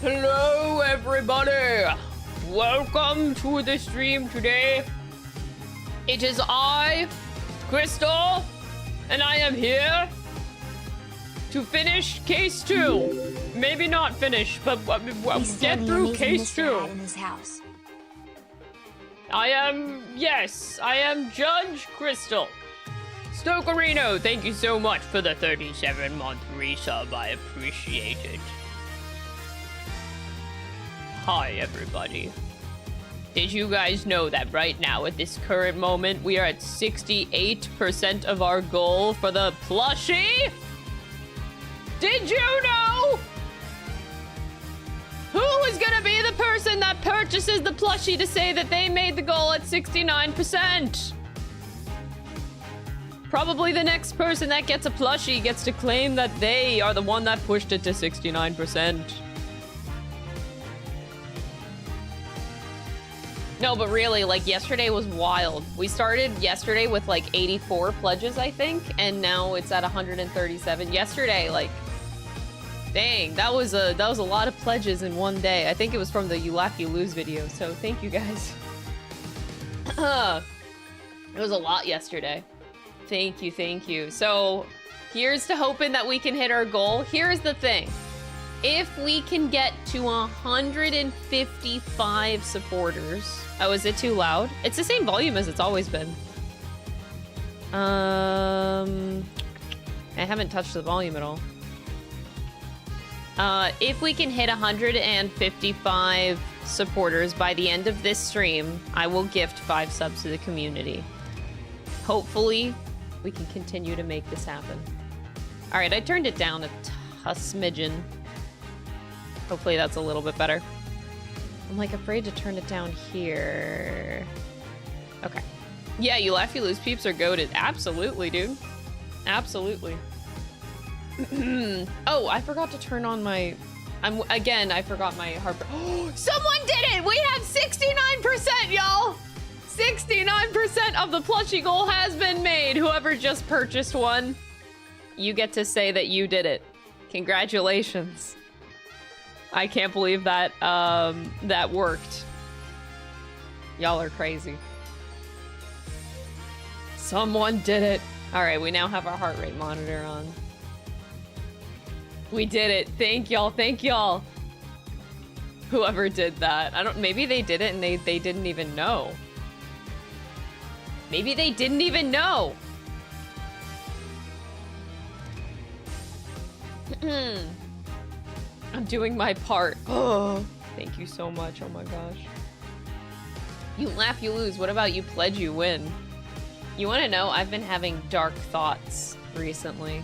Hello, everybody! Welcome to the stream today. It is I, Crystal, and I am here to finish case 2. Maybe not finish, but get through case 2. In his house. I am Judge Crystal. Stokerino, thank you so much for the 37-month resub. I appreciate it. Hi, everybody. Did you guys know that right now, at this current moment, we are at 68% of our goal for the plushie? Did you know? Who is gonna be the person that purchases the plushie to say that they made the goal at 69%? Probably the next person that gets a plushie gets to claim that they are the one that pushed it to 69%. No, but really, like, yesterday was wild. We started yesterday with, like, 84 pledges, I think, and now it's at 137. Yesterday, like, dang, that was a lot of pledges in one day. I think it was from the You Laugh, You Lose video, so thank you, guys. It was a lot yesterday. Thank you, thank you. So, here's to hoping that we can hit our goal. Here's the thing. If we can get to 155 supporters... Oh, is it too loud? It's the same volume as it's always been. I haven't touched the volume at all. If we can hit 155 supporters by the end of this stream, I will gift 5 subs to the community. Hopefully, we can continue to make this happen. All right, I turned it down a smidgen. Hopefully that's a little bit better. I'm like afraid to turn it down here. Okay. Yeah, You Laugh, You Lose peeps are goated. Absolutely, dude. Absolutely. Oh, I forgot to turn on my... I forgot my Harper. Someone did it! We have 69%, y'all! 69% of the plushie goal has been made. Whoever just purchased one, you get to say that you did it. Congratulations. I can't believe that that worked. Y'all are crazy. Someone did it. All right, we now have our heart rate monitor on. We did it. Thank y'all. Thank y'all. Whoever did that. Maybe they did it and they didn't even know. Maybe they didn't even know. I'm doing my part. Oh, thank you so much. Oh my gosh. You laugh, you lose. What about you pledge, you win? You want to know? I've been having dark thoughts recently.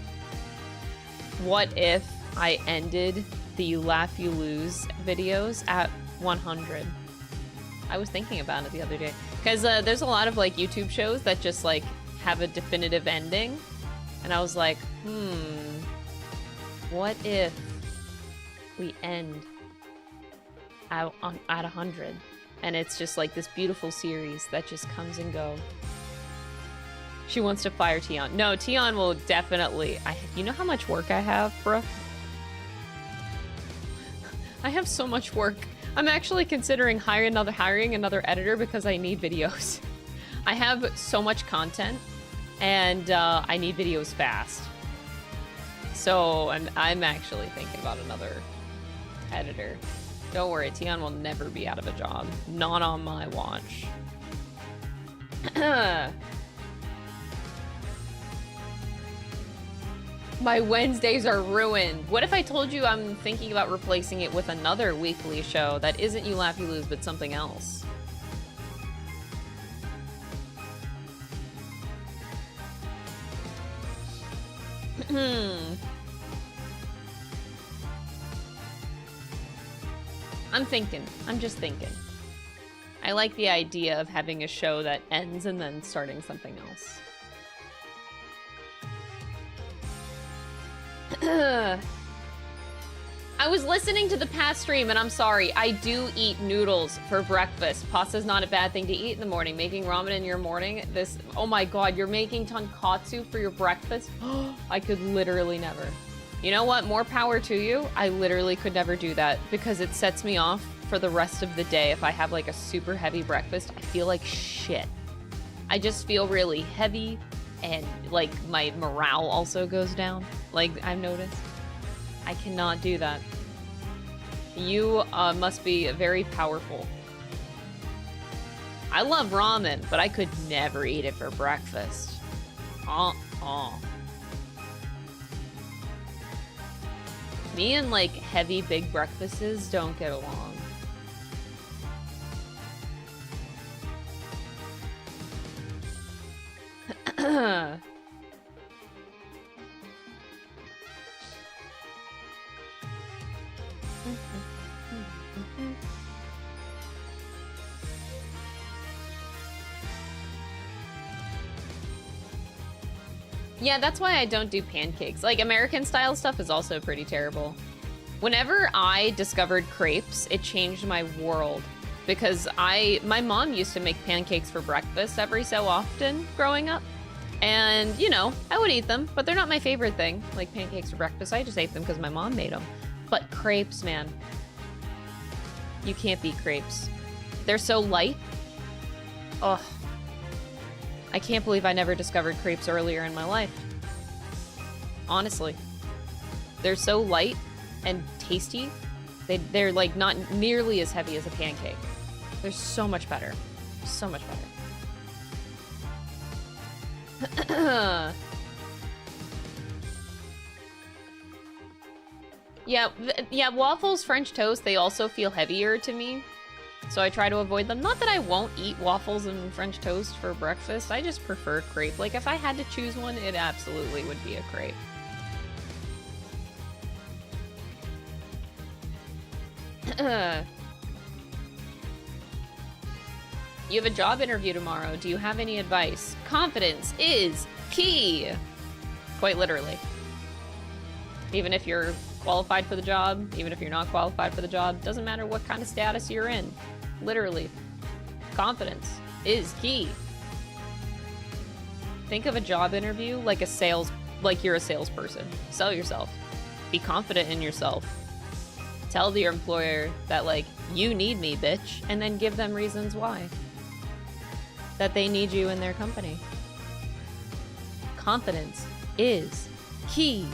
What if I ended the You Laugh, You Lose videos at 100? I was thinking about it the other day. Because there's a lot of like YouTube shows that just like have a definitive ending. And I was like, what if we end at 100? And it's just like this beautiful series that just comes and go. She wants to fire Tion. No, Tion will definitely... You know how much work I have, bruh? I have so much work. I'm actually considering hiring another editor because I need videos. I have so much content, and I need videos fast. So I'm actually thinking about another editor. Don't worry, Tion will never be out of a job. Not on my watch. My Wednesdays are ruined. What if I told you I'm thinking about replacing it with another weekly show that isn't You Laugh, You Lose, but something else? I'm thinking. I'm just thinking. I like the idea of having a show that ends and then starting something else. I was listening to the past stream, and I'm sorry, I do eat noodles for breakfast. Pasta's not a bad thing to eat in the morning. Making ramen in your morning, oh my god, you're making tonkatsu for your breakfast? I could literally never. You know what? More power to you. I literally could never do that because it sets me off for the rest of the day. If I have like a super heavy breakfast, I feel like shit. I just feel really heavy and like my morale also goes down. Like I've noticed. I cannot do that. You must be very powerful. I love ramen, but I could never eat it for breakfast. Me and like heavy big breakfasts don't get along. Yeah, that's why I don't do pancakes. Like, American style stuff is also pretty terrible. Whenever I discovered crepes, it changed my world. Because my mom used to make pancakes for breakfast every so often growing up. And, you know, I would eat them, but they're not my favorite thing. Like, pancakes for breakfast, I just ate them because my mom made them. But crepes, man. You can't beat crepes. They're so light. Ugh. I can't believe I never discovered crepes earlier in my life. Honestly. They're so light and tasty. They're like not nearly as heavy as a pancake. They're so much better. So much better. Yeah, waffles, French toast, they also feel heavier to me. So I try to avoid them. Not that I won't eat waffles and French toast for breakfast. I just prefer crepe. Like, if I had to choose one, it absolutely would be a crepe. You have a job interview tomorrow. Do you have any advice? Confidence is key. Quite literally. Even if you're qualified for the job, even if you're not qualified for the job, doesn't matter what kind of status you're in. Literally. Confidence is key. Think of a job interview like you're a salesperson. Sell yourself. Be confident in yourself. Tell your employer that, like, you need me, bitch, and then give them reasons why. That they need you in their company. Confidence is key.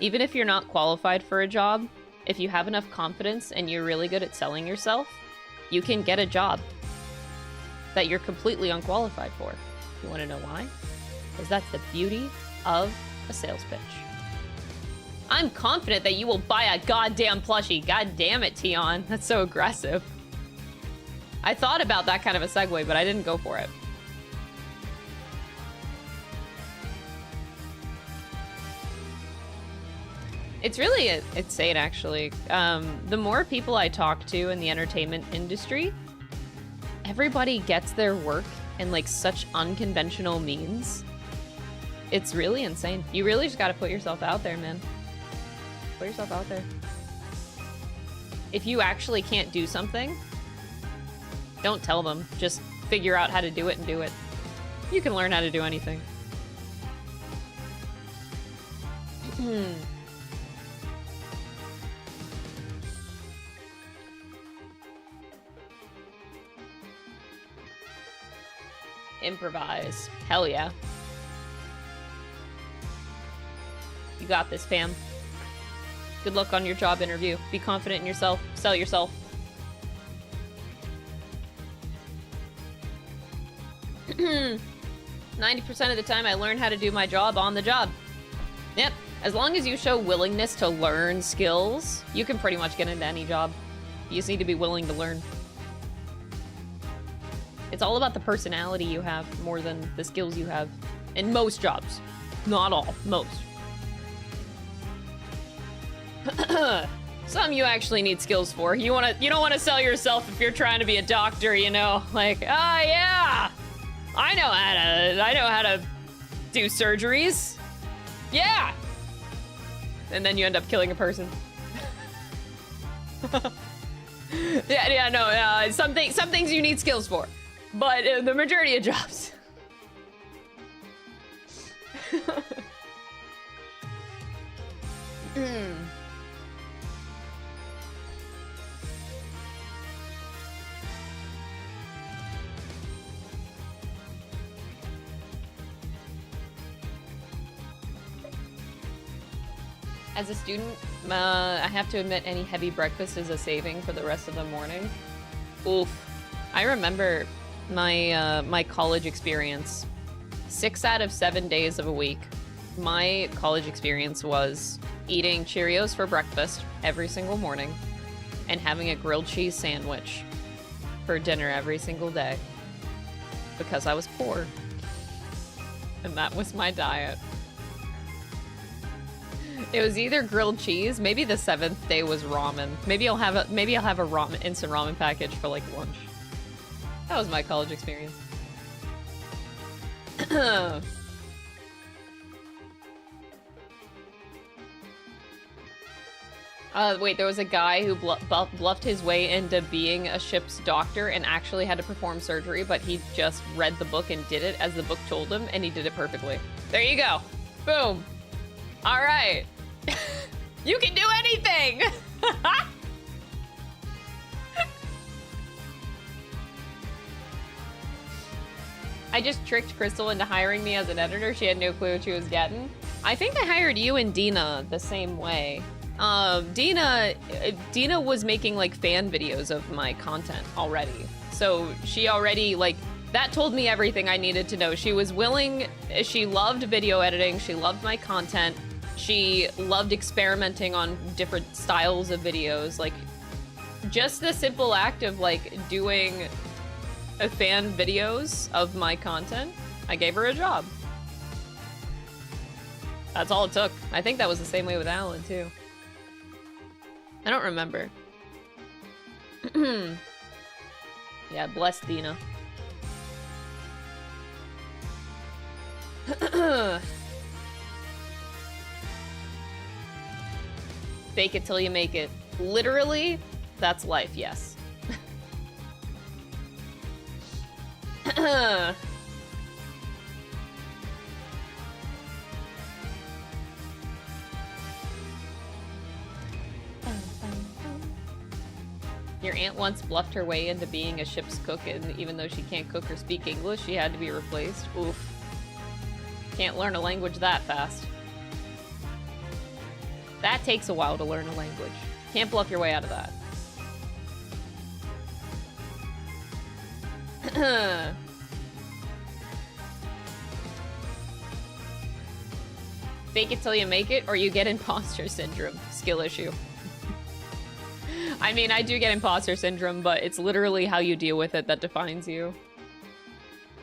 Even if you're not qualified for a job, if you have enough confidence and you're really good at selling yourself, you can get a job that you're completely unqualified for. You want to know why? Because that's the beauty of a sales pitch. I'm confident that you will buy a goddamn plushie. God damn it, Tion. That's so aggressive. I thought about that kind of a segue, but I didn't go for it. It's really insane, actually. The more people I talk to in the entertainment industry, everybody gets their work in, like, such unconventional means. It's really insane. You really just gotta put yourself out there, man. Put yourself out there. If you actually can't do something, don't tell them. Just figure out how to do it and do it. You can learn how to do anything. Improvise. Hell yeah. You got this, fam. Good luck on your job interview. Be confident in yourself. Sell yourself. 90% of the time I learn how to do my job on the job. Yep. As long as you show willingness to learn skills, you can pretty much get into any job. You just need to be willing to learn. It's all about the personality you have more than the skills you have. In most jobs. Not all. Most. Some you actually need skills for. You don't want to sell yourself if you're trying to be a doctor, you know? Like, ah, yeah! I know how to do surgeries. Yeah! And then you end up killing a person. Some things you need skills for. But the majority of jobs. As a student, I have to admit any heavy breakfast is a saving for the rest of the morning. Oof. I remember my my college experience. 6 out of 7 days of a week, my college experience was eating Cheerios for breakfast every single morning and having a grilled cheese sandwich for dinner every single day because I was poor. And that was my diet. It was either grilled cheese, maybe the 7th day was ramen. Maybe I'll have a ramen, instant ramen package for like lunch. That was my college experience. Wait, there was a guy who bluffed his way into being a ship's doctor and actually had to perform surgery, but he just read the book and did it as the book told him, and he did it perfectly. There you go. Boom. All right. You can do anything! I just tricked Crystal into hiring me as an editor. She had no clue what she was getting. I think I hired you and Dina the same way. Dina was making like fan videos of my content already. So she already like, that told me everything I needed to know. She was willing, she loved video editing, she loved my content, she loved experimenting on different styles of videos. Like, just the simple act of like doing fan videos of my content, I gave her a job. That's all it took. I think that was the same way with Alan too. I don't remember. Yeah, bless Dina. Fake it till you make it. Literally, that's life, yes. Your aunt once bluffed her way into being a ship's cook, and even though she can't cook or speak English, she had to be replaced. Oof. Can't learn a language that fast. That takes a while to learn a language. Can't bluff your way out of that. Fake it till you make it, or you get imposter syndrome. Skill issue. I mean, I do get imposter syndrome, but it's literally how you deal with it that defines you.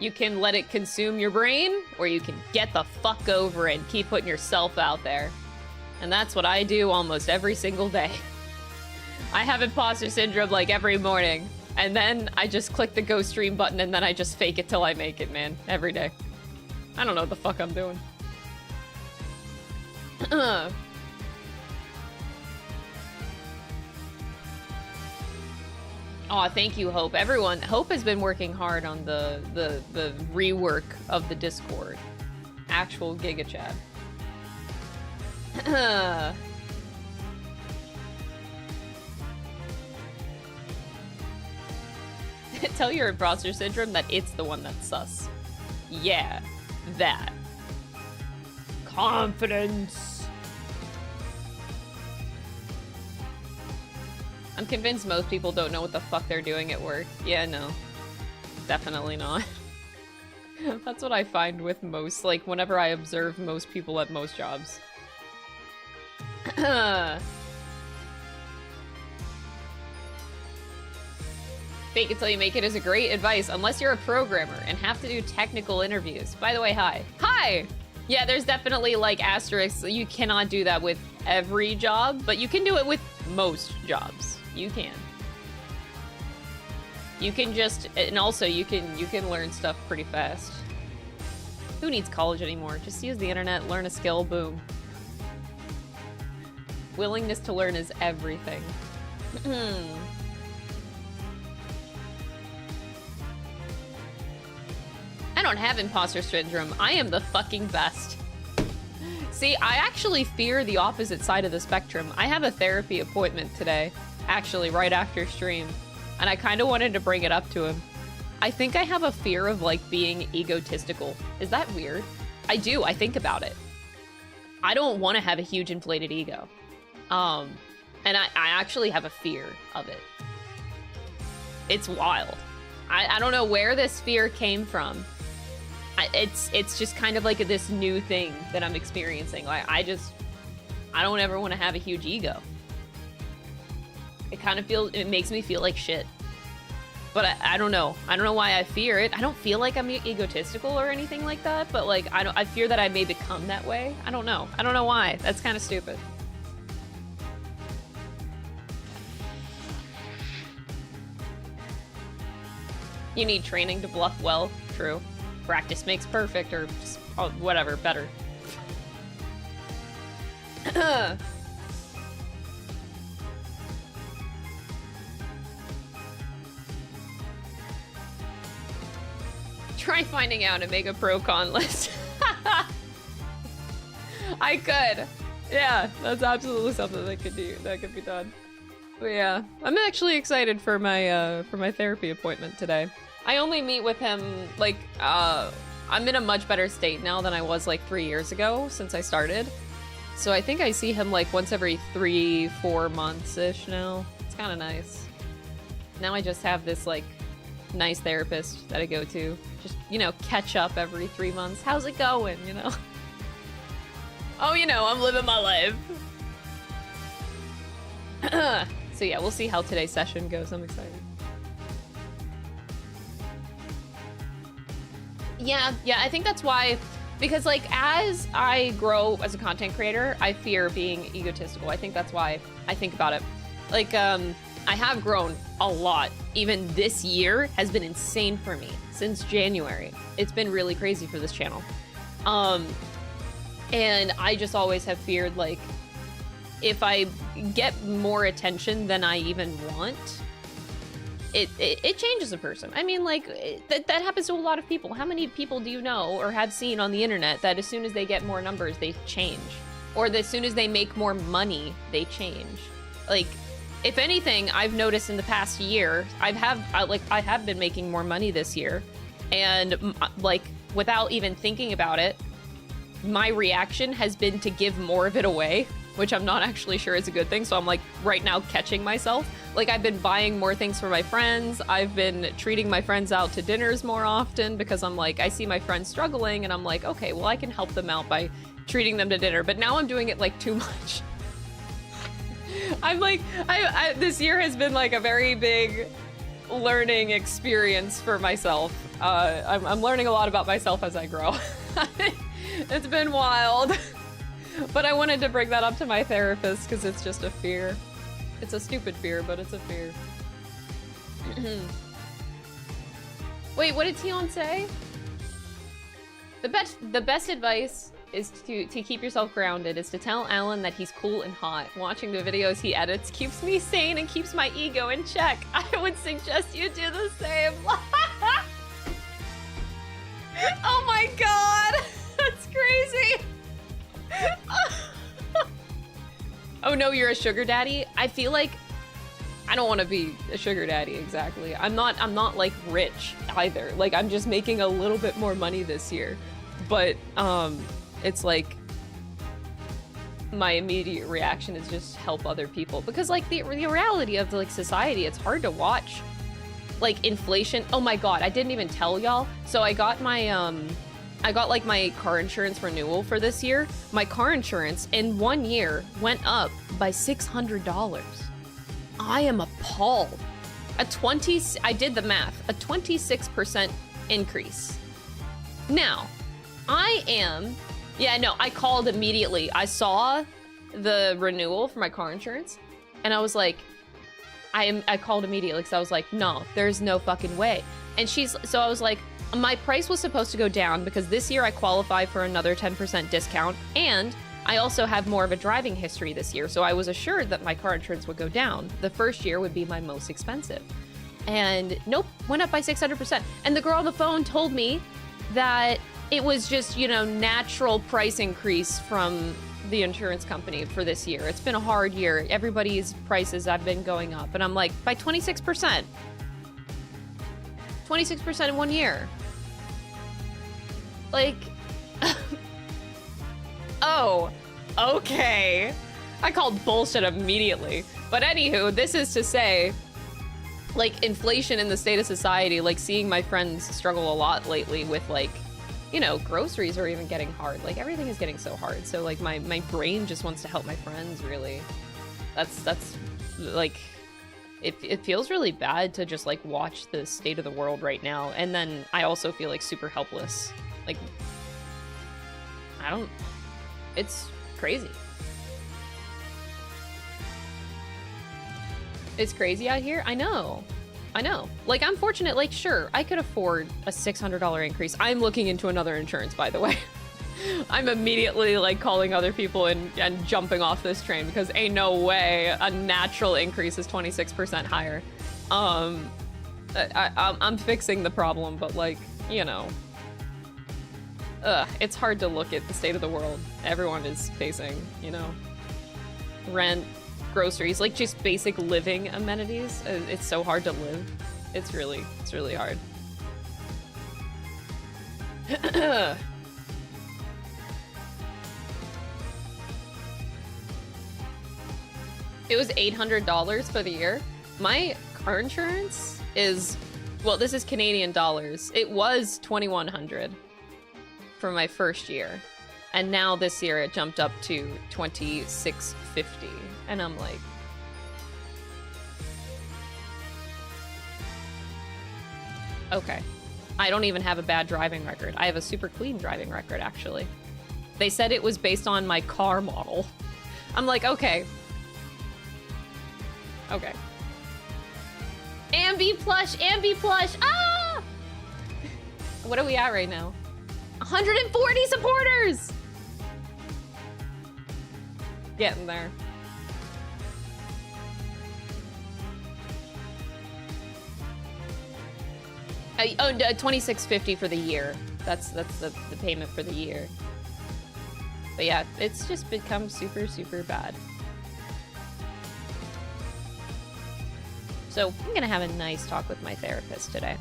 You can let it consume your brain, or you can get the fuck over it and keep putting yourself out there. And that's what I do almost every single day. I have imposter syndrome like every morning, and then I just click the go stream button, and then I just fake it till I make it, man. Every day. I don't know what the fuck I'm doing. Aw, thank you, Hope. Everyone, Hope has been working hard on the rework of the Discord. Actual Giga Chat. Tell your imposter syndrome that it's the one that's sus. Yeah, that. Confidence. I'm convinced most people don't know what the fuck they're doing at work. Yeah, no. Definitely not. That's what I find with most, like, whenever I observe most people at most jobs. Fake it till you make it is a great advice, unless you're a programmer and have to do technical interviews. By the way, hi. Hi! Yeah, there's definitely, like, asterisks. You cannot do that with every job, but you can do it with most jobs. You can. You can just, and also you can learn stuff pretty fast. Who needs college anymore? Just use the internet, learn a skill, boom. Willingness to learn is everything. I don't have imposter syndrome. I am the fucking best. See, I actually fear the opposite side of the spectrum. I have a therapy appointment today, actually, right after stream. And I kind of wanted to bring it up to him. I think I have a fear of, like, being egotistical. Is that weird? I do. I think about it. I don't want to have a huge inflated ego. And I actually have a fear of it. It's wild. I don't know where this fear came from. It's just kind of like this new thing that I'm experiencing. Like, I don't ever want to have a huge ego. It makes me feel like shit. But I don't know. I don't know why I fear it. I don't feel like I'm egotistical or anything like that, but like I fear that I may become that way. I don't know. I don't know why. That's kind of stupid. You need training to bluff well. True. Practice makes perfect, or just, oh, whatever, better. Try finding out and make a pro-con list. I could. Yeah, that's absolutely something that could be done. But yeah, I'm actually excited for my therapy appointment today. I only meet with him, like, I'm in a much better state now than I was like 3 years ago since I started. So I think I see him like once every 3-4 months-ish now. It's kind of nice. Now I just have this like nice therapist that I go to. Just, you know, catch up every 3 months. How's it going, you know? Oh, you know, I'm living my life. So yeah, we'll see how today's session goes. I'm excited. Yeah, I think that's why, because like as I grow as a content creator, I fear being egotistical. I think that's why I think about it. Like, I have grown a lot. Even this year has been insane for me since January. It's been really crazy for this channel. And I just always have feared, like, if I get more attention than I even want, it changes a person. I mean, like, that happens to a lot of people. How many people do you know or have seen on the internet that as soon as they get more numbers, they change? Or that as soon as they make more money, they change? Like, if anything, I've noticed in the past year, I have been making more money this year. And, like, without even thinking about it, my reaction has been to give more of it away, which I'm not actually sure is a good thing. So I'm like right now catching myself. Like, I've been buying more things for my friends. I've been treating my friends out to dinners more often because I'm like, I see my friends struggling and I'm like, okay, well, I can help them out by treating them to dinner. But now I'm doing it like too much. I'm like, this year has been like a very big learning experience for myself. I'm learning a lot about myself as I grow. It's been wild. But I wanted to bring that up to my therapist because it's just a fear. It's a stupid fear, but it's a fear. Wait, what did Tion say? The best advice is to keep yourself grounded, is to tell Alan that he's cool and hot. Watching the videos he edits keeps me sane and keeps my ego in check. I would suggest you do the same. Oh my god! That's crazy! Oh no, you're a sugar daddy? I feel like I don't want to be a sugar daddy exactly. I'm not like rich either. Like, I'm just making a little bit more money this year. But it's like my immediate reaction is just help other people, because like the reality of like society, it's hard to watch like inflation. Oh my god, I didn't even tell y'all. So I got my like my car insurance renewal for this year. My car insurance in 1 year went up by $600. I am appalled. I did the math, a 26% increase. Now, I called immediately. I saw the renewal for my car insurance and I was like, I called immediately because I was like, no, there's no fucking way. And so I was like, my price was supposed to go down because this year I qualify for another 10% discount, and I also have more of a driving history this year, so I was assured that my car insurance would go down. The first year would be my most expensive. And nope, went up by 600%. And the girl on the phone told me that it was just, you know, natural price increase from the insurance company for this year. It's been a hard year. Everybody's prices have been going up. And I'm like, by 26%. 26% in 1 year. Like, oh, okay. I called bullshit immediately. But anywho, this is to say, like, inflation in the state of society, like, seeing my friends struggle a lot lately with, like, you know, groceries are even getting hard. Like, everything is getting so hard. So, like, my brain just wants to help my friends, really. That's like, it feels really bad to just, like, watch the state of the world right now. And then I also feel, like, super helpless. Like, it's crazy. It's crazy out here. I know. Like, I'm fortunate, like, sure, I could afford a $600 increase. I'm looking into another insurance, by the way. I'm immediately, like, calling other people and jumping off this train because ain't no way a natural increase is 26% higher. I'm fixing the problem, but, like, you know. It's hard to look at the state of the world everyone is facing, you know. Rent, groceries, like just basic living amenities. It's so hard to live. It's really hard. It was $800 for the year. My car insurance is, well, this is Canadian dollars. It was $2,100 for my first year. And now this year it jumped up to $2,650. And I'm like, okay. I don't even have a bad driving record. I have a super clean driving record, actually. They said it was based on my car model. I'm like, okay. Okay. Ambi plush, ah! What are we at right now? 140 supporters! Getting there. Oh, $2,650 for the year. That's the payment for the year. But yeah, it's just become super bad. So I'm gonna have a nice talk with my therapist today.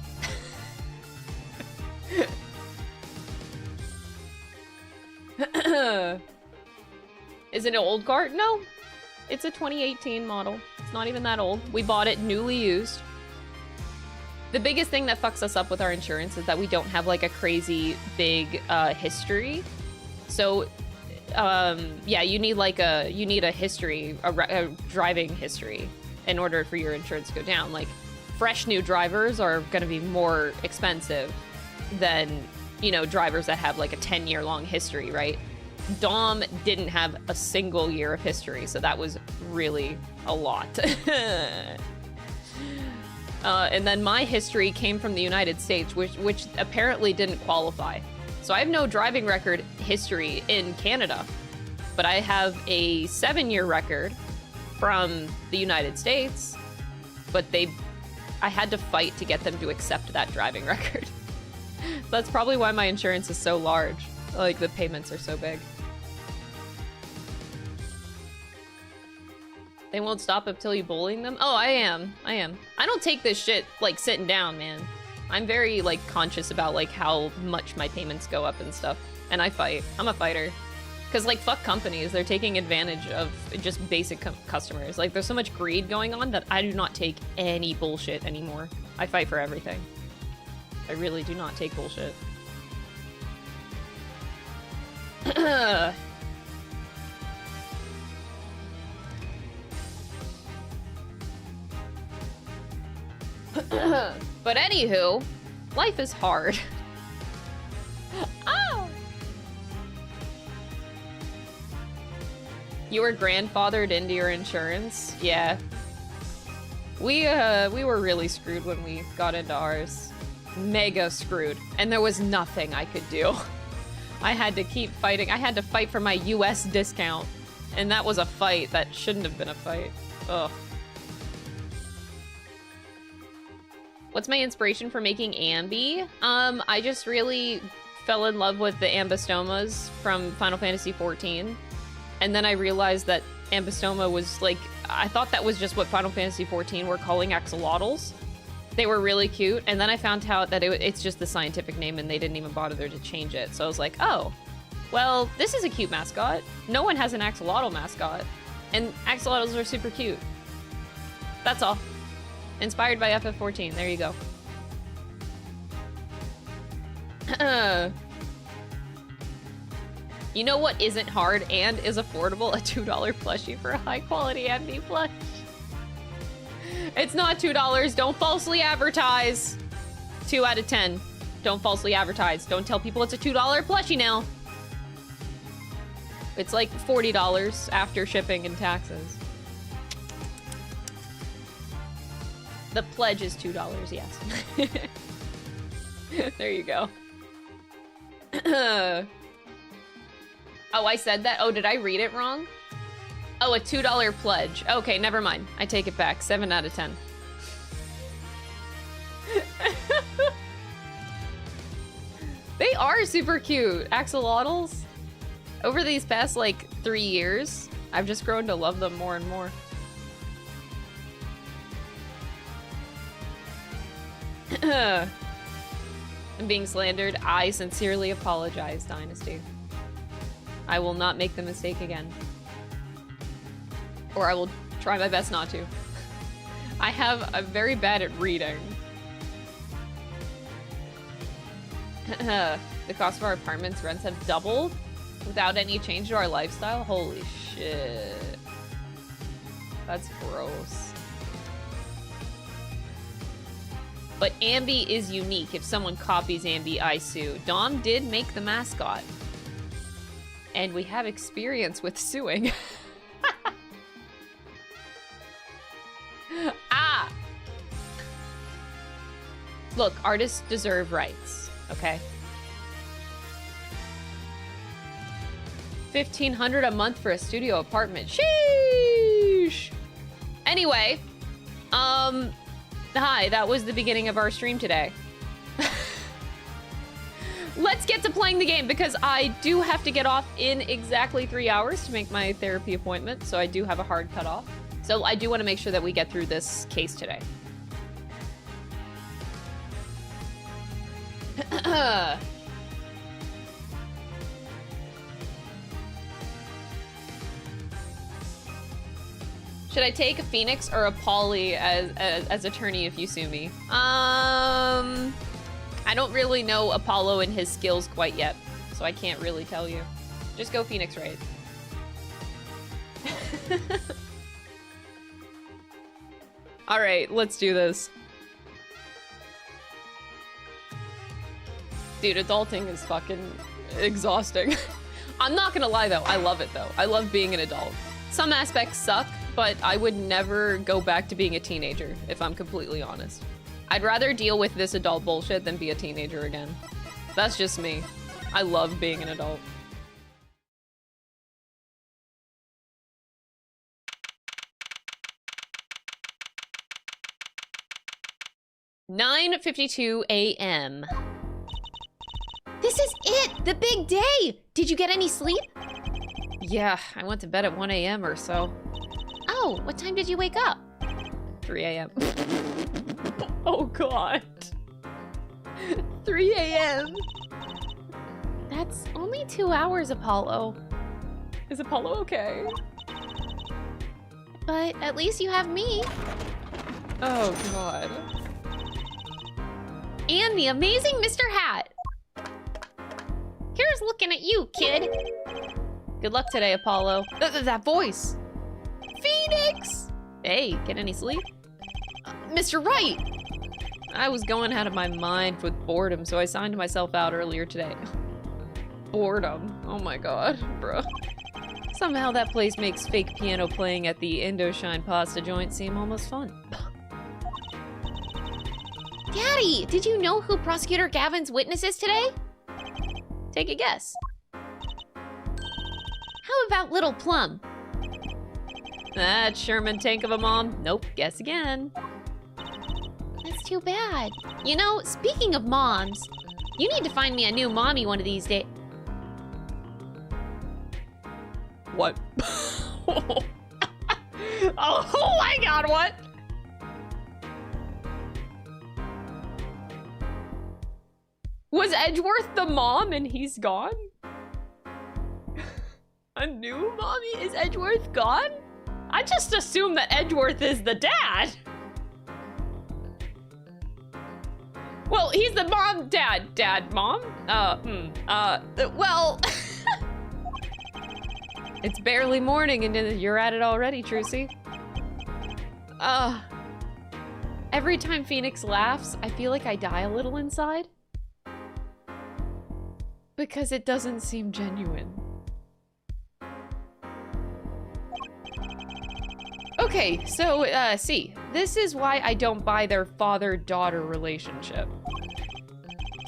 Is it an old car? No, it's a 2018 model. It's not even that old. We bought it newly used. The biggest thing that fucks us up with our insurance is that we don't have like a crazy big history. So yeah, you need a history, a driving history in order for your insurance to go down. Like, fresh new drivers are going to be more expensive than, you know, drivers that have like a 10-year long history, right? Dom didn't have a single year of history, so that was really a lot. And then my history came from the United States, which apparently didn't qualify. So I have no driving record history in Canada, but I have a 7-year record from the United States, but I had to fight to get them to accept that driving record. So that's probably why my insurance is so large. Like, the payments are so big. They won't stop until you bullying them? Oh, I am. I don't take this shit, like, sitting down, man. I'm very, like, conscious about, like, how much my payments go up and stuff. And I fight. I'm a fighter. Because, like, fuck companies. They're taking advantage of just basic customers. Like, there's so much greed going on that I do not take any bullshit anymore. I fight for everything. I really do not take bullshit. But anywho, life is hard. Oh! You were grandfathered into your insurance? Yeah. We were really screwed when we got into ours. Mega screwed. And there was nothing I could do. I had to keep fighting. I had to fight for my US discount. And that was a fight that shouldn't have been a fight. Ugh. What's my inspiration for making Ambi? I just really fell in love with the Ambistomas from Final Fantasy XIV. And then I realized that Ambistoma was like, I thought that was just what Final Fantasy XIV were calling axolotls. They were really cute. And then I found out that it's just the scientific name and they didn't even bother to change it. So I was like, oh, well, this is a cute mascot. No one has an axolotl mascot. And axolotls are super cute. That's all. Inspired by FF14. There you go. You know what isn't hard and is affordable? A $2 plushie for a high-quality Ambi plush. It's not $2. Don't falsely advertise. 2 out of 10. Don't falsely advertise. Don't tell people it's a $2 plushie now. It's like $40 after shipping and taxes. The pledge is $2, yes. There you go. Oh, I said that? Oh, did I read it wrong? Oh, a $2 pledge. Okay, never mind. I take it back. 7 out of 10. They are super cute. Axolotls. Over these past, like, 3 years, I've just grown to love them more and more. I'm being slandered. I sincerely apologize, Dynasty. I will not make the mistake again. Or I will try my best not to. I'm very bad at reading. The cost of our apartments rents have doubled without any change to our lifestyle? Holy shit. That's gross. But Ambi is unique. If someone copies Ambi, I sue. Dom did make the mascot. And we have experience with suing. Ah! Look, artists deserve rights, okay? $1,500 a month for a studio apartment. Sheesh! Anyway, hi, that was the beginning of our stream today. Let's get to playing the game because I do have to get off in exactly 3 hours to make my therapy appointment, so I do have a hard cutoff. So I do want to make sure that we get through this case today. Should I take a Phoenix or a Polly as attorney if you sue me? I don't really know Apollo and his skills quite yet, so I can't really tell you. Just go Phoenix Raid. All right, let's do this. Dude, adulting is fucking exhausting. I'm not gonna lie though, I love it though. I love being an adult. Some aspects suck, but I would never go back to being a teenager, if I'm completely honest. I'd rather deal with this adult bullshit than be a teenager again. That's just me. I love being an adult. (9:52 a.m.) This is it! The big day! Did you get any sleep? Yeah, I went to bed at 1 a.m. or so. Oh, what time did you wake up? 3 a.m. Oh god. 3 a.m. That's only 2 hours, Apollo. Is Apollo okay? But at least you have me. Oh god. And the amazing Mr. Hat. Here's looking at you, kid. Good luck today, Apollo. That voice. Phoenix! Hey, get any sleep? Mr. Wright! I was going out of my mind with boredom, so I signed myself out earlier today. Boredom. Oh my god, bro. Somehow that place makes fake piano playing at the Indoshine pasta joint seem almost fun. Daddy, did you know who Prosecutor Gavin's witness is today? Take a guess. How about Little Plum? That Sherman tank of a mom? Nope, guess again. That's too bad. You know, speaking of moms, You need to find me a new mommy one of these days. What? Oh my god, what? Was Edgeworth the mom and he's gone? A new mommy? Is Edgeworth gone? I just assumed that Edgeworth is the dad. Well, he's the mom, dad, mom? Well... It's barely morning and you're at it already, Trucy. Every time Phoenix laughs, I feel like I die a little inside. Because it doesn't seem genuine. Okay, so, see. This is why I don't buy their father-daughter relationship.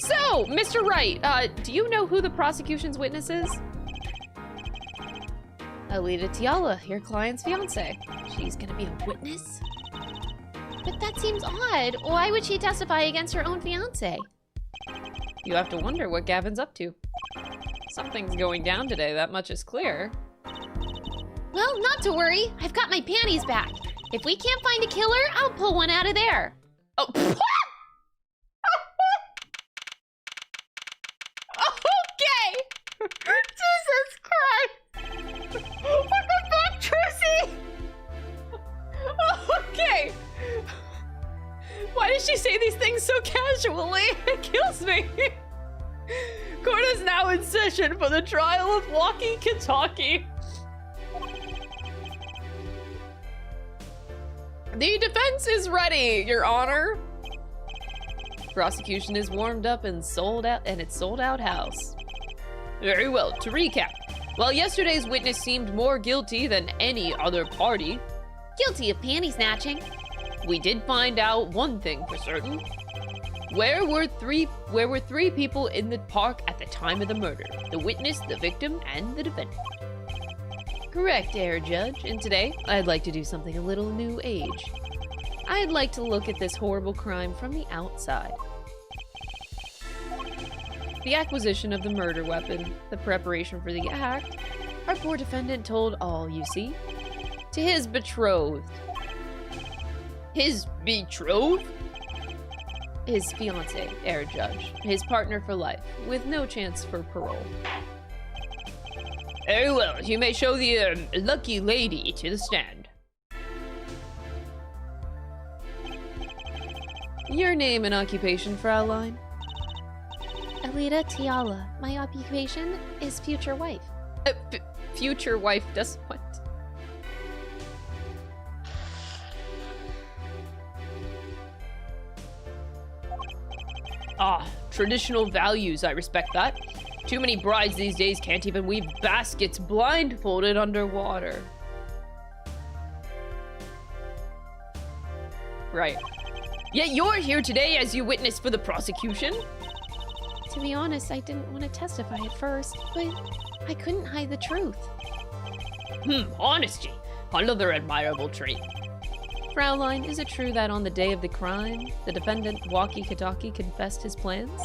So, Mr. Wright, do you know who the prosecution's witness is? Alita Tiala, your client's fiance. She's gonna be a witness? But that seems odd. Why would she testify against her own fiance? You have to wonder what Gavin's up to. Something's going down today, that much is clear. Well, not to worry. I've got my panties back. If we can't find a killer, I'll pull one out of there. Oh, okay! Jesus Christ! What the fuck, Tracy? Okay. Why does she say these things so casually? It kills me. Court is now in session for the trial of walkie-talkie. The defense is ready, Your Honor. Prosecution is warmed up and sold out, and it's sold out house. Very well, to recap. While yesterday's witness seemed more guilty than any other party, Guilty of panty snatching. we did find out one thing for certain. Where were three people in the park at the time of the murder? The witness, the victim, and the defendant. Correct, Air Judge. And today, I'd like to do something a little new age. I'd like to look at this horrible crime from the outside. The acquisition of the murder weapon, the preparation for the act, our poor defendant told all, you see, to his betrothed. His betrothed? His fiancé, Air Judge. His partner for life, with no chance for parole. Very well, you may show the lucky lady to the stand. Your name and occupation, Fraulein? Alita Tiala. My occupation is future wife. Future wife does what? Ah, traditional values, I respect that. Too many brides these days can't even weave baskets blindfolded underwater. Right. Yet you're here today as you witness for the prosecution? To be honest, I didn't want to testify at first, but I couldn't hide the truth. Honesty. Another admirable trait. Fraulein, is it true that on the day of the crime, the defendant, Walkie-Talkie, confessed his plans?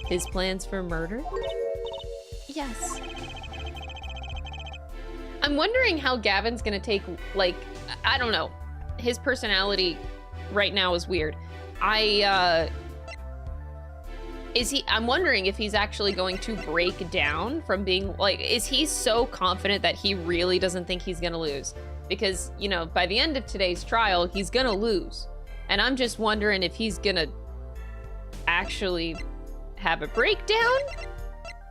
His plans for murder? Yes. I'm wondering how Gavin's gonna take, like, I don't know. His personality right now is weird. I'm wondering if he's actually going to break down from being, like, is he so confident that he really doesn't think he's gonna lose? Because, you know, by the end of today's trial, he's gonna lose. And I'm just wondering if he's gonna actually have a breakdown?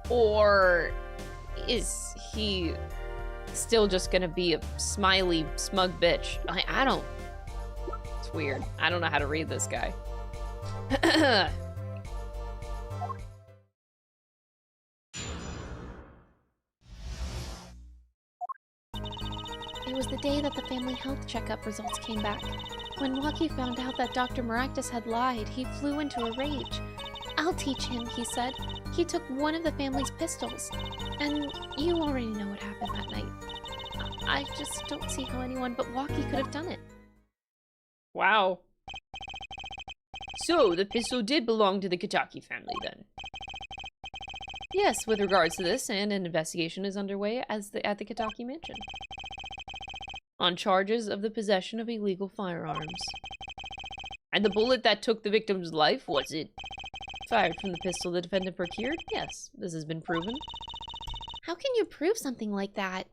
Or is he still just gonna be a smiley, smug bitch? I don't... It's weird. I don't know how to read this guy. It was the day that the family health checkup results came back. When Walkie found out that Dr. Maractus had lied, he flew into a rage. I'll teach him, he said. He took one of the family's pistols. And you already know what happened that night. I just don't see how anyone but Walkie could have done it. Wow. So, the pistol did belong to the Kitaki family, then? Yes, with regards to this, and an investigation is underway at the Kitaki mansion. On charges of the possession of illegal firearms. And the bullet that took the victim's life, was it fired from the pistol the defendant procured? Yes, this has been proven. How can you prove something like that?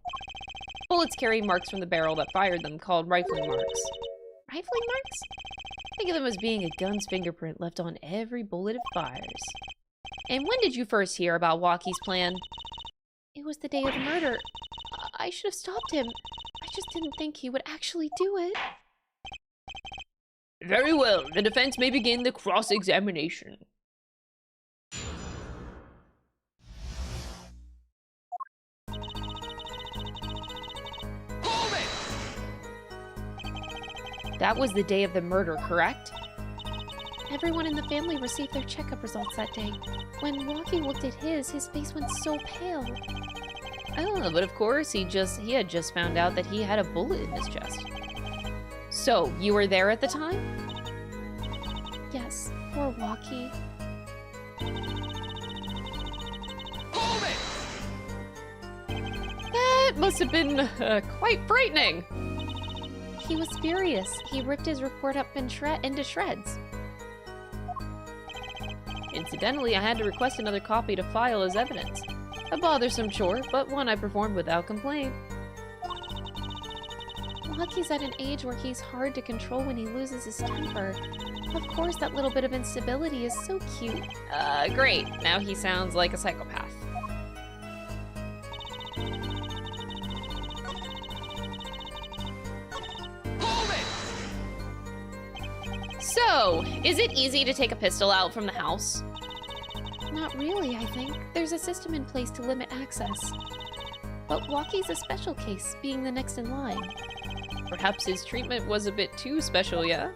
Bullets carry marks from the barrel that fired them, called rifling marks. Rifling marks? Think of them as being a gun's fingerprint left on every bullet it fires. And when did you first hear about Waukie's plan? It was the day of the murder. I should have stopped him. I just didn't think he would actually do it. Very well, the defense may begin the cross-examination. That was the day of the murder, correct? Everyone in the family received their checkup results that day. When Waukie looked at his face went so pale. Oh, but of course, he had just found out that he had a bullet in his chest. So, you were there at the time? Yes, poor Waukie. That must have been quite frightening. He was furious. He ripped his report up into shreds. Incidentally, I had to request another copy to file as evidence. A bothersome chore, but one I performed without complaint. Waukie's at an age where he's hard to control when he loses his temper. Of course, that little bit of instability is so cute. Great. Now he sounds like a psychopath. So, is it easy to take a pistol out from the house? Not really, I think. There's a system in place to limit access. But Waukie's a special case, being the next in line. Perhaps his treatment was a bit too special, yeah?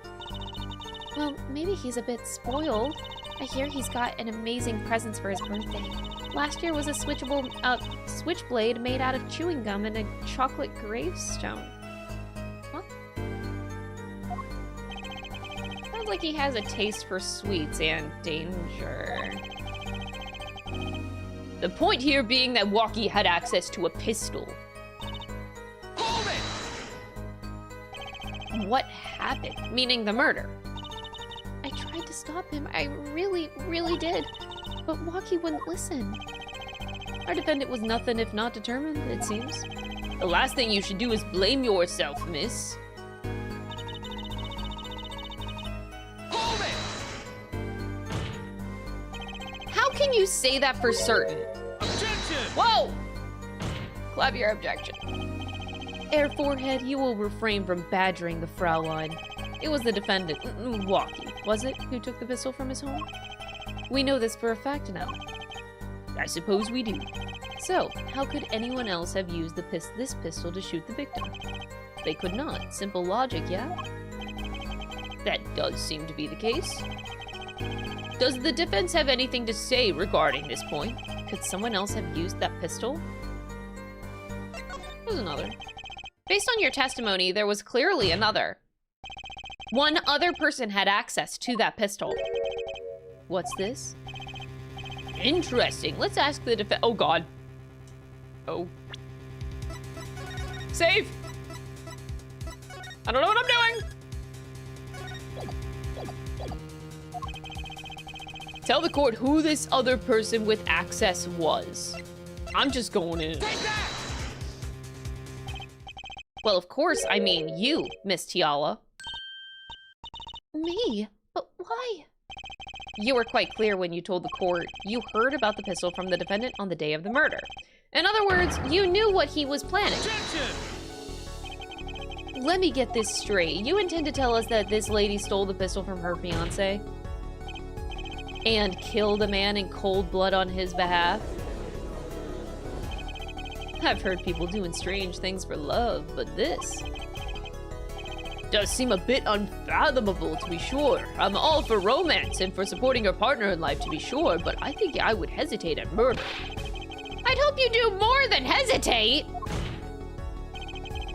Well, maybe he's a bit spoiled. I hear he's got an amazing presents for his birthday. Last year was a switchblade made out of chewing gum and a chocolate gravestone. Sounds like he has a taste for sweets and danger. The point here being that Waukie had access to a pistol. Hold it! What happened? Meaning the murder. I tried to stop him. I really, really did. But Waukie wouldn't listen. Our defendant was nothing if not determined, it seems. The last thing you should do is blame yourself, miss. How can you say that for certain? Objection! Whoa! Clap your objection. Air Forehead, you will refrain from badgering the Fraulein. It was the defendant, Waukie, was it, who took the pistol from his home? We know this for a fact now. I suppose we do. So, how could anyone else have used this pistol to shoot the victim? They could not. Simple logic, yeah? That does seem to be the case. Does the defense have anything to say regarding this point? Could someone else have used that pistol? There's another. Based on your testimony, there was clearly another. One other person had access to that pistol. What's this? Interesting. Let's ask the defense. Oh, God. Oh. Save! I don't know what I'm doing! Tell the court who this other person with access was. I'm just going in. Take that! Well, of course, I mean you, Miss Tiala. Me? But why? You were quite clear when you told the court you heard about the pistol from the defendant on the day of the murder. In other words, you knew what he was planning. Objection! Let me get this straight. You intend to tell us that this lady stole the pistol from her fiancé? And killed a man in cold blood on his behalf? I've heard people doing strange things for love, but this does seem a bit unfathomable, to be sure. I'm all for romance and for supporting your partner in life, to be sure, but I think I would hesitate at murder. I'd hope you do more than hesitate!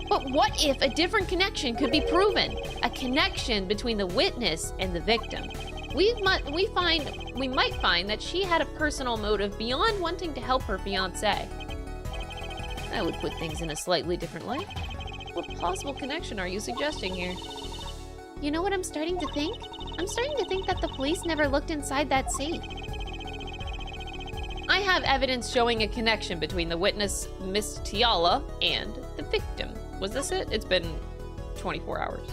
But what if a different connection could be proven? A connection between the witness and the victim. we might find that she had a personal motive beyond wanting to help her fiancé. I would put things in a slightly different light. What possible connection are you suggesting here? You know what I'm starting to think? I'm starting to think that the police never looked inside that safe. I have evidence showing a connection between the witness, Miss Tiala, and the victim. Was this it? It's been 24 hours.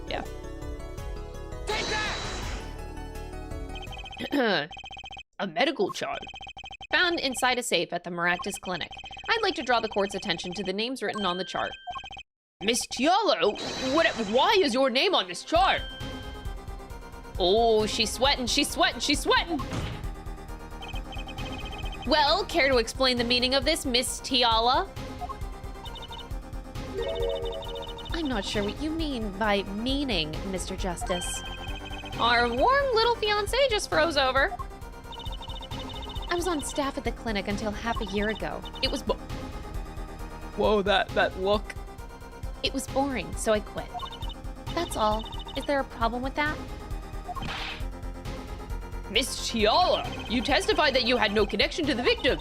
Yeah. Take that! A medical chart. Found inside a safe at the Maractus Clinic. I'd like to draw the court's attention to the names written on the chart. Miss Tiala, why is your name on this chart? Oh, she's sweating, she's sweating, she's sweating! Well, care to explain the meaning of this, Miss Tiala? I'm not sure what you mean by meaning, Mr. Justice. Our warm little fiancé just froze over. I was on staff at the clinic until half a year ago. It was Whoa, that look. It was boring, so I quit. That's all. Is there a problem with that? Miss Tiala, you testified that you had no connection to the victim.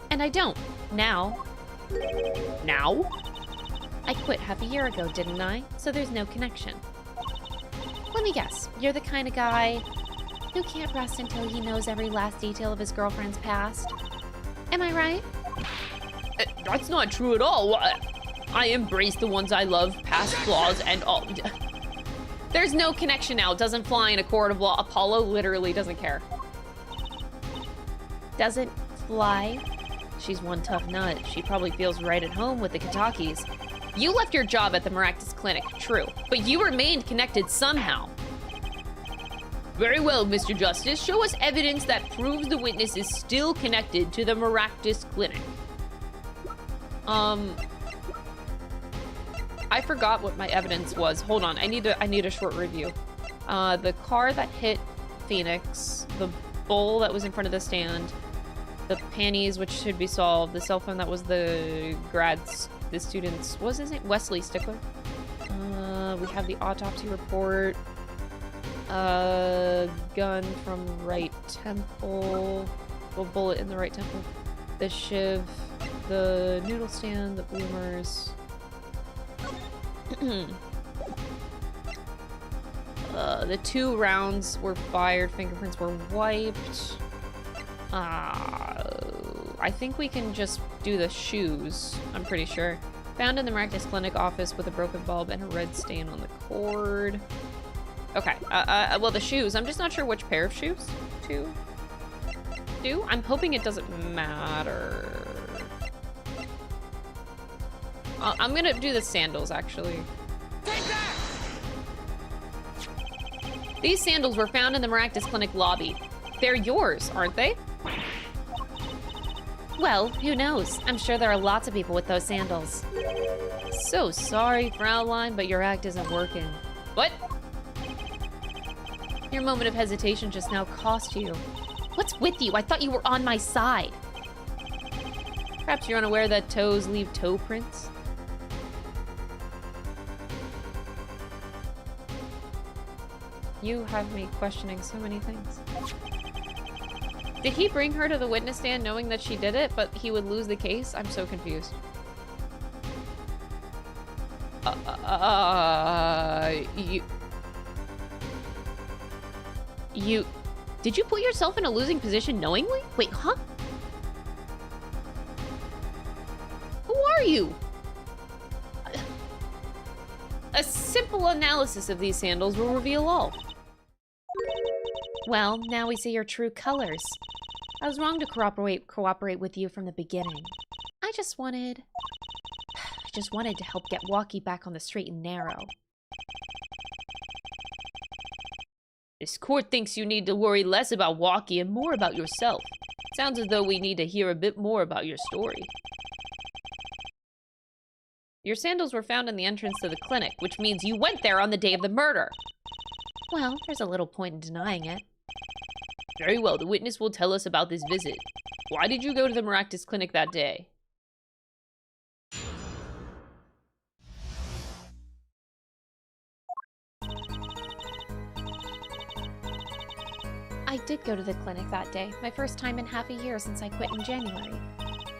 And I don't. Now. Now? I quit half a year ago, didn't I? So there's no connection. Let me guess. You're the kind of guy who can't rest until he knows every last detail of his girlfriend's past. Am I right? That's not true at all. I embrace the ones I love, past flaws, and all. There's no connection now. It doesn't fly in a court of law. Apollo literally doesn't care. Doesn't fly? She's one tough nut. She probably feels right at home with the Katakis. You left your job at the Maractus Clinic, true, but you remained connected somehow. Very well, Mr. Justice. Show us evidence that proves the witness is still connected to the Maractus Clinic. I forgot what my evidence was. Hold on, I need a short review. The car that hit Phoenix, the bowl that was in front of the stand, the panties which should be solved, the cell phone that was the student's, what was his name? Wesley Stickler. We have the autopsy report. Gun from right temple. A bullet in the right temple. The shiv, the noodle stand, the bloomers. The 2 rounds were fired, fingerprints were wiped. I think we can just do the shoes, I'm pretty sure. Found in the Maractus Clinic office with a broken bulb and a red stain on the cord. Okay, well, the shoes, I'm just not sure which pair of shoes to do. I'm hoping it doesn't matter. I'm gonna do the sandals, actually. Take that! These sandals were found in the Maractus Clinic lobby. They're yours, aren't they? Well, who knows? I'm sure there are lots of people with those sandals. So sorry, Fraulein, but your act isn't working. What? Your moment of hesitation just now cost you. What's with you? I thought you were on my side. Perhaps you're unaware that toes leave toe prints? You have me questioning so many things. Did he bring her to the witness stand knowing that she did it, but he would lose the case? I'm so confused. Did you put yourself in a losing position knowingly? Wait, huh? Who are you? A simple analysis of these sandals will reveal all. Well, now we see your true colors. I was wrong to cooperate with you from the beginning. I just wanted to help get Walkie back on the straight and narrow. This court thinks you need to worry less about Walkie and more about yourself. Sounds as though we need to hear a bit more about your story. Your sandals were found in the entrance to the clinic, which means you went there on the day of the murder. Well, there's a little point in denying it. Very well, the witness will tell us about this visit. Why did you go to the Maractus Clinic that day? I did go to the clinic that day, my first time in half a year since I quit in January.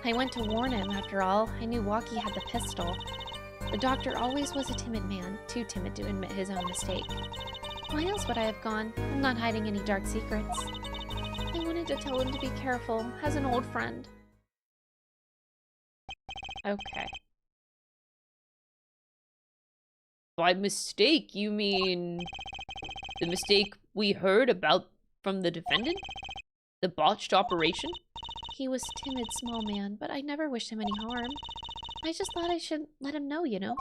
I went to warn him, after all. I knew Walkie had the pistol. The doctor always was a timid man, too timid to admit his own mistake. Why else would I have gone? I'm not hiding any dark secrets. I wanted to tell him to be careful, as an old friend. Okay. By mistake, you mean the mistake we heard about from the defendant? The botched operation? He was timid, small man, but I never wished him any harm. I just thought I should let him know, you know?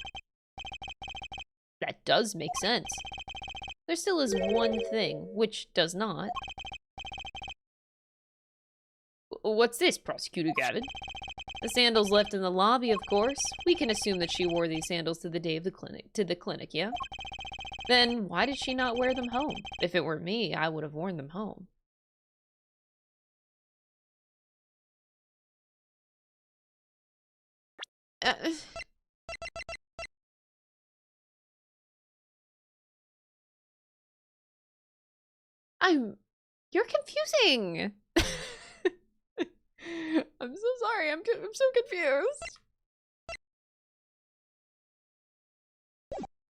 That does make sense. There still is one thing, which does not. What's this, Prosecutor Gavin? The sandals left in the lobby, of course. We can assume that she wore these sandals to the day of the clinic, yeah? Then why did she not wear them home? If it were me, I would have worn them home. You're confusing. I'm so sorry. I'm so confused.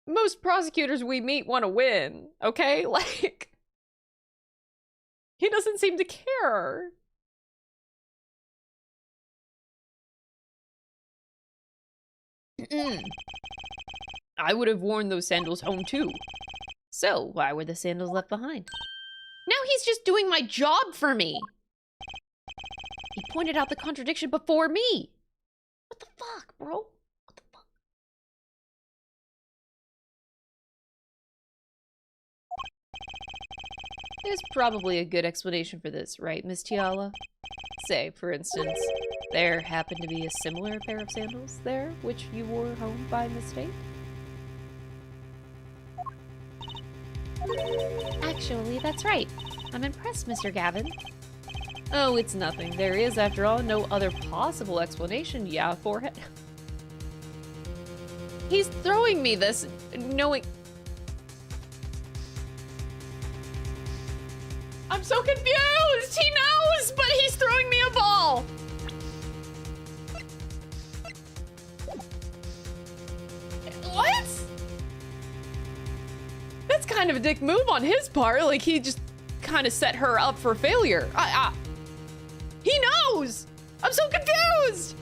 Most prosecutors we meet want to win, okay? Like, he doesn't seem to care. I would have worn those sandals home too. So, why were the sandals left behind? Now he's just doing my job for me. He pointed out the contradiction before me. What the fuck, bro? What the fuck? There's probably a good explanation for this, right, Miss Tiala? Say, for instance, there happened to be a similar pair of sandals there, which you wore home by mistake? Actually, that's right. I'm impressed, Mr. Gavin. Oh, it's nothing. There is, after all, no other possible explanation, yeah, for it. He's throwing me this, knowing... I'm so confused! He knows, but he's throwing me a ball! What? That's kind of a dick move on his part. Like, he just kind of set her up for failure. He knows! I'm so confused!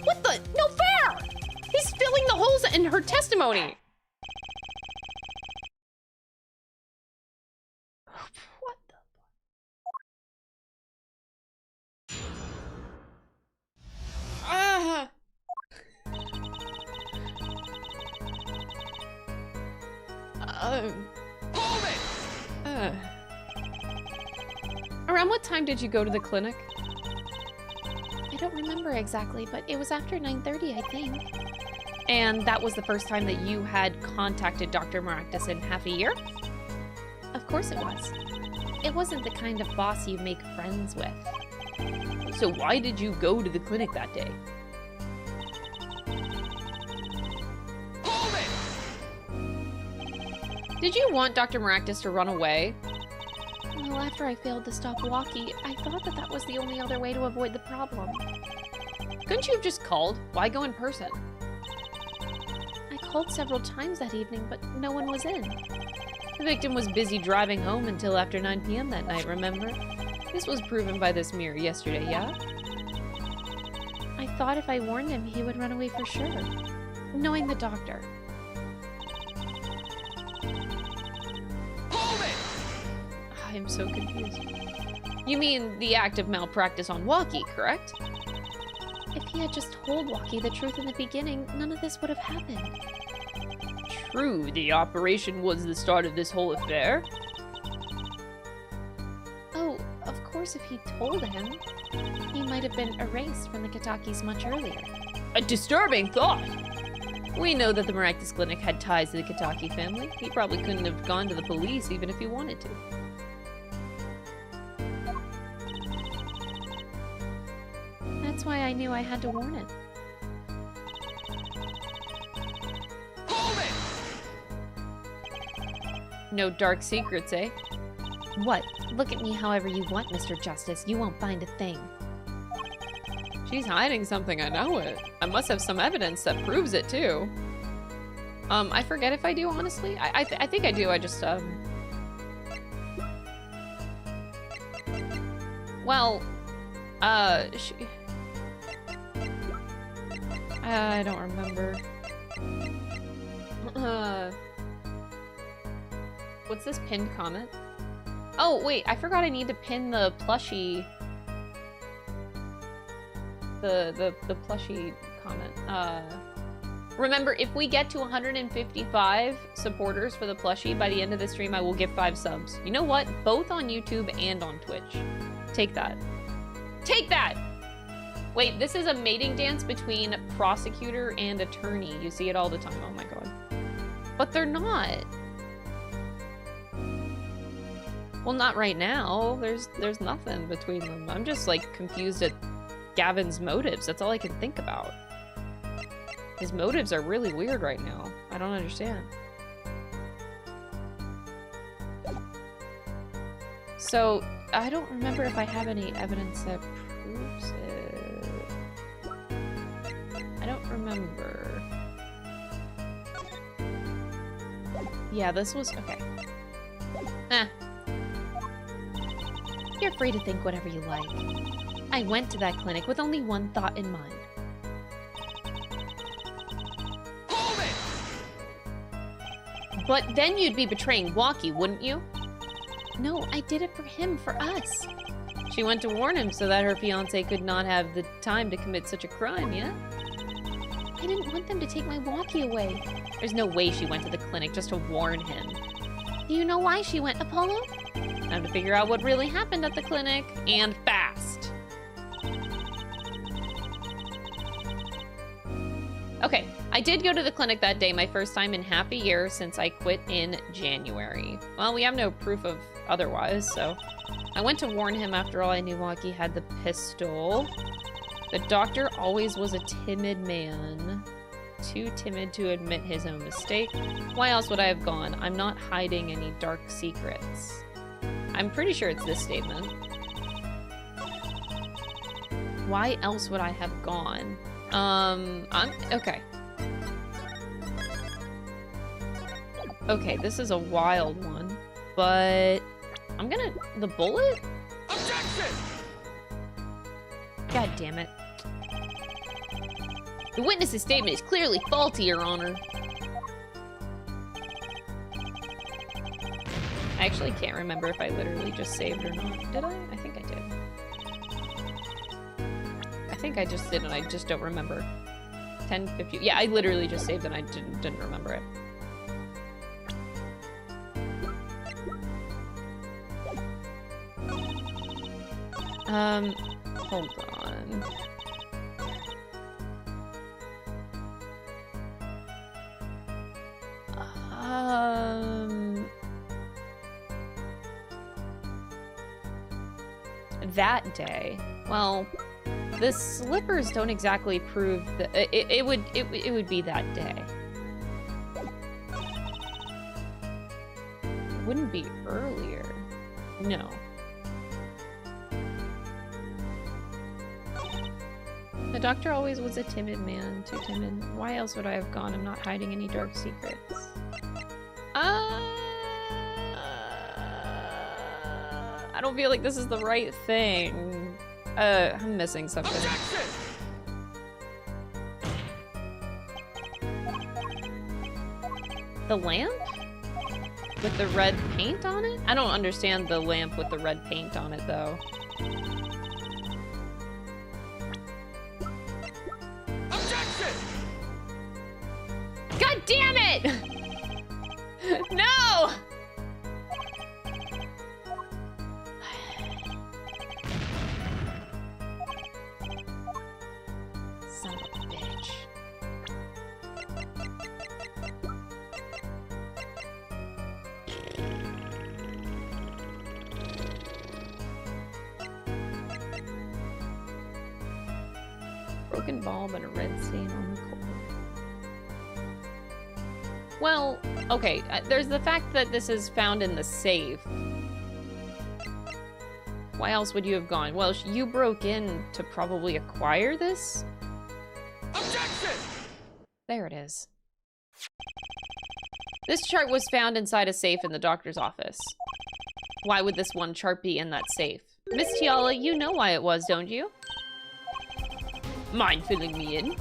What the? No fair! He's filling the holes in her testimony. What the fuck? Hold it! Around what time did you go to the clinic? I don't remember exactly, but it was after 9:30, I think. And that was the first time that you had contacted Dr. Maractus in half a year? Of course it was. It wasn't the kind of boss you make friends with. So why did you go to the clinic that day? Hold it! Did you want Dr. Maractus to run away? Well, after I failed to stop Walkie, I thought that that was the only other way to avoid the problem. Couldn't you have just called? Why go in person? I called several times that evening, but no one was in. The victim was busy driving home until after 9 p.m. that night, remember? This was proven by this mirror yesterday, yeah? I thought if I warned him, he would run away for sure. Knowing the doctor. Hold it! I'm so confused. You mean the act of malpractice on Walkie, correct? If he had just told Walkie the truth in the beginning, none of this would have happened. True, the operation was the start of this whole affair. Oh, of course if he told him, he might have been erased from the Kitakis much earlier. A disturbing thought! We know that the Maractus Clinic had ties to the Kitaki family. He probably couldn't have gone to the police even if he wanted to. That's why I knew I had to warn him. Hold it! No dark secrets, eh? What? Look at me however you want, Mr. Justice. You won't find a thing. She's hiding something, I know it. I must have some evidence that proves it, too. I forget if I do, honestly. I think I do, I just, Well, I don't remember. What's this pinned comment? Oh, wait, I forgot I need to pin the plushie. The plushie comment. Remember, if we get to 155 supporters for the plushie by the end of the stream, I will give 5 subs. You know what? Both on YouTube and on Twitch. Take that. Take that! Wait, this is a mating dance between prosecutor and attorney. You see it all the time. Oh my god. But they're not. Well, not right now. There's nothing between them. I'm just, like, confused at Gavin's motives. That's all I can think about. His motives are really weird right now. I don't understand. So, I don't remember if I have any evidence that proves it. I don't remember. Yeah, this was... okay. You're free to think whatever you like. I went to that clinic with only one thought in mind. Hold it! But then you'd be betraying Walkie, wouldn't you? No, I did it for him, for us. She went to warn him so that her fiancé could not have the time to commit such a crime, yeah? I didn't want them to take my walkie away. There's no way she went to the clinic just to warn him. Do you know why she went, Apollo? Time to figure out what really happened at the clinic, and fast. Okay, I did go to the clinic that day, my first time in half a year since I quit in January. Well, we have no proof of otherwise, so... I went to warn him after all. I knew Walkie had the pistol. The doctor always was a timid man. Too timid to admit his own mistake. Why else would I have gone? I'm not hiding any dark secrets. I'm pretty sure it's this statement. Why else would I have gone? Okay. Okay, this is a wild one, but I'm gonna... the bullet? Objection! God damn it. The witness's statement is clearly faulty, Your Honor. I actually can't remember if I literally just saved or not. Did I? I think I did. I think I just did, and I just don't remember. 10:50. Yeah, I literally just saved and I didn't remember it. Hold on. That day. Well, the slippers don't exactly prove that it would be that day. It wouldn't be earlier. No. The doctor always was a timid man, too timid. Why else would I have gone? I'm not hiding any dark secrets. I don't feel like this is the right thing. I'm missing something. Objection! The lamp? With the red paint on it? I don't understand the lamp with the red paint on it, though. Objection! God damn it! No! Son of a bitch. Broken bulb and a red stain on the cord. Well, okay, there's the fact that this is found in the safe. Why else would you have gone? Well, you broke in to probably acquire this? Objection! There it is. This chart was found inside a safe in the doctor's office. Why would this one chart be in that safe? Miss Tiala, you know why it was, don't you? Mind filling me in?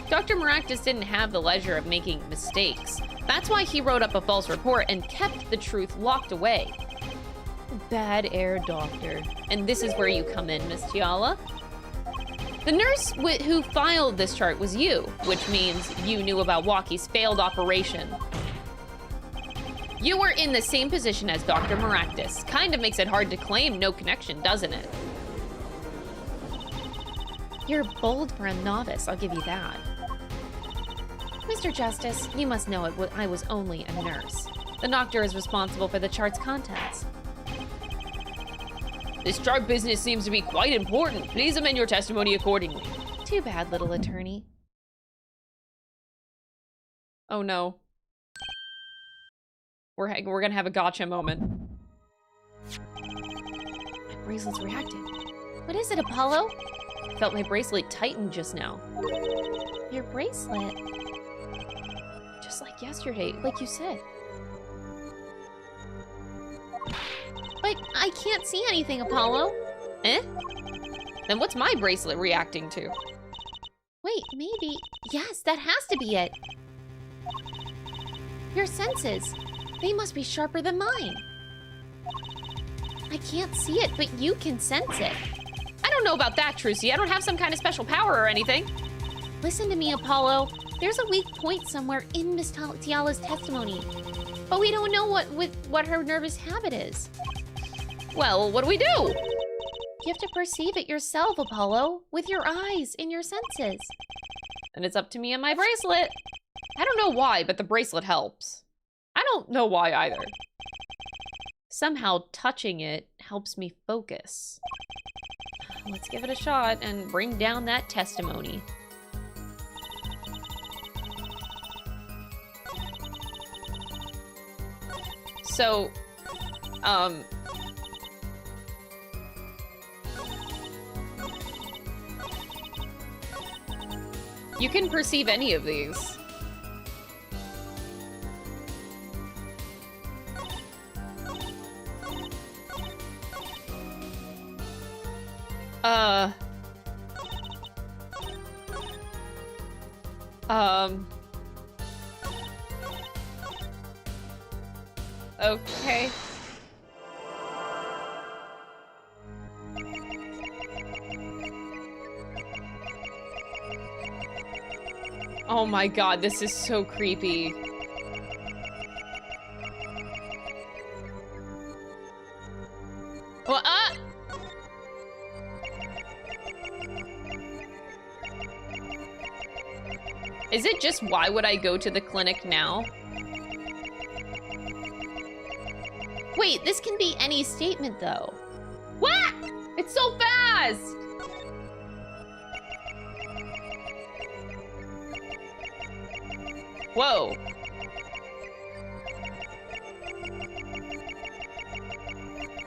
Dr. Maractus didn't have the leisure of making mistakes. That's why he wrote up a false report and kept the truth locked away. Bad air doctor. And this is where you come in, Miss Tiala. The nurse who filed this chart was you, which means you knew about Walkie's failed operation. You were in the same position as Dr. Maractus. Kind of makes it hard to claim no connection, doesn't it? You're bold for a novice, I'll give you that. Mr. Justice, you must know I was only a nurse. The doctor is responsible for the chart's contents. This chart business seems to be quite important. Please amend your testimony accordingly. Too bad, little attorney. Oh no. We're gonna have a gotcha moment. My bracelet's reacting. What is it, Apollo? I felt my bracelet tighten just now. Your bracelet? Just like yesterday, like you said. But I can't see anything, Apollo. Eh? Then what's my bracelet reacting to? Wait, maybe... Yes, that has to be it. Your senses. They must be sharper than mine. I can't see it, but you can sense it. I don't know about that, Trucy. I don't have some kind of special power or anything. Listen to me, Apollo. There's a weak point somewhere in Miss Tiala's testimony. But we don't know what her nervous habit is. Well, what do we do? You have to perceive it yourself, Apollo, with your eyes and your senses. And it's up to me and my bracelet. I don't know why, but the bracelet helps. I don't know why either. Somehow touching it helps me focus. Let's give it a shot and bring down that testimony. So, you can perceive any of these. Okay. Oh my god, this is so creepy. Well, is it just why would I go to the clinic now? Wait, this can be any statement, though. What? It's so fast! Whoa.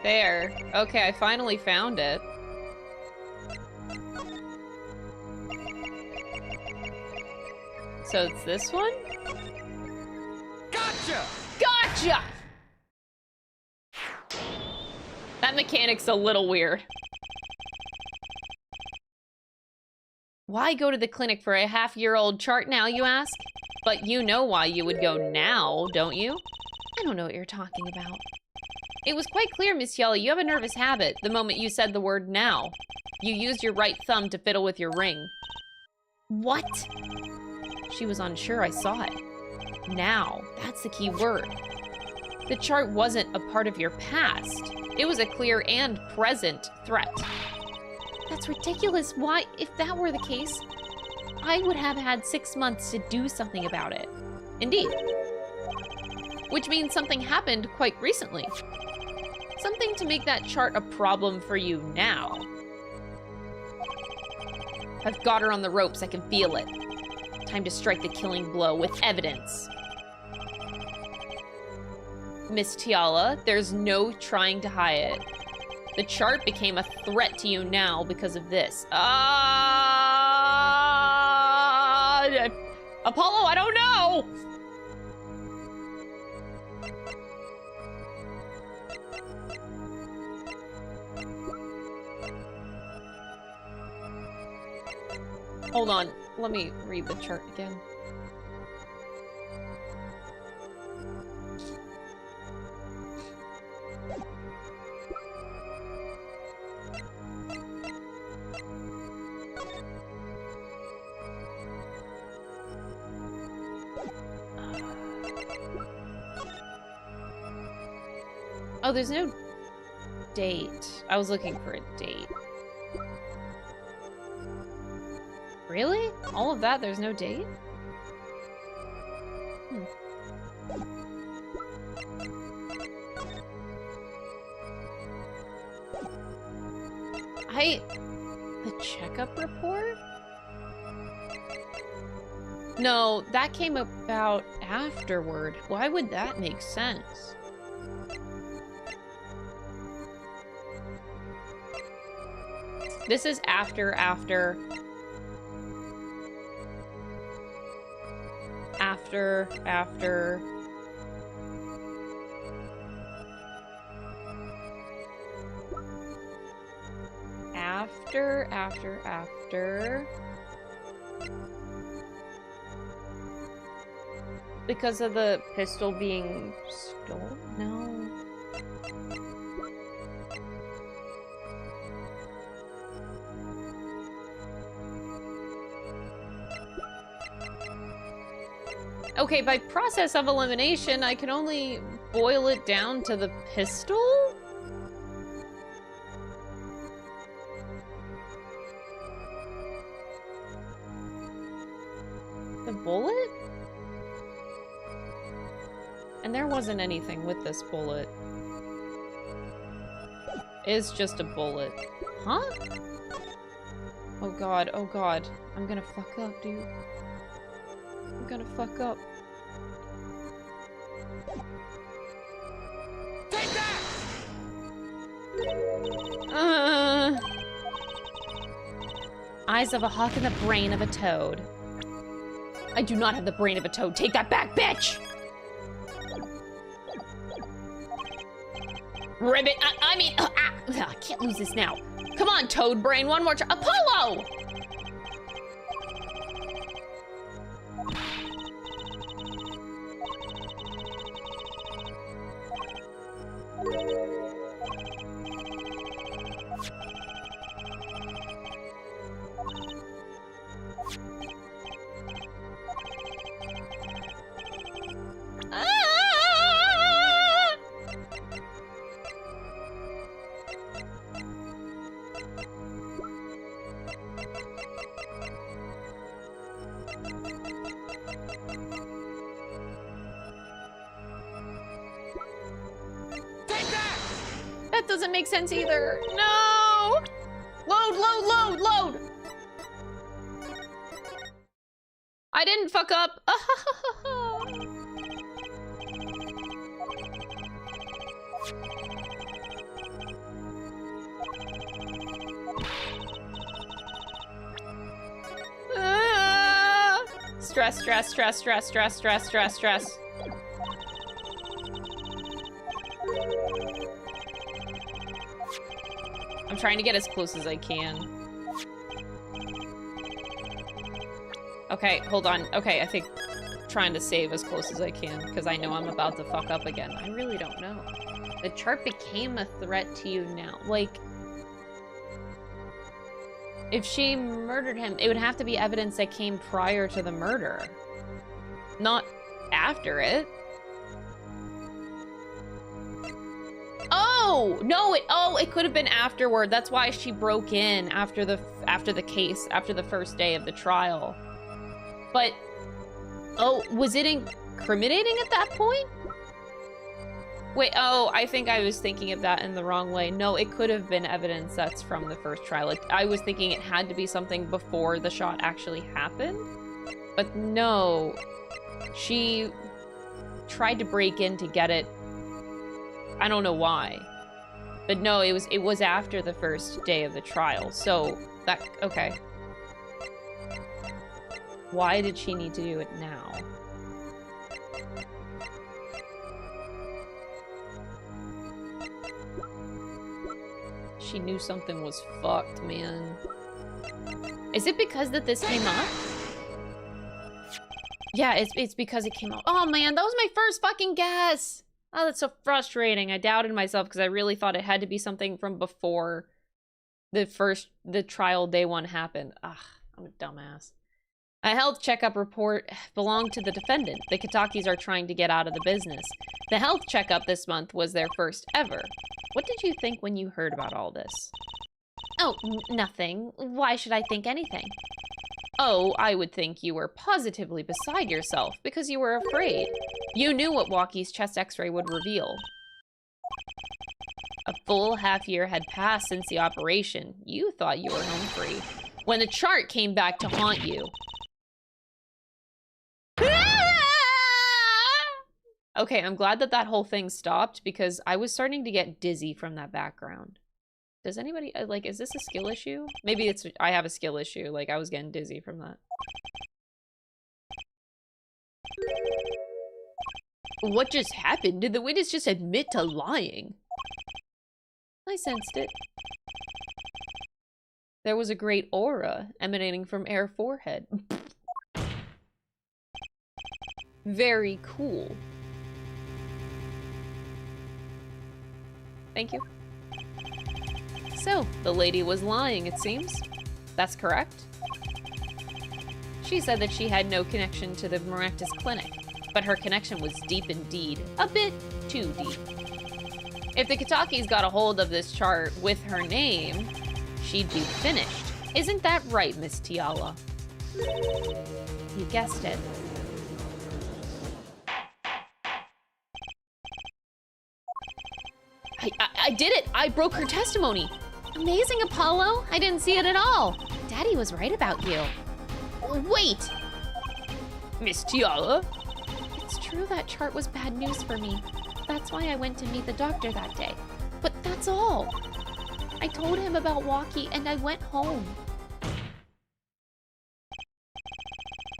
There. Okay, I finally found it. So it's this one? Gotcha! Gotcha! That mechanic's a little weird. Why go to the clinic for a half-year-old chart now, you ask? But you know why you would go now, don't you? I don't know what you're talking about. It was quite clear, Miss Tiala, you have a nervous habit the moment you said the word now. You used your right thumb to fiddle with your ring. What? She was unsure, I saw it. Now, that's the key word. The chart wasn't a part of your past. It was a clear and present threat. That's ridiculous. Why, if that were the case, I would have had 6 months to do something about it. Indeed. Which means something happened quite recently. Something to make that chart a problem for you now. I've got her on the ropes, I can feel it. Time to strike the killing blow with evidence. Miss Tiala, there's no trying to hide it. The chart became a threat to you now because of this. Apollo, I don't know! Hold on, let me read the chart again. Oh, there's no date. I was looking for a date. Really? All of that? There's no date? The checkup report? No, that came about afterward. Why would that make sense? This is after. After. Because of the pistol being stolen? No. Okay, by process of elimination, I can only boil it down to the pistol? The bullet? And there wasn't anything with this bullet. It's just a bullet. Huh? Oh god, oh god. I'm gonna fuck up, dude. I'm gonna fuck up. Take that! Eyes of a hawk and the brain of a toad. I do not have the brain of a toad. Take that back, bitch! Ribbit. I can't lose this now. Come on, toad brain. One more try. Apollo! That doesn't make sense either. No! Load, load, load, load! I didn't fuck up. Stress, stress, stress, stress, stress, stress, stress, stress. I'm trying to get as close as I can. Okay, hold on. Okay, I think trying to save as close as I can, because I know I'm about to fuck up again. I really don't know. The chart became a threat to you now. Like, if she murdered him, it would have to be evidence that came prior to the murder, not after it. Oh, no, it could have been afterward. That's why she broke in after the case, after the first day of the trial. But, oh, was it incriminating at that point? Wait, oh, I think I was thinking of that in the wrong way. No, it could have been evidence that's from the first trial. I was thinking it had to be something before the shot actually happened. But no, she tried to break in to get it. I don't know why. But no, it was after the first day of the trial. So that okay. Why did she need to do it now? She knew something was fucked, man. Is it because that this came up? Yeah, it's because it came up. Oh man, that was my first fucking guess. Oh, that's so frustrating. I doubted myself because I really thought it had to be something from before the trial day one happened. Ugh, I'm a dumbass. A health checkup report belonged to the defendant. The Kitakis are trying to get out of the business. The health checkup this month was their first ever. What did you think when you heard about all this? Oh, nothing. Why should I think anything? Oh, I would think you were positively beside yourself because you were afraid. You knew what Walkie's chest x-ray would reveal. A full half year had passed since the operation. You thought you were home free. When the chart came back to haunt you. Okay, I'm glad that that whole thing stopped because I was starting to get dizzy from that background. Does anybody, like, is this a skill issue? Maybe it's, I have a skill issue. Like, I was getting dizzy from that. What just happened? Did the witness just admit to lying? I sensed it. There was a great aura emanating from Air Forehead. Very cool. Thank you. So, the lady was lying, it seems. That's correct. She said that she had no connection to the Maractus clinic, but her connection was deep indeed. A bit too deep. If the Kitakis got a hold of this chart with her name, she'd be finished. Isn't that right, Miss Tiala? You guessed it. I did it! I broke her testimony! Amazing, Apollo! I didn't see it at all. Daddy was right about you. Wait! Miss Tiala? It's true that chart was bad news for me. That's why I went to meet the doctor that day. But that's all. I told him about Walkie and I went home.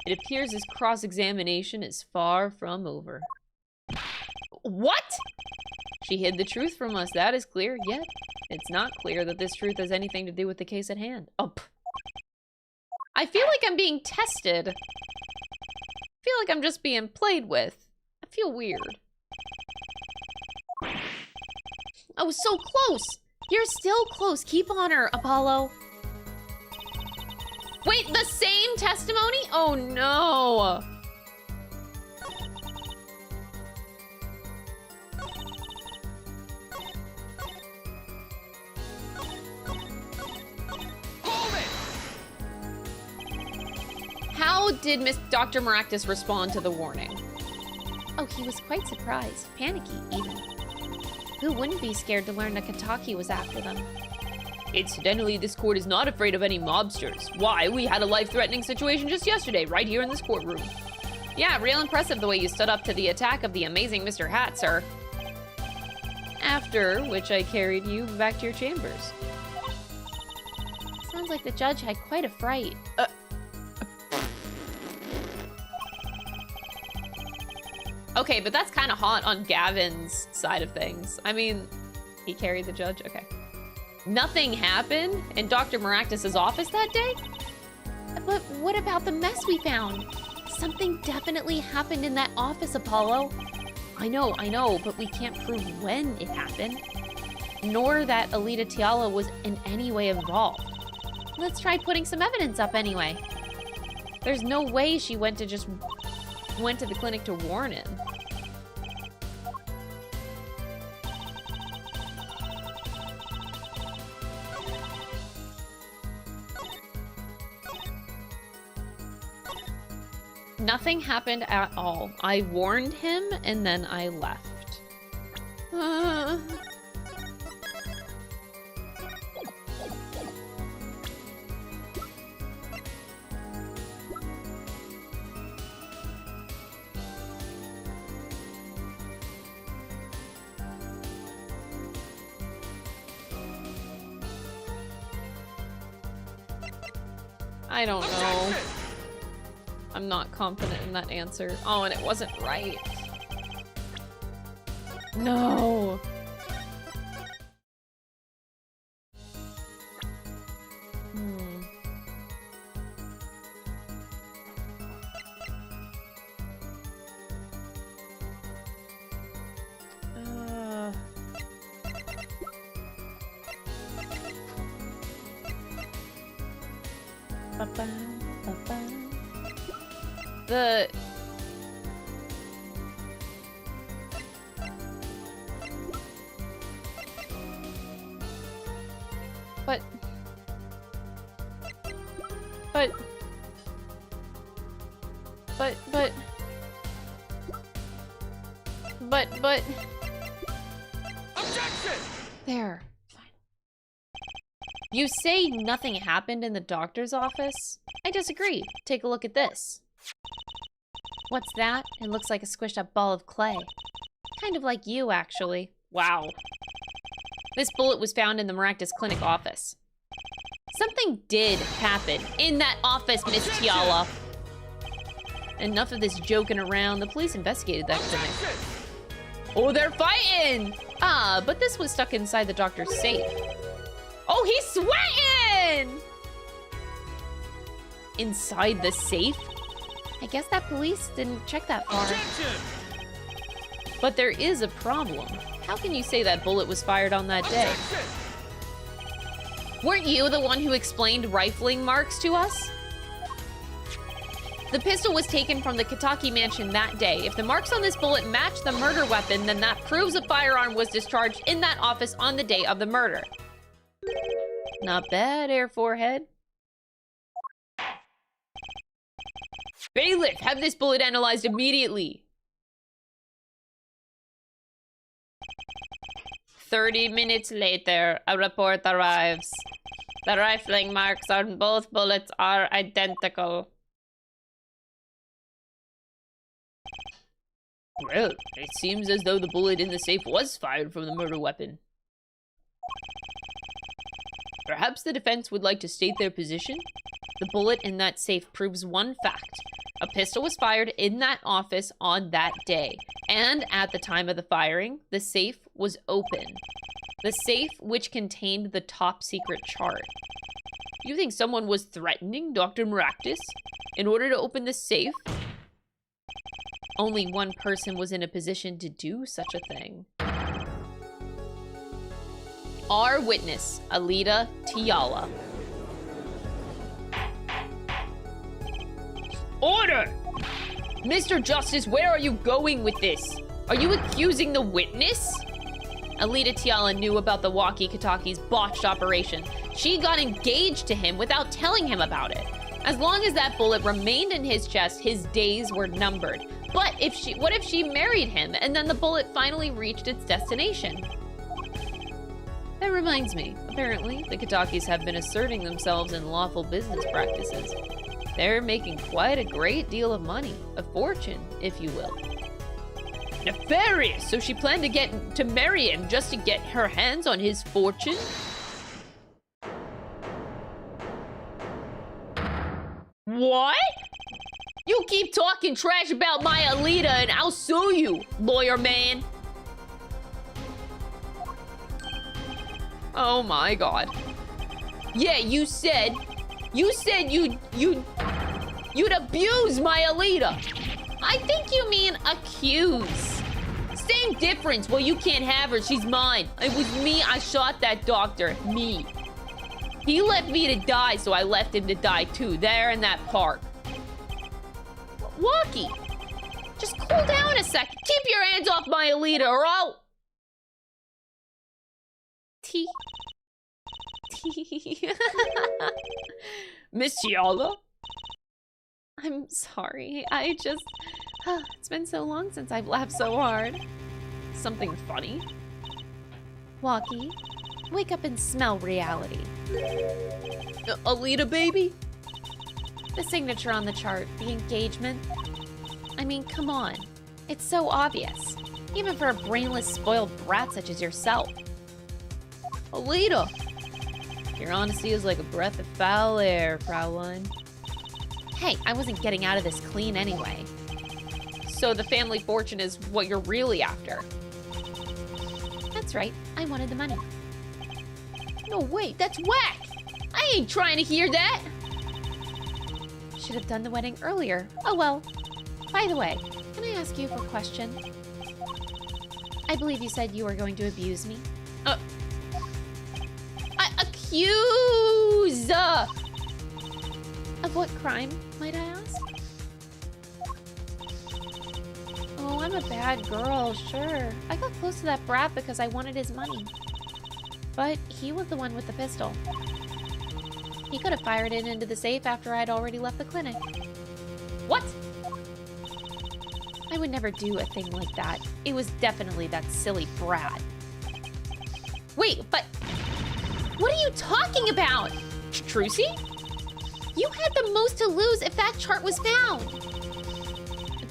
It appears this cross-examination is far from over. What? She hid the truth from us, that is clear, yet it's not clear that this truth has anything to do with the case at hand. Oh, I feel like I'm being tested. I feel like I'm just being played with. I feel weird. I was so close! You're still close. Keep on her, Apollo. Wait, the same testimony? Oh no! How did Dr. Maractus respond to the warning? Oh, he was quite surprised. Panicky, even. Who wouldn't be scared to learn that Kataki was after them? Incidentally, this court is not afraid of any mobsters. Why? We had a life-threatening situation just yesterday, right here in this courtroom. Yeah, real impressive the way you stood up to the attack of the amazing Mr. Hat, sir. After which I carried you back to your chambers. Sounds like the judge had quite a fright. Okay, but that's kind of hot on Gavin's side of things. I mean, he carried the judge? Okay. Nothing happened in Dr. Maractus' office that day? But what about the mess we found? Something definitely happened in that office, Apollo. I know, but we can't prove when it happened. Nor that Alita Tiala was in any way involved. Let's try putting some evidence up anyway. There's no way she went to the clinic to warn him. Nothing happened at all. I warned him and then I left. I don't know. I'm not confident in that answer. Oh, and it wasn't right. No. The... But... Objection! There. Fine. You say nothing happened in the doctor's office? I disagree. Take a look at this. What's that? It looks like a squished up ball of clay. Kind of like you, actually. Wow. This bullet was found in the Maractus Clinic office. Something did happen in that office, Miss Tiala. Enough of this joking around. The police investigated that clinic. Oh, they're fighting! Ah, but this was stuck inside the doctor's safe. Oh, he's sweating! Inside the safe? I guess that police didn't check that far. Objection! But there is a problem. How can you say that bullet was fired on that day? Objection! Weren't you the one who explained rifling marks to us? The pistol was taken from the Kitaki mansion that day. If the marks on this bullet match the murder weapon, then that proves a firearm was discharged in that office on the day of the murder. Not bad, Air Forehead. Bailiff, have this bullet analyzed immediately. 30 minutes later, a report arrives. The rifling marks on both bullets are identical. Well, it seems as though the bullet in the safe was fired from the murder weapon. Perhaps the defense would like to state their position? The bullet in that safe proves one fact. A pistol was fired in that office on that day. And at the time of the firing, the safe was open. The safe which contained the top secret chart. You think someone was threatening Dr. Maractus in order to open the safe? Only one person was in a position to do such a thing. Our witness, Alita Tiala. Order! Mr. Justice, where are you going with this? Are you accusing the witness? Alita Tiala knew about the walkie-talkie's botched operation. She got engaged to him without telling him about it. As long as that bullet remained in his chest, his days were numbered. But what if she married him and then the bullet finally reached its destination? That reminds me, apparently, the Kitakis have been asserting themselves in lawful business practices. They're making quite a great deal of money, a fortune, if you will. Nefarious! So she planned to marry him just to get her hands on his fortune? What? You keep talking trash about my Alita and I'll sue you, lawyer man. Oh my god. Yeah, you said you'd abuse my Alita. I think you mean accuse. Same difference. Well, you can't have her. She's mine. It was me. I shot that doctor. Me. He left me to die, so I left him to die too. There in that park. Walkie, just cool down a second. Keep your hands off my Alita, or I'll... Miss Tiala? I'm sorry. I just... it's been so long since I've laughed so hard. Something funny? Walkie, wake up and smell reality. Alita, baby? The signature on the chart, the engagement. I mean, come on. It's so obvious. Even for a brainless, spoiled brat such as yourself. Alita! Your honesty is like a breath of foul air, Fraulein. Hey, I wasn't getting out of this clean anyway. So the family fortune is what you're really after. That's right. I wanted the money. No, wait, that's whack! I ain't trying to hear that! Should have done the wedding earlier. Oh well. By the way, can I ask you a question? I believe you said you were going to abuse me. Accuse! Of what crime, might I ask? Oh, I'm a bad girl, sure. I got close to that brat because I wanted his money. But he was the one with the pistol. He could have fired it into the safe after I'd already left the clinic. What? I would never do a thing like that. It was definitely that silly brat. Wait, but... What are you talking about? Trucy? You had the most to lose if that chart was found.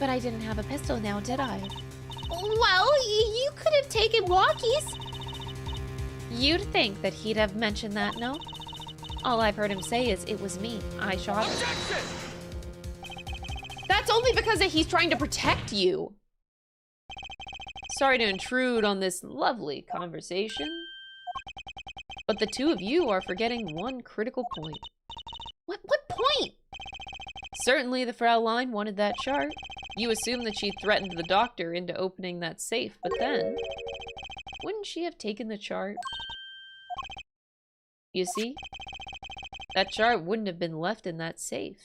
But I didn't have a pistol now, did I? Well, you could have taken Walkie's. You'd think that he'd have mentioned that, no? All I've heard him say is, it was me. I shot him. Objection! That's only because he's trying to protect you. Sorry to intrude on this lovely conversation, but the two of you are forgetting one critical point. What point? Certainly the Fraulein wanted that chart. You assume that she threatened the doctor into opening that safe, but then, wouldn't she have taken the chart? You see, that chart wouldn't have been left in that safe.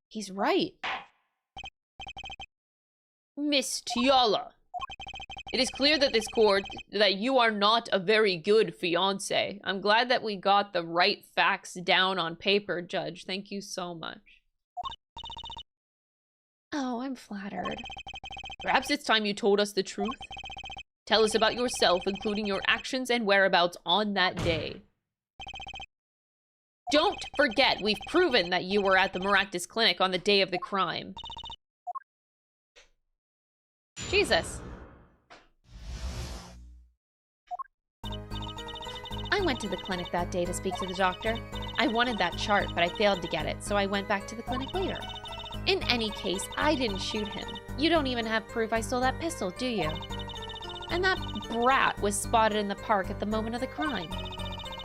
He's right. Miss Tiala, it is clear that this court that you are not a very good fiancé. I'm glad that we got the right facts down on paper, Judge. Thank you so much. Oh, I'm flattered. Perhaps it's time you told us the truth. Tell us about yourself, including your actions and whereabouts on that day. Don't forget, we've proven that you were at the Maractus Clinic on the day of the crime. Jesus. I went to the clinic that day to speak to the doctor. I wanted that chart, but I failed to get it, so I went back to the clinic later. In any case, I didn't shoot him. You don't even have proof I stole that pistol, do you? And that brat was spotted in the park at the moment of the crime.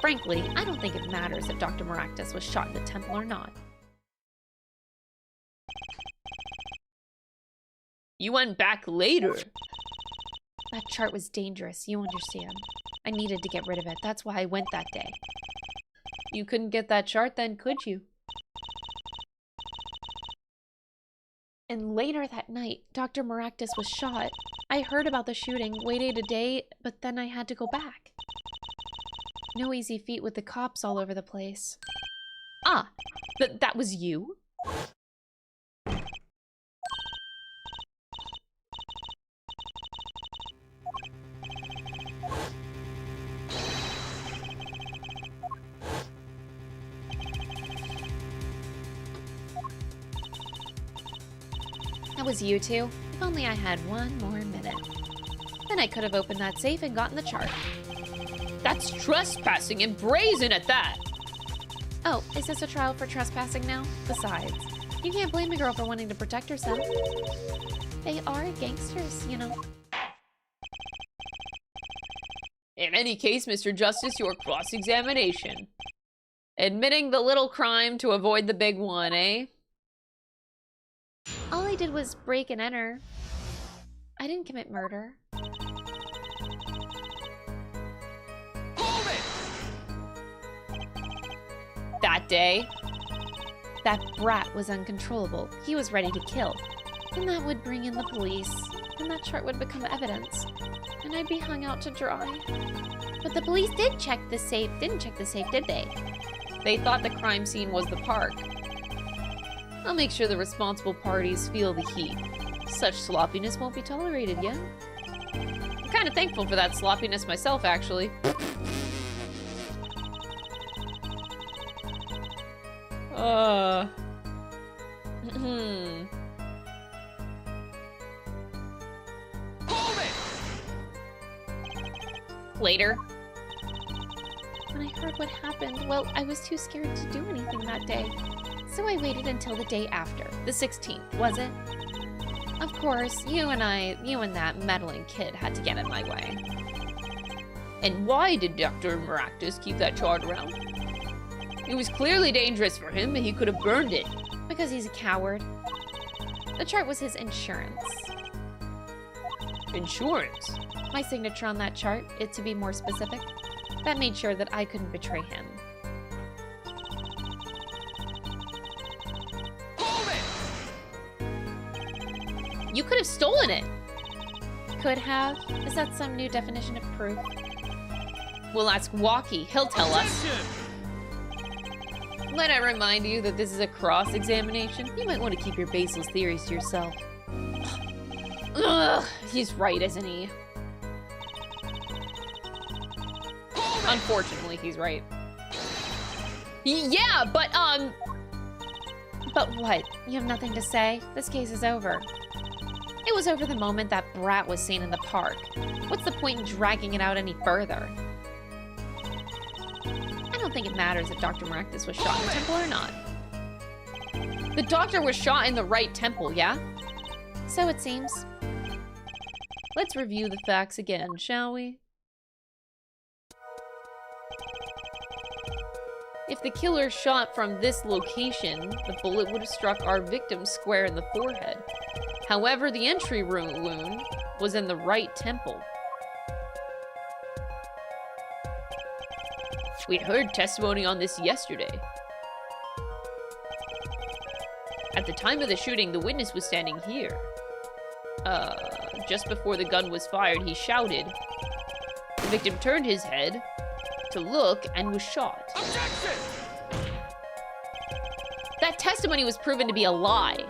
Frankly, I don't think it matters if Dr. Maractus was shot in the temple or not. You went back later. That chart was dangerous, you understand. I needed to get rid of it. That's why I went that day. You couldn't get that chart then, could you? And later that night, Dr. Maractus was shot. I heard about the shooting, waited a day, but then I had to go back. No easy feat with the cops all over the place. Ah, that was you? That was you two. If only I had one more minute. Then I could have opened that safe and gotten the chart. That's trespassing and brazen at that. Oh, is this a trial for trespassing now? Besides, you can't blame a girl for wanting to protect herself. They are gangsters, you know. In any case, Mr. Justice, your cross-examination. Admitting the little crime to avoid the big one, eh? All I did was break and enter. I didn't commit murder. Hold it! That day? That brat was uncontrollable. He was ready to kill. And that would bring in the police. And that chart would become evidence. And I'd be hung out to dry. But the police didn't check the safe, did they? They thought the crime scene was the park. I'll make sure the responsible parties feel the heat. Such sloppiness won't be tolerated, yeah? I'm kind of thankful for that sloppiness myself, actually. Hold it! Later. When I heard what happened, well, I was too scared to do anything that day. So I waited until the day after, the 16th, was it? Of course, you and that meddling kid had to get in my way. And why did Dr. Maractus keep that chart around? It was clearly dangerous for him, and he could have burned it. Because he's a coward. The chart was his insurance. Insurance? My signature on that chart, it to be more specific, that made sure that I couldn't betray him. You could have stolen it. Could have? Is that some new definition of proof? We'll ask Walkie. He'll tell us. Let I remind you that this is a cross-examination. You might want to keep your baseless theories to yourself. Ugh, he's right, isn't he? Unfortunately, he's right. Yeah, but what? You have nothing to say? This case is over. It was over the moment that brat was seen in the park. What's the point in dragging it out any further? I don't think it matters if Dr. Maractus was shot in the temple or not. The doctor was shot in the right temple, yeah? So it seems. Let's review the facts again, shall we? If the killer shot from this location, the bullet would have struck our victim square in the forehead. However, the entry wound was in the right temple. We heard testimony on this yesterday. At the time of the shooting, the witness was standing here. Just before the gun was fired, he shouted. The victim turned his head to look and was shot. Objection! That testimony was proven to be a lie.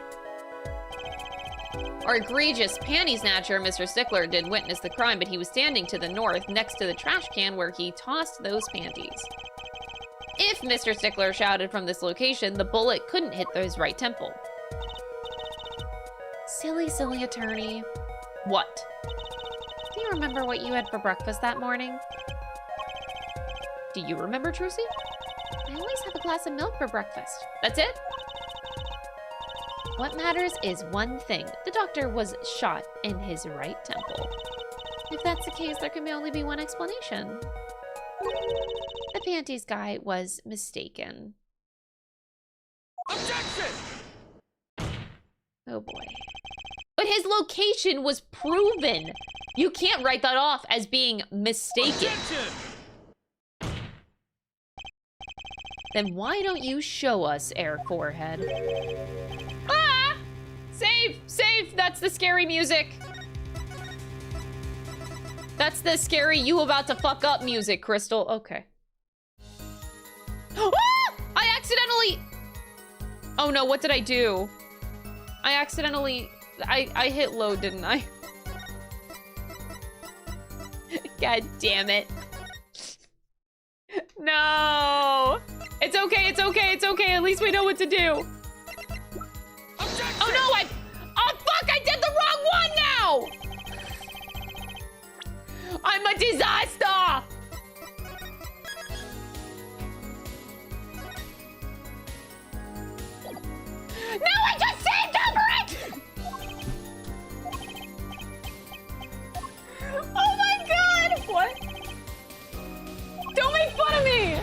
Our egregious panty snatcher, Mr. Stickler, did witness the crime, but he was standing to the north next to the trash can where he tossed those panties. If Mr. Stickler shouted from this location, the bullet couldn't hit his right temple. Silly, silly attorney. What? Do you remember what you had for breakfast that morning? Do you remember, Trucy? I always have a glass of milk for breakfast. That's it? What matters is one thing. The doctor was shot in his right temple. If that's the case, there can only be one explanation. The panties guy was mistaken. Objection! Oh boy. But his location was proven. You can't write that off as being mistaken. Objection! Then why don't you show us, Air Forehead? Ah! Save! Save! That's the scary music. That's the scary you about to fuck up music, Crystal. Okay. Ah! I accidentally... Oh no, what did I do? I accidentally... I hit load, didn't I? God damn it. No! It's okay, it's okay, it's okay. At least we know what to do. Objection! Oh no, oh fuck, I did the wrong one now! I'm a disaster! No, I just saved over it! Oh my god! What? Don't make fun of me!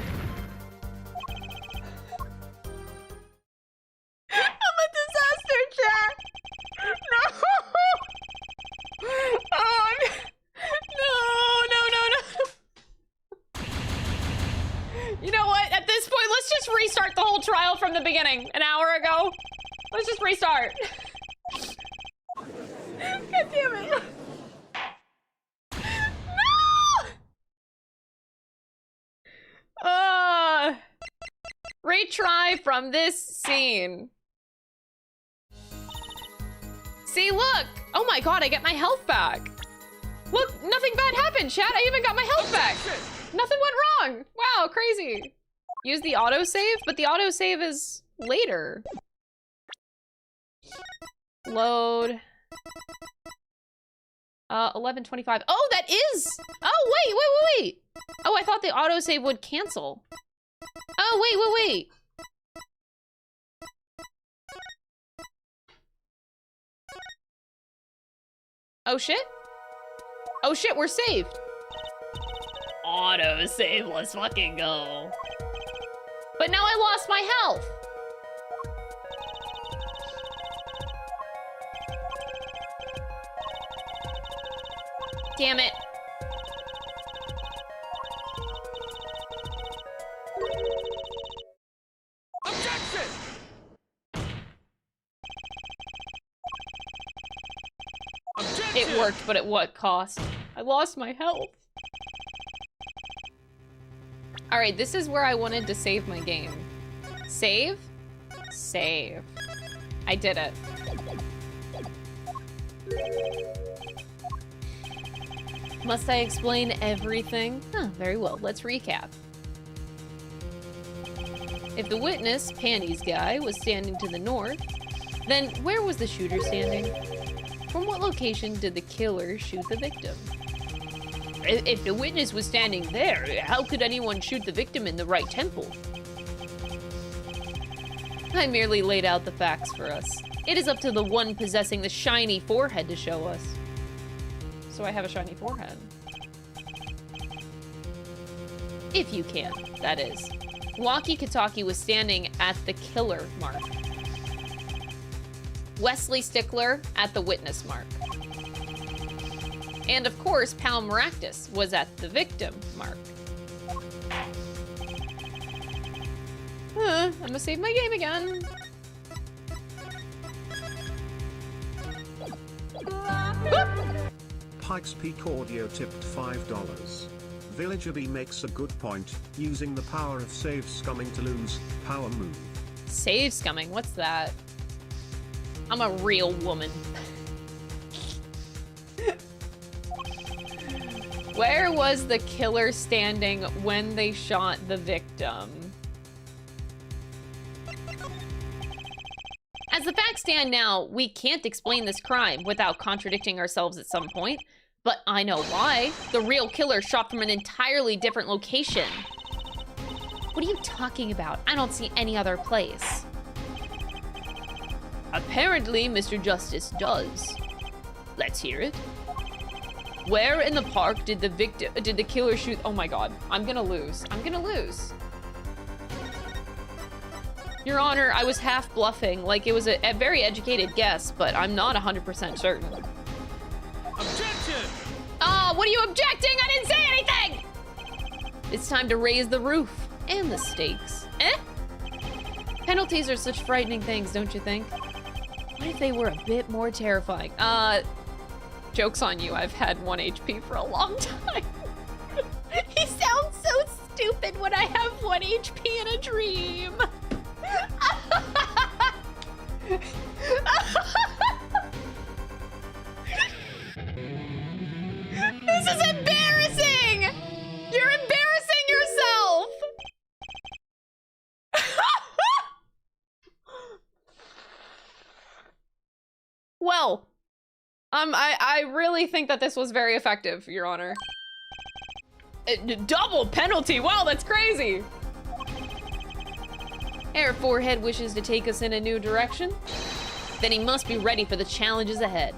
I'm a disaster, chat! No! Oh, no. You know what? At this point, let's just restart the whole trial from the beginning. An hour ago. Let's just restart. God damn it. No! Retry from this scene. See, look! Oh my god, I get my health back. Look, nothing bad happened, chat. I even got my health back. Nothing went wrong. Wow, crazy. Use the autosave, but the autosave is later. Load. 11:25. Oh, that is! Oh, wait. Oh, I thought the autosave would cancel. Oh, wait. Oh shit? Oh shit, we're saved. Auto save, let's fucking go. But now I lost my health. Damn it. Objection! Objection! It worked, but at what cost? I lost my health. Alright, this is where I wanted to save my game. Save? Save. I did it. Must I explain everything? Huh, very well, let's recap. If the witness, Panties guy, was standing to the north, then where was the shooter standing? From what location did the killer shoot the victim? If the witness was standing there, how could anyone shoot the victim in the right temple? I merely laid out the facts for us. It is up to the one possessing the shiny forehead to show us. So I have a shiny forehead. If you can, that is. Walkie Kataki was standing at the killer mark. Wesley Stickler at the witness mark. And of course, Pal Maractus was at the victim mark. I'm gonna save my game again. Pikes Peak Audio tipped $5. Villager B makes a good point, using the power of save scumming to lose, power move. Save scumming, what's that? I'm a real woman. Where was the killer standing when they shot the victim? As the facts stand now, we can't explain this crime without contradicting ourselves at some point. But I know why. The real killer shot from an entirely different location. What are you talking about? I don't see any other place. Apparently, Mr. Justice does. Let's hear it. Where in the park did the killer shoot? Oh my god, I'm gonna lose. I'm gonna lose. Your Honor, I was half bluffing, like it was a very educated guess, but I'm not 100% certain. Objection! Oh, what are you objecting? I didn't say anything! It's time to raise the roof and the stakes. Eh? Penalties are such frightening things, don't you think? What if they were a bit more terrifying? Joke's on you, I've had 1 HP for a long time. He sounds so stupid when I have 1 HP in a dream. This is embarrassing! You're embarrassing yourself! Well, I really think that this was very effective, Your Honor. Double penalty! Wow, that's crazy! Air Forehead wishes to take us in a new direction. Then he must be ready for the challenges ahead.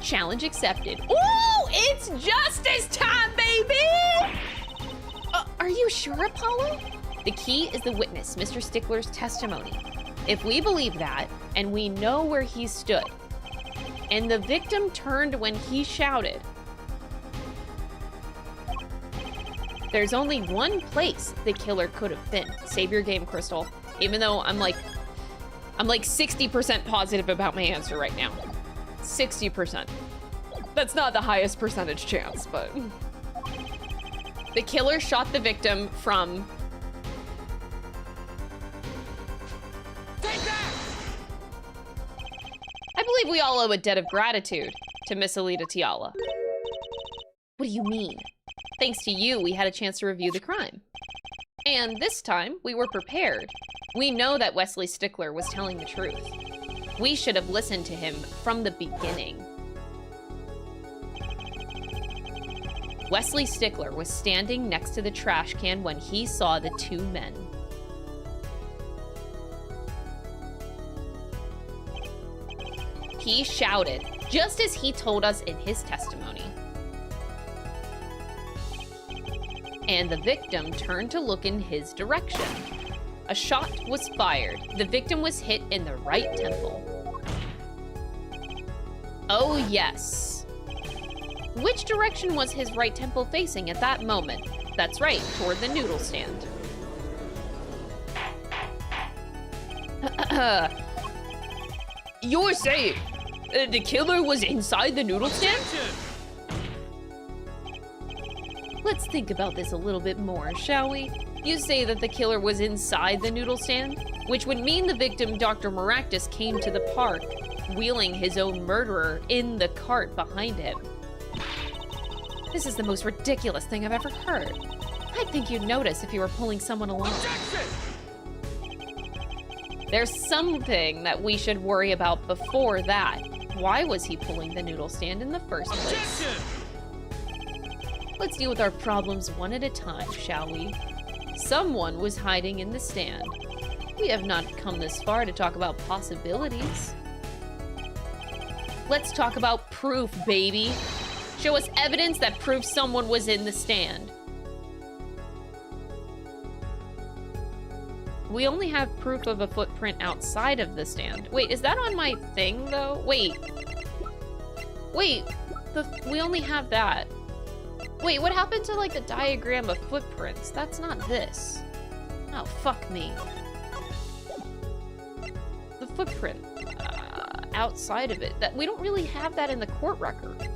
Challenge accepted. Ooh, it's justice time, baby! Are you sure, Apollo? The key is the witness, Mr. Stickler's testimony. If we believe that, and we know where he stood, and the victim turned when he shouted, there's only one place the killer could have been. Save your game, Crystal. Even though I'm like 60% positive about my answer right now. 60%. That's not the highest percentage chance, but... The killer shot the victim from... Take that! I believe we all owe a debt of gratitude to Miss Alita Tiala. What do you mean? Thanks to you, we had a chance to review the crime. And this time, we were prepared. We know that Wesley Stickler was telling the truth. We should have listened to him from the beginning. Wesley Stickler was standing next to the trash can when he saw the two men. He shouted, just as he told us in his testimony. And the victim turned to look in his direction. A shot was fired. The victim was hit in the right temple. Oh, yes. Which direction was his right temple facing at that moment? That's right, toward the noodle stand. You're saying the killer was inside the noodle stand? Objection! Let's think about this a little bit more, shall we? You say that the killer was inside the noodle stand, which would mean the victim, Dr. Maractus, came to the park, wheeling his own murderer in the cart behind him. This is the most ridiculous thing I've ever heard. I'd think you'd notice if you were pulling someone along. Objection! There's something that we should worry about before that. Why was he pulling the noodle stand in the first place? Objection! Let's deal with our problems one at a time, shall we? Someone was hiding in the stand. We have not come this far to talk about possibilities. Let's talk about proof, baby. Show us evidence that proves someone was in the stand. We only have proof of a footprint outside of the stand. Wait, is that on my thing, though? Wait. Wait, we only have that. Wait, what happened to, like, the diagram of footprints? That's not this. Oh, fuck me. The footprint. Outside of it. We don't really have that in the court record.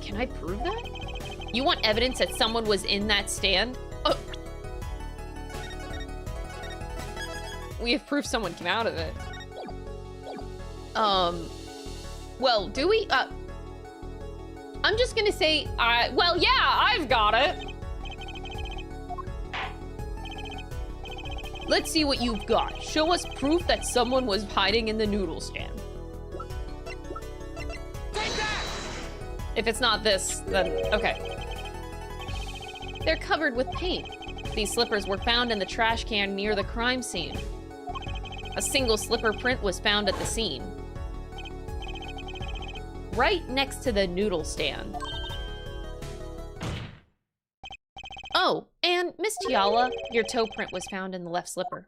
Can I prove that? You want evidence that someone was in that stand? Oh. We have proof someone came out of it. Well, do we? I'm just gonna say, well, yeah, I've got it. Let's see what you've got. Show us proof that someone was hiding in the noodle stand. Take that! If it's not this, then okay. They're covered with paint. These slippers were found in the trash can near the crime scene. A single slipper print was found at the scene. Right next to the noodle stand. Oh, and Miss Tiala, your toe print was found in the left slipper.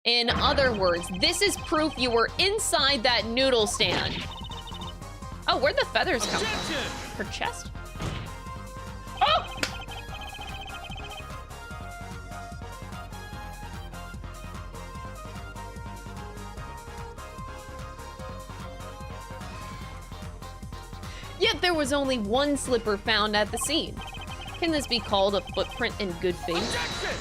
In other words, this is proof you were inside that noodle stand. Oh, where'd the feathers come from? Her chest? Oh! Yet there was only one slipper found at the scene. Can this be called a footprint in good faith?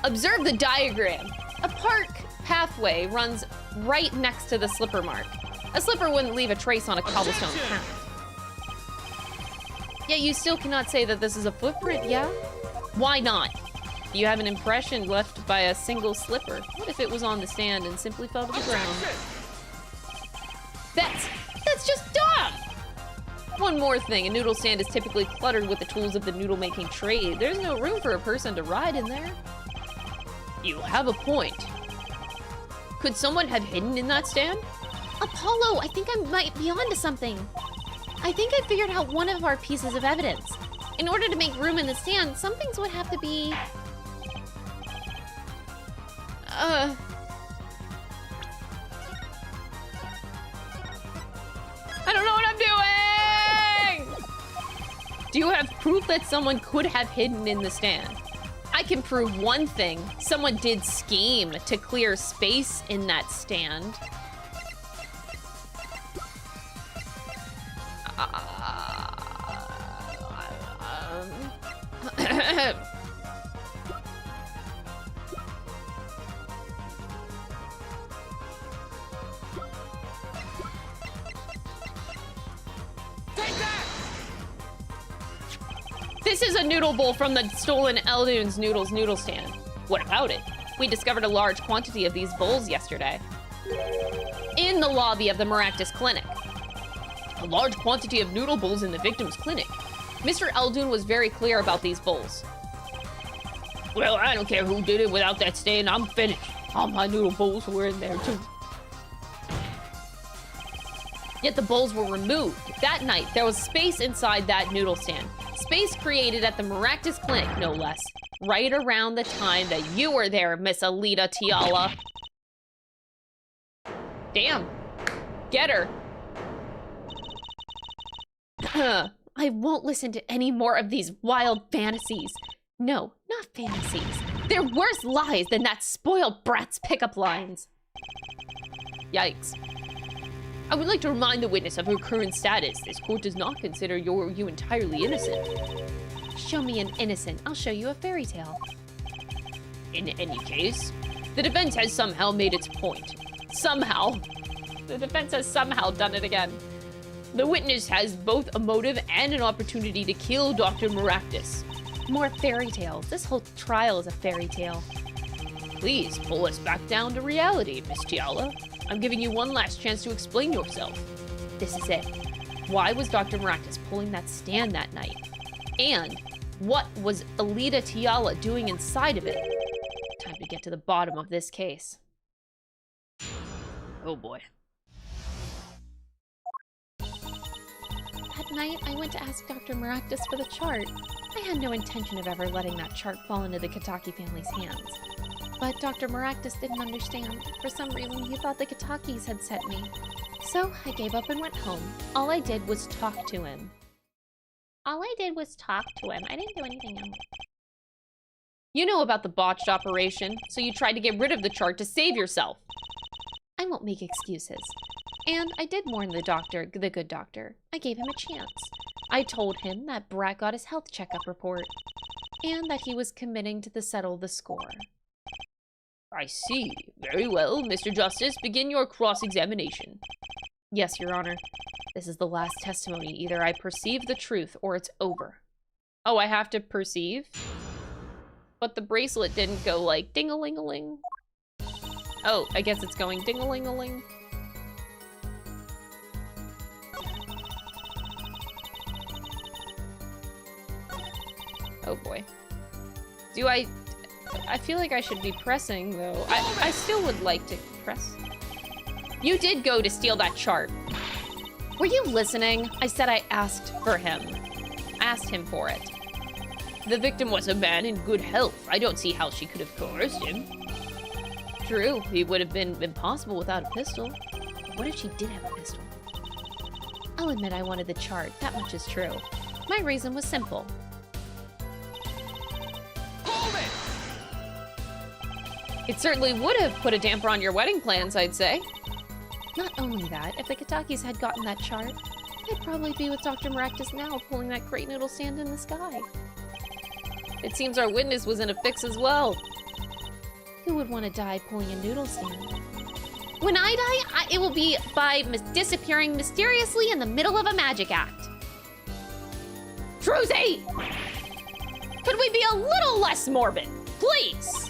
Observe the diagram. A park pathway runs right next to the slipper mark. A slipper wouldn't leave a trace on a cobblestone path. Yet you still cannot say that this is a footprint, yeah? Why not? You have an impression left by a single slipper. What if it was on the stand and simply fell to the ground? That's just dumb! One more thing, a noodle stand is typically cluttered with the tools of the noodle-making trade. There's no room for a person to ride in there. You have a point. Could someone have hidden in that stand? Apollo, I think I might be onto something. I think I figured out one of our pieces of evidence. In order to make room in the stand, some things would have to be... I don't know what I'm doing! Do you have proof that someone could have hidden in the stand? I can prove one thing. Someone did scheme to clear space in that stand. This is a noodle bowl from the stolen Eldune's Noodles noodle stand. What about it? We discovered a large quantity of these bowls yesterday in the lobby of the Maractus Clinic. A large quantity of noodle bowls in the victim's clinic. Mr. Eldoon was very clear about these bowls. Well, I don't care who did it without that stain. I'm finished. All my noodle bowls were in there, too. Yet the bowls were removed. That night, there was space inside that noodle stand. Space created at the Maractus Clinic, no less. Right around the time that you were there, Miss Alita Tiala. Damn. Get her. I won't listen to any more of these wild fantasies. No, not fantasies. They're worse lies than that spoiled brat's pickup lines. Yikes. I would like to remind the witness of her current status. This court does not consider you entirely innocent. Show me an innocent. I'll show you a fairy tale. In any case, the defense has somehow made its point. Somehow. The defense has somehow done it again. The witness has both a motive and an opportunity to kill Dr. Maractus. More fairy tales. This whole trial is a fairy tale. Please pull us back down to reality, Miss Tiala. I'm giving you one last chance to explain yourself. This is it. Why was Dr. Maractus pulling that stand that night? And what was Alita Tiala doing inside of it? Time to get to the bottom of this case. Oh boy. That night, I went to ask Dr. Maractus for the chart. I had no intention of ever letting that chart fall into the Kataki family's hands. But Dr. Maractus didn't understand. For some reason, he thought the Katakis had sent me. So I gave up and went home. All I did was talk to him. I didn't do anything else. You know about the botched operation, so you tried to get rid of the chart to save yourself. I won't make excuses. And I did warn the doctor, the good doctor. I gave him a chance. I told him that Brat got his health checkup report. And that he was committing to settle the score. I see. Very well, Mr. Justice. Begin your cross-examination. Yes, Your Honor. This is the last testimony. Either I perceive the truth or it's over. Oh, I have to perceive? But the bracelet didn't go like ding-a-ling-a-ling. Oh, I guess it's going ding-a-ling-a-ling. Oh boy. I feel like I should be pressing, though. I still would like to press. You did go to steal that chart. Were you listening? I said I asked for him. Asked him for it. The victim was a man in good health. I don't see how she could have coerced him. True, he would have been impossible without a pistol. What if she did have a pistol? I'll admit I wanted the chart. That much is true. My reason was simple. It certainly would have put a damper on your wedding plans, I'd say. Not only that, if the Katakis had gotten that chart, I'd probably be with Dr. Maractus now, pulling that great noodle stand in the sky. It seems our witness was in a fix as well. Who would want to die pulling a noodle stand? When I die, it will be by disappearing mysteriously in the middle of a magic act. Truzy! Could we be a little less morbid, please?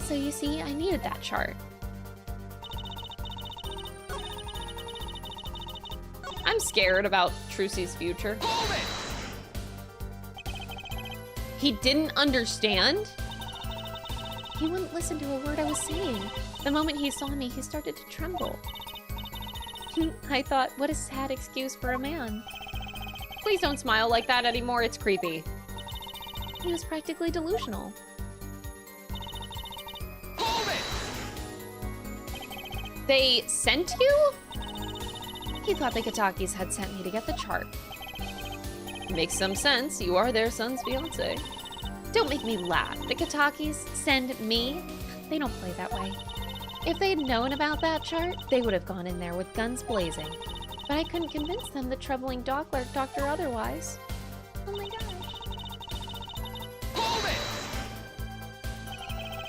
So you see, I needed that chart. I'm scared about Trucy's future. He didn't understand? He wouldn't listen to a word I was saying. The moment he saw me, he started to tremble. I thought, what a sad excuse for a man. Please don't smile like that anymore, it's creepy. He was practically delusional. They sent you? He thought the Katakis had sent me to get the chart. Makes some sense. You are their son's fiancé. Don't make me laugh. The Katakis send me? They don't play that way. If they'd known about that chart, they would have gone in there with guns blazing. But I couldn't convince them the troubling doctor otherwise. Oh my gosh.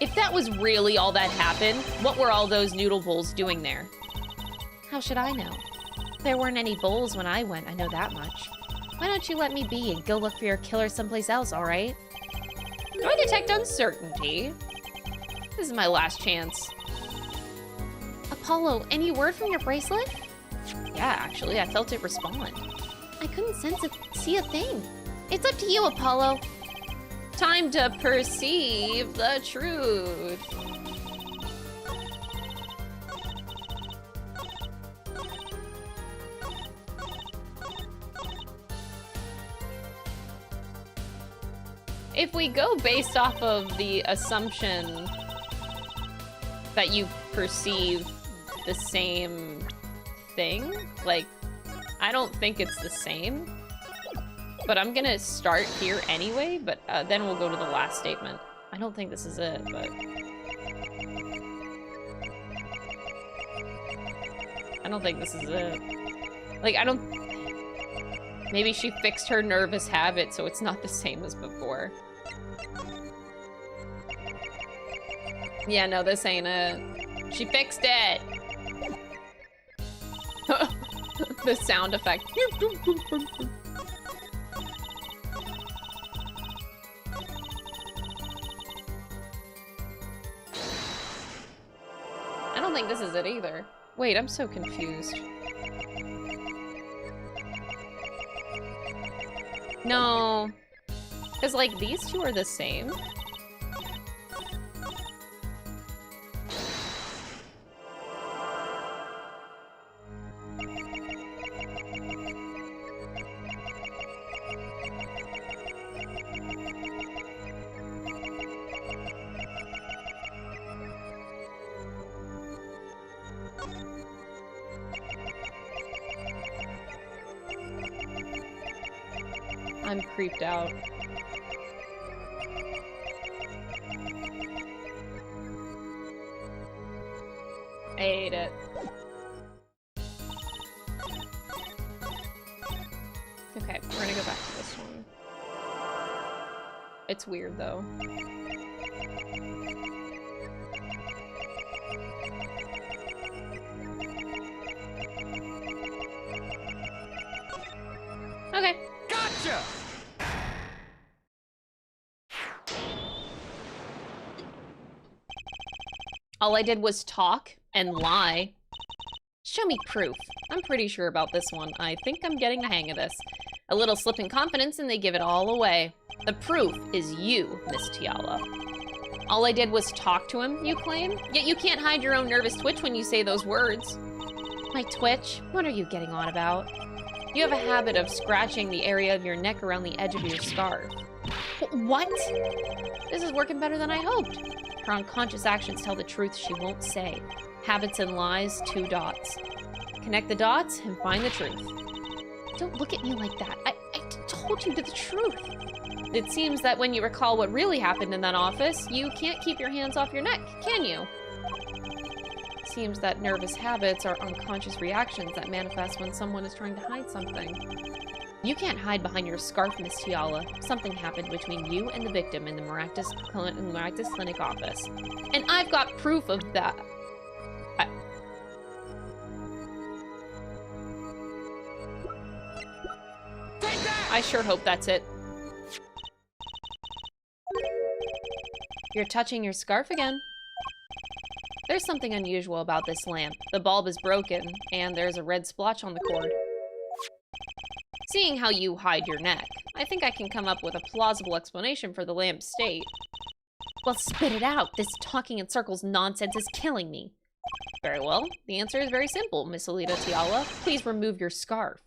If that was really all that happened, what were all those noodle bowls doing there? How should I know? There weren't any bowls when I went, I know that much. Why don't you let me be and go look for your killer someplace else, alright? Do I detect uncertainty? This is my last chance. Apollo, any word from your bracelet? Yeah, actually, I felt it respond. I couldn't see a thing. It's up to you, Apollo. Time to perceive the truth. If we go based off of the assumption that you perceive the same thing, like, I don't think it's the same. But I'm gonna start here anyway, but then we'll go to the last statement. I don't think this is it, but... I don't think this is it. Like, I don't... Maybe she fixed her nervous habit, so it's not the same as before. Yeah, no, this ain't it. She fixed it! The sound effect. I don't think this is it either. Wait, I'm so confused. No. Because, like, these two are the same. I'm creeped out. I ate it. Okay, we're gonna go back to this one. It's weird though. Okay. Gotcha! All I did was talk and lie. Show me proof. I'm pretty sure about this one. I think I'm getting the hang of this. A little slip in confidence and they give it all away. The proof is you, Miss Tiala. All I did was talk to him, you claim? Yet you can't hide your own nervous twitch when you say those words. My twitch? What are you getting on about? You have a habit of scratching the area of your neck around the edge of your scarf. What? This is working better than I hoped. Her unconscious actions tell the truth she won't say. Habits and lies, 2 dots. Connect the dots and find the truth. Don't look at me like that. I told you the truth. It seems that when you recall what really happened in that office, you can't keep your hands off your neck, can you? Seems that nervous habits are unconscious reactions that manifest when someone is trying to hide something. You can't hide behind your scarf, Miss Tiala. Something happened between you and the victim in the Maractus Clinic office. And I've got proof of that. I sure hope that's it. You're touching your scarf again. There's something unusual about this lamp. The bulb is broken, and there's a red splotch on the cord. Seeing how you hide your neck, I think I can come up with a plausible explanation for the lamp's state. Well, spit it out. This talking in circles nonsense is killing me. Very well. The answer is very simple, Miss Alita Tiala. Please remove your scarf.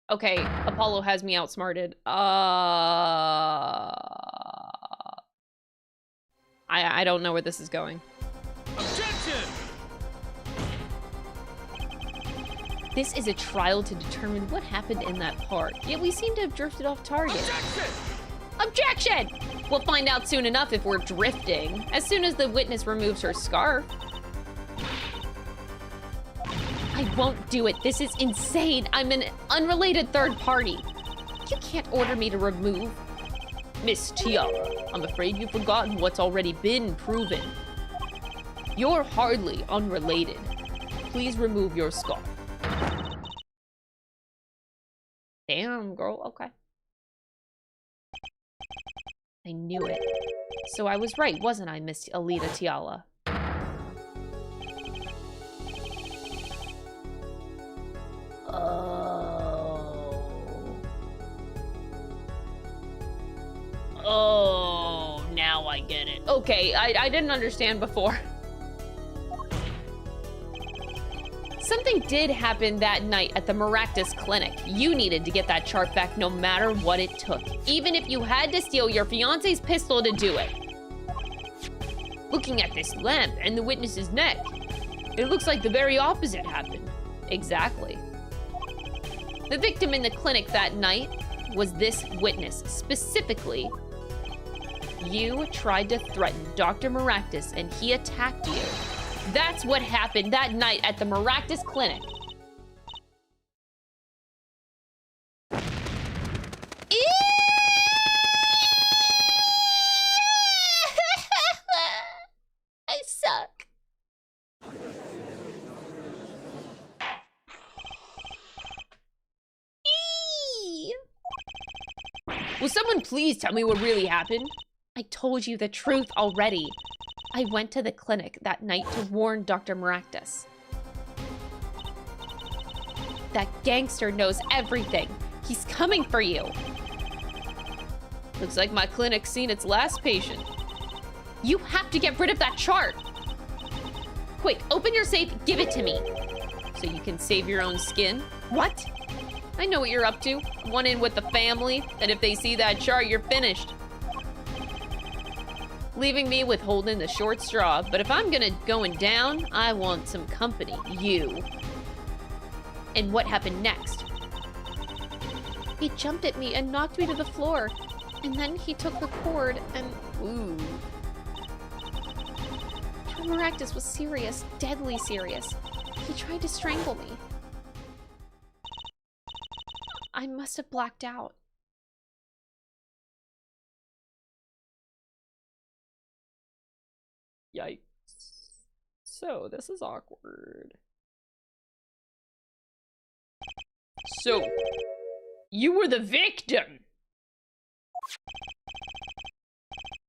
Okay, Apollo has me outsmarted. I don't know where this is going. Objection! This is a trial to determine what happened in that park, yet we seem to have drifted off target. Objection! Objection! We'll find out soon enough if we're drifting, as soon as the witness removes her scarf. I won't do it. This is insane. I'm an unrelated third party. You can't order me to remove. Miss Tiala, I'm afraid you've forgotten what's already been proven. You're hardly unrelated. Please remove your scarf. Damn, girl. Okay. I knew it. So I was right, wasn't I, Miss Alita Tiala? Oh, now I get it. Okay, I didn't understand before. Something did happen that night at the Maractus Clinic. You needed to get that chart back no matter what it took, even if you had to steal your fiance's pistol to do it. Looking at this lamp and the witness's neck, it looks like the very opposite happened. Exactly. The victim in the clinic that night was this witness. Specifically, you tried to threaten Dr. Maractus and he attacked you. That's what happened that night at the Maractus Clinic. I suck. Will someone please tell me what really happened? I told you the truth already. I went to the clinic that night to warn Dr. Maractus. That gangster knows everything. He's coming for you. Looks like my clinic's seen its last patient. You have to get rid of that chart. Quick, open your safe, give it to me. So you can save your own skin? What? I know what you're up to. One in with the family, and if they see that chart, you're finished. Leaving me with holding the short straw, but if I'm going down, I want some company. You. And what happened next? He jumped at me and knocked me to the floor. And then he took the cord and... Ooh. Maractus was serious, deadly serious. He tried to strangle me. I must have blacked out. Yikes. So, this is awkward. So, you were the victim!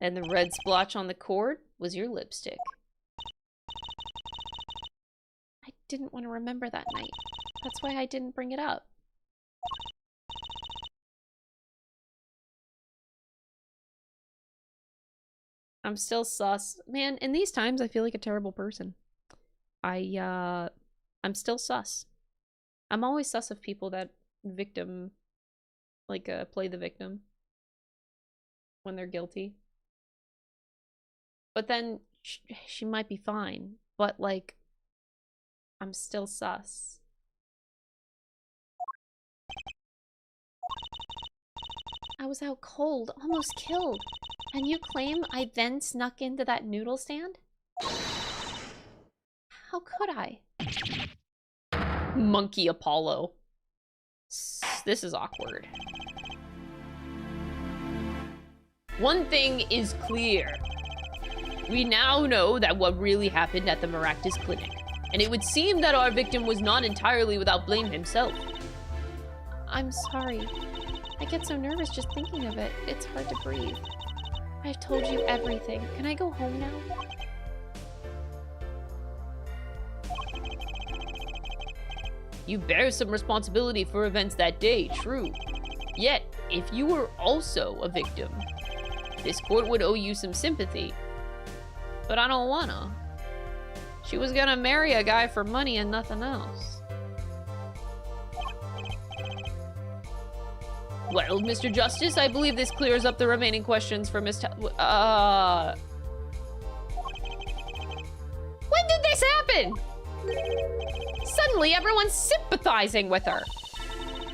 And the red splotch on the cord was your lipstick. I didn't want to remember that night. That's why I didn't bring it up. I'm still sus. Man, in these times, I feel like a terrible person. I'm still sus. I'm always sus of people that play the victim when they're guilty. But then she might be fine, but like, I'm still sus. I was out cold, almost killed. And you claim I then snuck into that noodle stand? How could I? Monkey Apollo. This is awkward. One thing is clear. We now know that what really happened at the Maractus Clinic. And it would seem that our victim was not entirely without blame himself. I'm sorry. I get so nervous just thinking of it. It's hard to breathe. I've told you everything. Can I go home now? You bear some responsibility for events that day, true. Yet, if you were also a victim, this court would owe you some sympathy. But I don't wanna. She was gonna marry a guy for money and nothing else. Well, Mr. Justice, I believe this clears up the remaining questions for Miss When did this happen? Suddenly, everyone's sympathizing with her.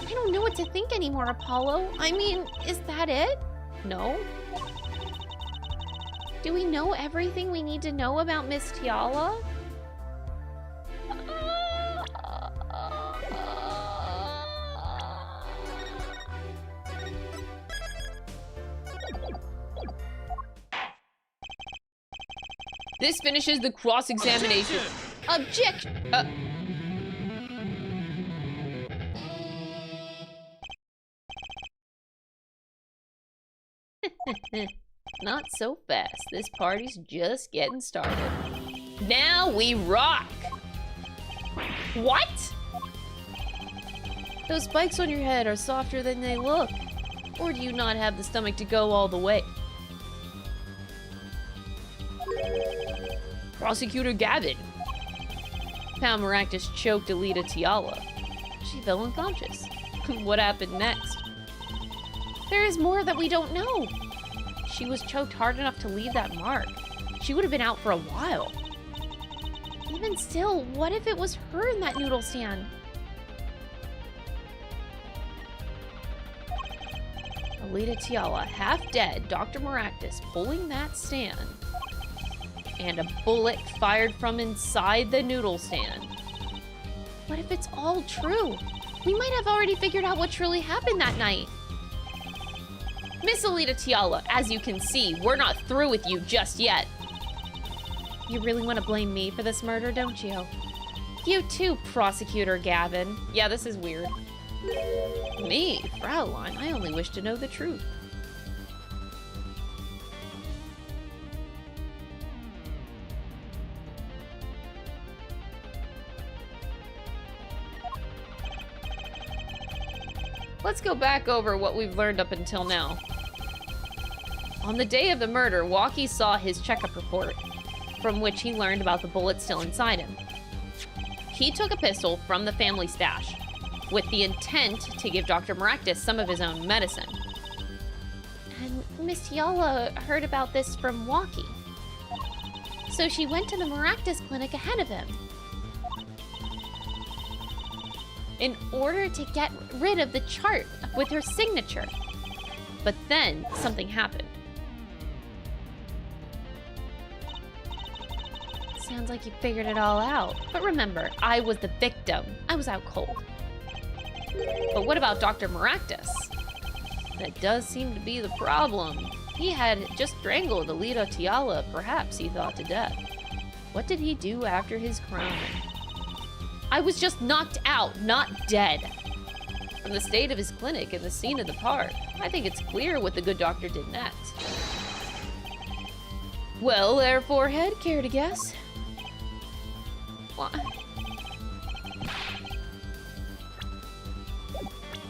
I don't know what to think anymore, Apollo. I mean, is that it? No? Do we know everything we need to know about Miss Tiala? This finishes the cross-examination. Objection! Not so fast. This party's just getting started. Now we rock! What? Those spikes on your head are softer than they look. Or do you not have the stomach to go all the way? Prosecutor Gavin. Pal Maractus choked Alita Tiala. She fell unconscious. What happened next? There is more that we don't know. She was choked hard enough to leave that mark. She would have been out for a while. Even still, what if it was her in that noodle stand? Alita Tiala, half dead, Dr. Maractus pulling that stand. And a bullet fired from inside the noodle stand. What if it's all true? We might have already figured out what truly happened that night. Miss Alita Tiala, as you can see, we're not through with you just yet. You really want to blame me for this murder, don't you? You too, Prosecutor Gavin. Yeah, this is weird. Me, Fraulein, I only wish to know the truth. Let's go back over what we've learned up until now. On the day of the murder, Walkie saw his checkup report, from which he learned about the bullet still inside him. He took a pistol from the family stash, with the intent to give Dr. Maractus some of his own medicine. And Miss Tiala heard about this from Walkie. So she went to the Maractus clinic ahead of him. In order to get rid of the chart with her signature. But then, something happened. Sounds like you figured it all out. But remember, I was the victim. I was out cold. But what about Dr. Maractus? That does seem to be the problem. He had just strangled Alita Tiala, perhaps he thought to death. What did he do after his crime? I was just knocked out, not dead. From the state of his clinic and the scene of the part, I think it's clear what the good doctor did next. Well, there, forehead, care to guess? What?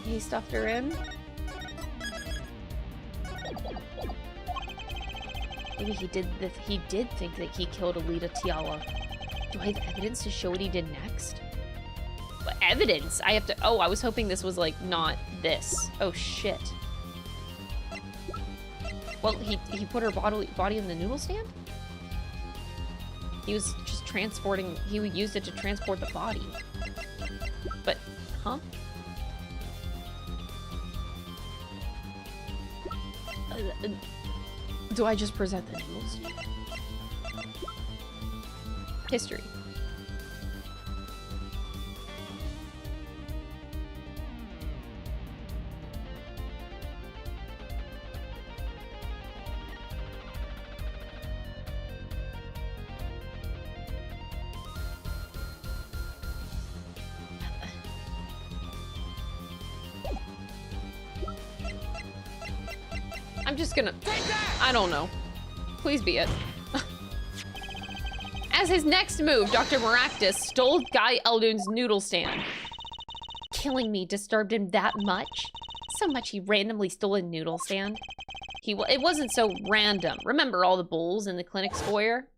He stuffed her in? Maybe he did think that he killed Alita Tiala. Do I have evidence to show what he did next? What evidence? I have to... Oh, I was hoping this was, like, not this. Oh, shit. Well, he put her body in the noodle stand? He was just transporting... He used it to transport the body. But, huh? Do I just present the noodle stand? History. I'm just gonna... I don't know. Please be it. As his next move, Dr. Maractus stole Guy Eldoon's noodle stand. Killing me disturbed him that much? So much he randomly stole a noodle stand? It wasn't so random. Remember all the bowls in the clinic's foyer?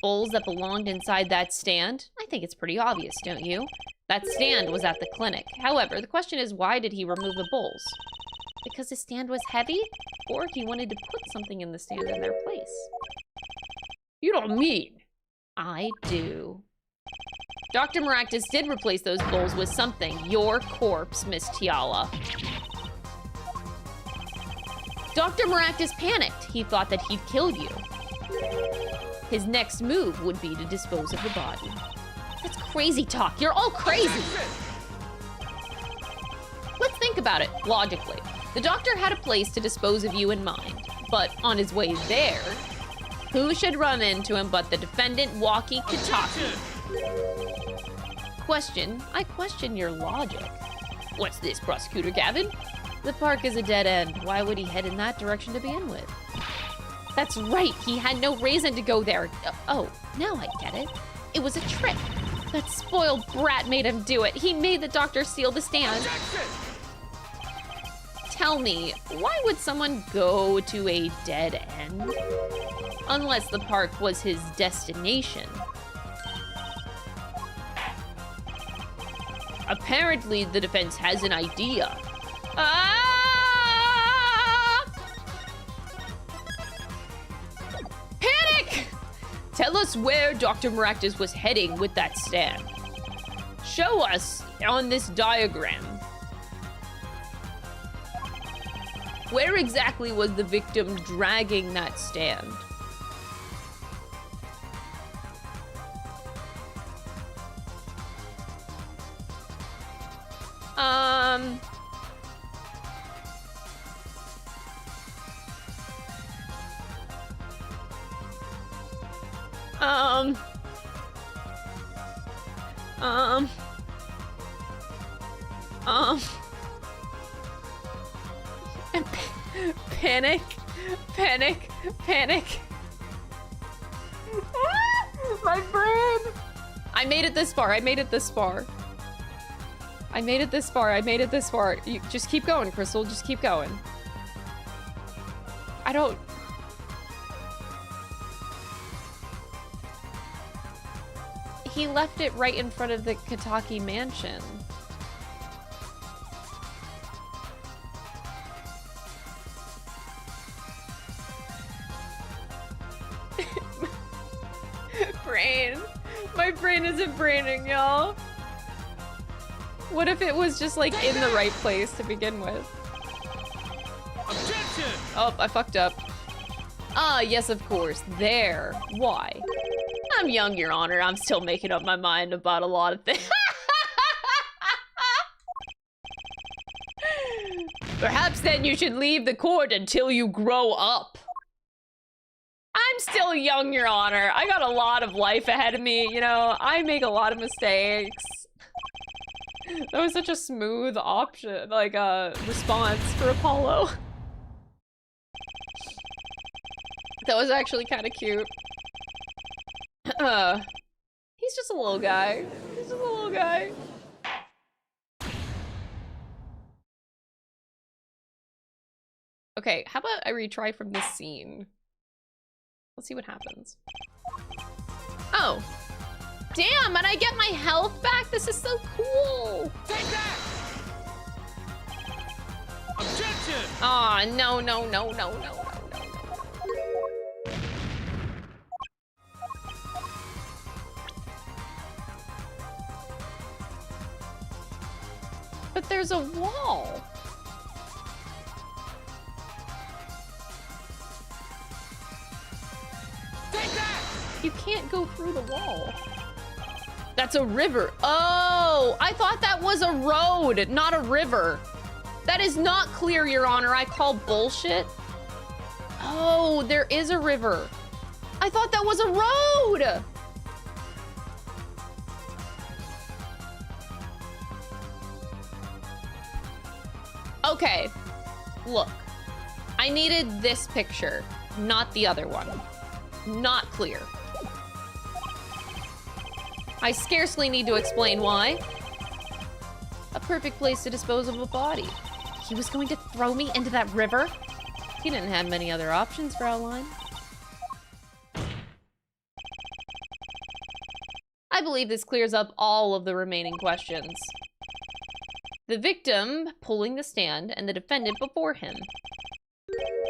Bowls that belonged inside that stand? I think it's pretty obvious, don't you? That stand was at the clinic. However, the question is, why did he remove the bowls? Because the stand was heavy? Or he wanted to put something in the stand in their place? You don't mean. I do. Dr. Maractus did replace those bowls with something. Your corpse, Miss Tiala. Dr. Maractus panicked. He thought that he'd killed you. His next move would be to dispose of the body. That's crazy talk. You're all crazy. Let's think about it logically. The doctor had a place to dispose of you in mind, but on his way there, who should run into him but the defendant, Walkie Kitaki? I question your logic. What's this, Prosecutor Gavin? The park is a dead end. Why would he head in that direction to begin with? That's right, he had no reason to go there. Oh, now I get it. It was a trick. That spoiled brat made him do it. He made the doctor steal the stand. Objection! Tell me, why would someone go to a dead end? Unless the park was his destination. Apparently, the defense has an idea. Ah! Panic! Tell us where Dr. Maractus was heading with that stand. Show us on this diagram. Where exactly was the victim dragging that stand? Panic, panic, panic. My brain. I made it this far. I made it this far. I made it this far. I made it this far. You just keep going, Crystal. Just keep going. I don't... He left it right in front of the Kataki mansion. Brain. My brain isn't braining, y'all. What if it was just like in the right place to begin with? Objection! Oh, I fucked up. Ah, yes, of course. There. Why? I'm young, Your Honor. I'm still making up my mind about a lot of things. Perhaps then you should leave the court until you grow up. I'm still young, Your Honor. I got a lot of life ahead of me, you know? I make a lot of mistakes. That was such a smooth option, like, response for Apollo. That was actually kind of cute. He's just a little guy. He's just a little guy. Okay, how about I retry from this scene? Let's see what happens. Oh. Damn, and I get my health back? This is so cool. Take that! Objection! Aw, no, no, no, no, no, no, no. But there's a wall. Take that! You can't go through the wall. That's a river. Oh, I thought that was a road, not a river. That is not clear, Your Honor. I call bullshit. Oh, there is a river. I thought that was a road. Okay, look. I needed this picture, not the other one. Not clear. I scarcely need to explain why. A perfect place to dispose of a body. He was going to throw me into that river? He didn't have many other options, Fraulein. I believe this clears up all of the remaining questions. The victim pulling the stand and the defendant before him.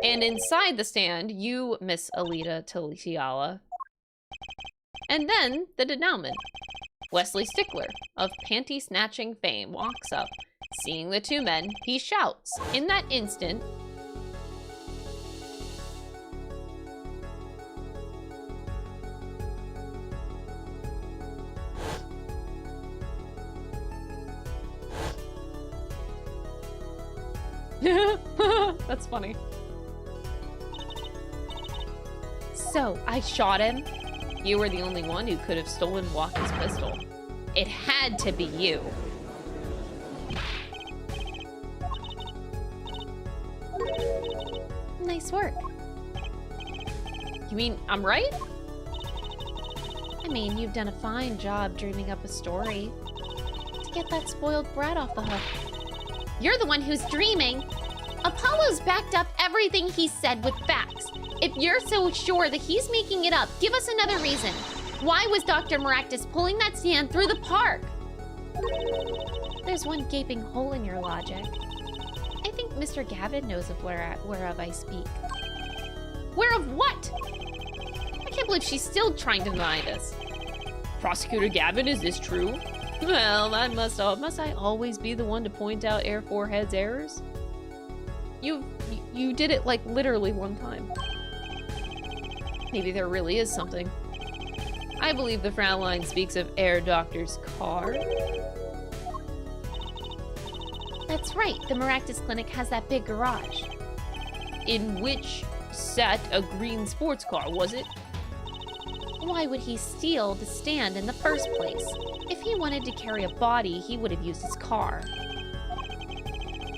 And inside the stand, you, Miss Alita Tiala. And then the denouement. Wesley Stickler, of panty-snatching fame, walks up. Seeing the two men, he shouts. In that instant... That's funny. So, I shot him. You were the only one who could have stolen Walker's pistol. It had to be you. Nice work. You mean I'm right? I mean, you've done a fine job dreaming up a story. To get that spoiled brat off the hook. You're the one who's dreaming! Apollo's backed up everything he said with facts. If you're so sure that he's making it up, give us another reason. Why was Dr. Maractus pulling that stand through the park? There's one gaping hole in your logic. I think Mr. Gavin knows of whereof I speak. Where of what? I can't believe she's still trying to deny this. Prosecutor Gavin, is this true? Well, must I always be the one to point out Air 4 Head's errors? You did it like literally one time. Maybe there really is something. I believe the Fraulein speaks of Air Doctor's car. That's right, the Maractus Clinic has that big garage. In which sat a green sports car, was it? Why would he steal the stand in the first place? If he wanted to carry a body, he would have used his car.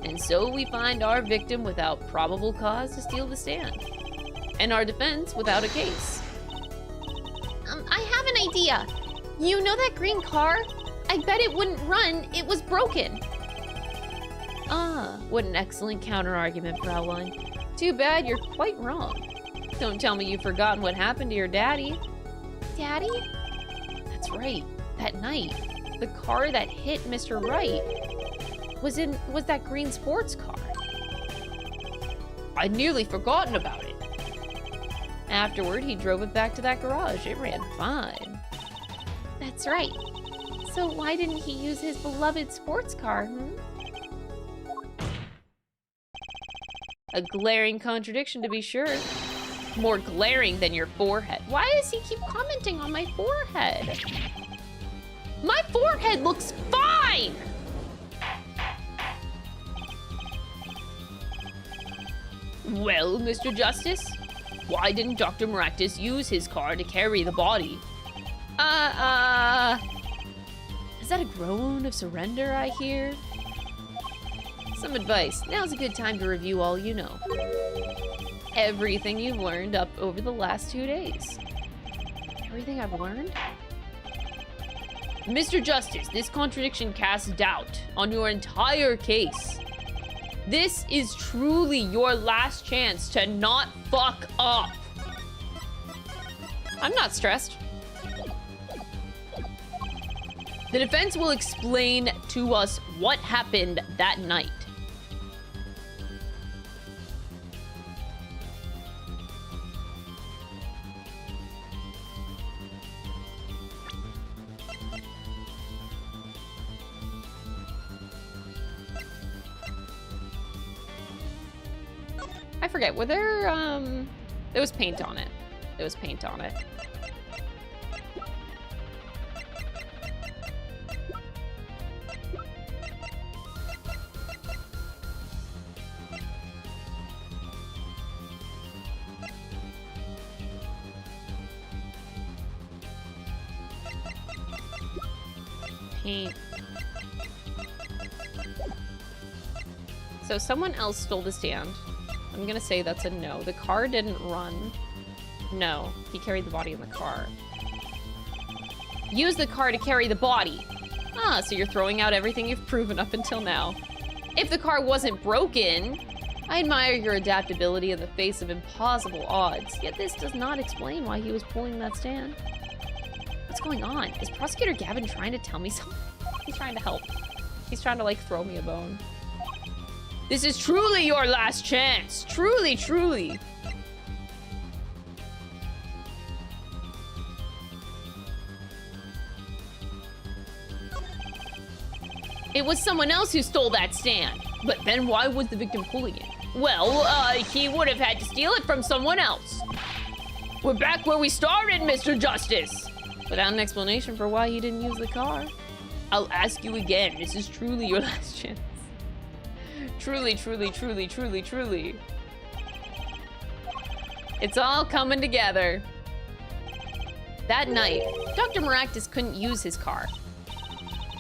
And so we find our victim without probable cause to steal the stand. And our defense without a case. I have an idea. You know that green car? I bet it wouldn't run. It was broken. Ah, what an excellent counter-argument, Fraulein. Too bad you're quite wrong. Don't tell me you've forgotten what happened to your daddy. Daddy? That's right. That night, the car that hit Mr. Wright was that green sports car. I'd nearly forgotten about it. Afterward, he drove it back to that garage. It ran fine. That's right. So why didn't he use his beloved sports car, A glaring contradiction, to be sure. More glaring than your forehead. Why does he keep commenting on my forehead? My forehead looks fine! Well, Mr. Justice, why didn't Dr. Maractus use his car to carry the body? Is that a groan of surrender I hear? Some advice. Now's a good time to review all you know. Everything you've learned up over the last 2 days. Everything I've learned? Mr. Justice, this contradiction casts doubt on your entire case. This is truly your last chance to not fuck up. I'm not stressed. The defense will explain to us what happened that night. I forget, were there, there was paint on it. There was paint on it. Paint. So someone else stole the stand. I'm gonna say that's a no. The car didn't run. No, he carried the body in the car. Use the car to carry the body. Ah, so you're throwing out everything you've proven up until now. If the car wasn't broken, I admire your adaptability in the face of impossible odds. Yet this does not explain why he was pulling that stand. What's going on? Is Prosecutor Gavin trying to tell me something? He's trying to help. He's trying to, like, throw me a bone. This is truly your last chance. Truly, truly. It was someone else who stole that stand. But then why was the victim pulling it? Well, he would have had to steal it from someone else. We're back where we started, Mr. Justice. Without an explanation for why he didn't use the car. I'll ask you again. This is truly your last chance. Truly, truly, truly, truly, truly. It's all coming together. That night, Dr. Maractus couldn't use his car.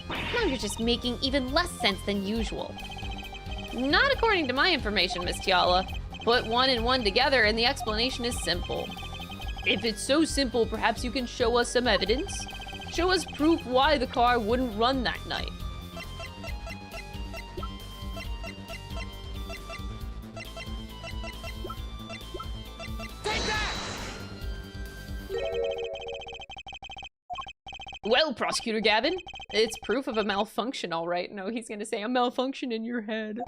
Now you're just making even less sense than usual. Not according to my information, Miss Tiala. Put one and one together and the explanation is simple. If it's so simple, perhaps you can show us some evidence? Show us proof why the car wouldn't run that night. Take that! Well, Prosecutor Gavin, it's proof of a malfunction, all right. No, he's gonna say a malfunction in your head.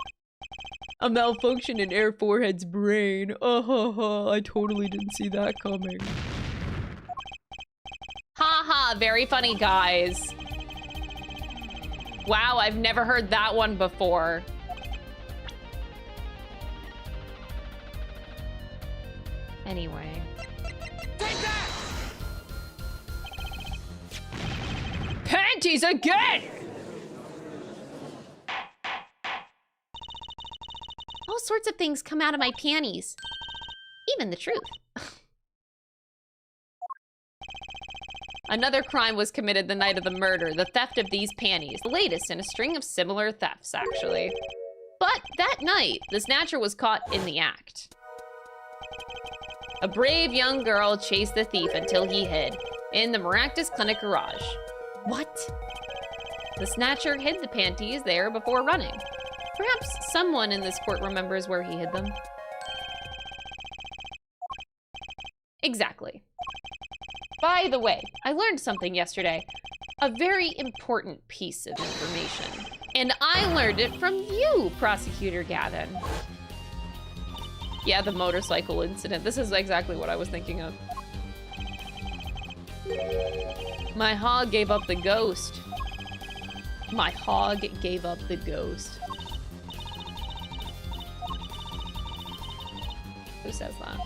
A malfunction in Air Forehead's brain. I totally didn't see that coming. Haha, very funny, guys. Wow, I've never heard that one before. Anyway. Take that! Panties again! All sorts of things come out of my panties. Even the truth. Another crime was committed the night of the murder, the theft of these panties. The latest in a string of similar thefts, actually. But that night, the snatcher was caught in the act. A brave young girl chased the thief until he hid in the Maractus Clinic garage. What? The snatcher hid the panties there before running. Perhaps someone in this court remembers where he hid them. Exactly. By the way, I learned something yesterday. A very important piece of information. And I learned it from you, Prosecutor Gavin. Yeah, the motorcycle incident. This is exactly what I was thinking of. My hog gave up the ghost. My hog gave up the ghost. Who says that?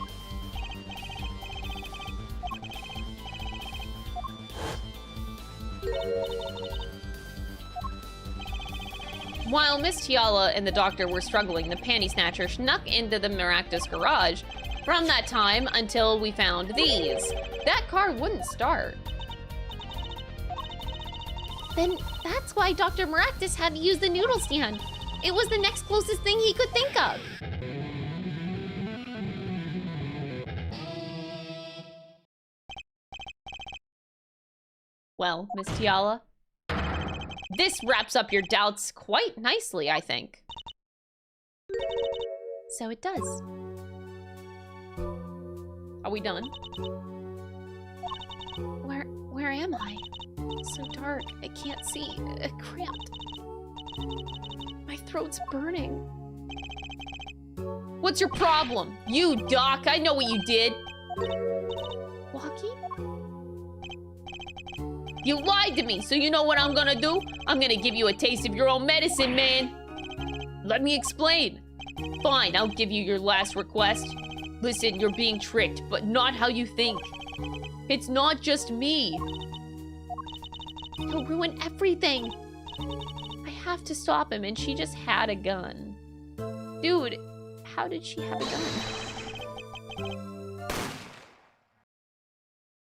While Miss Tiala and the doctor were struggling, the panty snatcher snuck into the Maractus garage. From that time until we found these, that car wouldn't start. Then that's why Dr. Maractus had to use the noodle stand. It was the next closest thing he could think of. Well, Miss Tiala, this wraps up your doubts quite nicely, I think. So it does. Are we done? Where am I? It's so dark, I can't see. Cramped. My throat's burning. What's your problem? You, Doc, I know what you did. Walkie? You lied to me, so you know what I'm gonna do? I'm gonna give you a taste of your own medicine, man. Let me explain. Fine, I'll give you your last request. Listen, you're being tricked, but not how you think. It's not just me. He'll ruin everything. I have to stop him, and she just had a gun. Dude, how did she have a gun?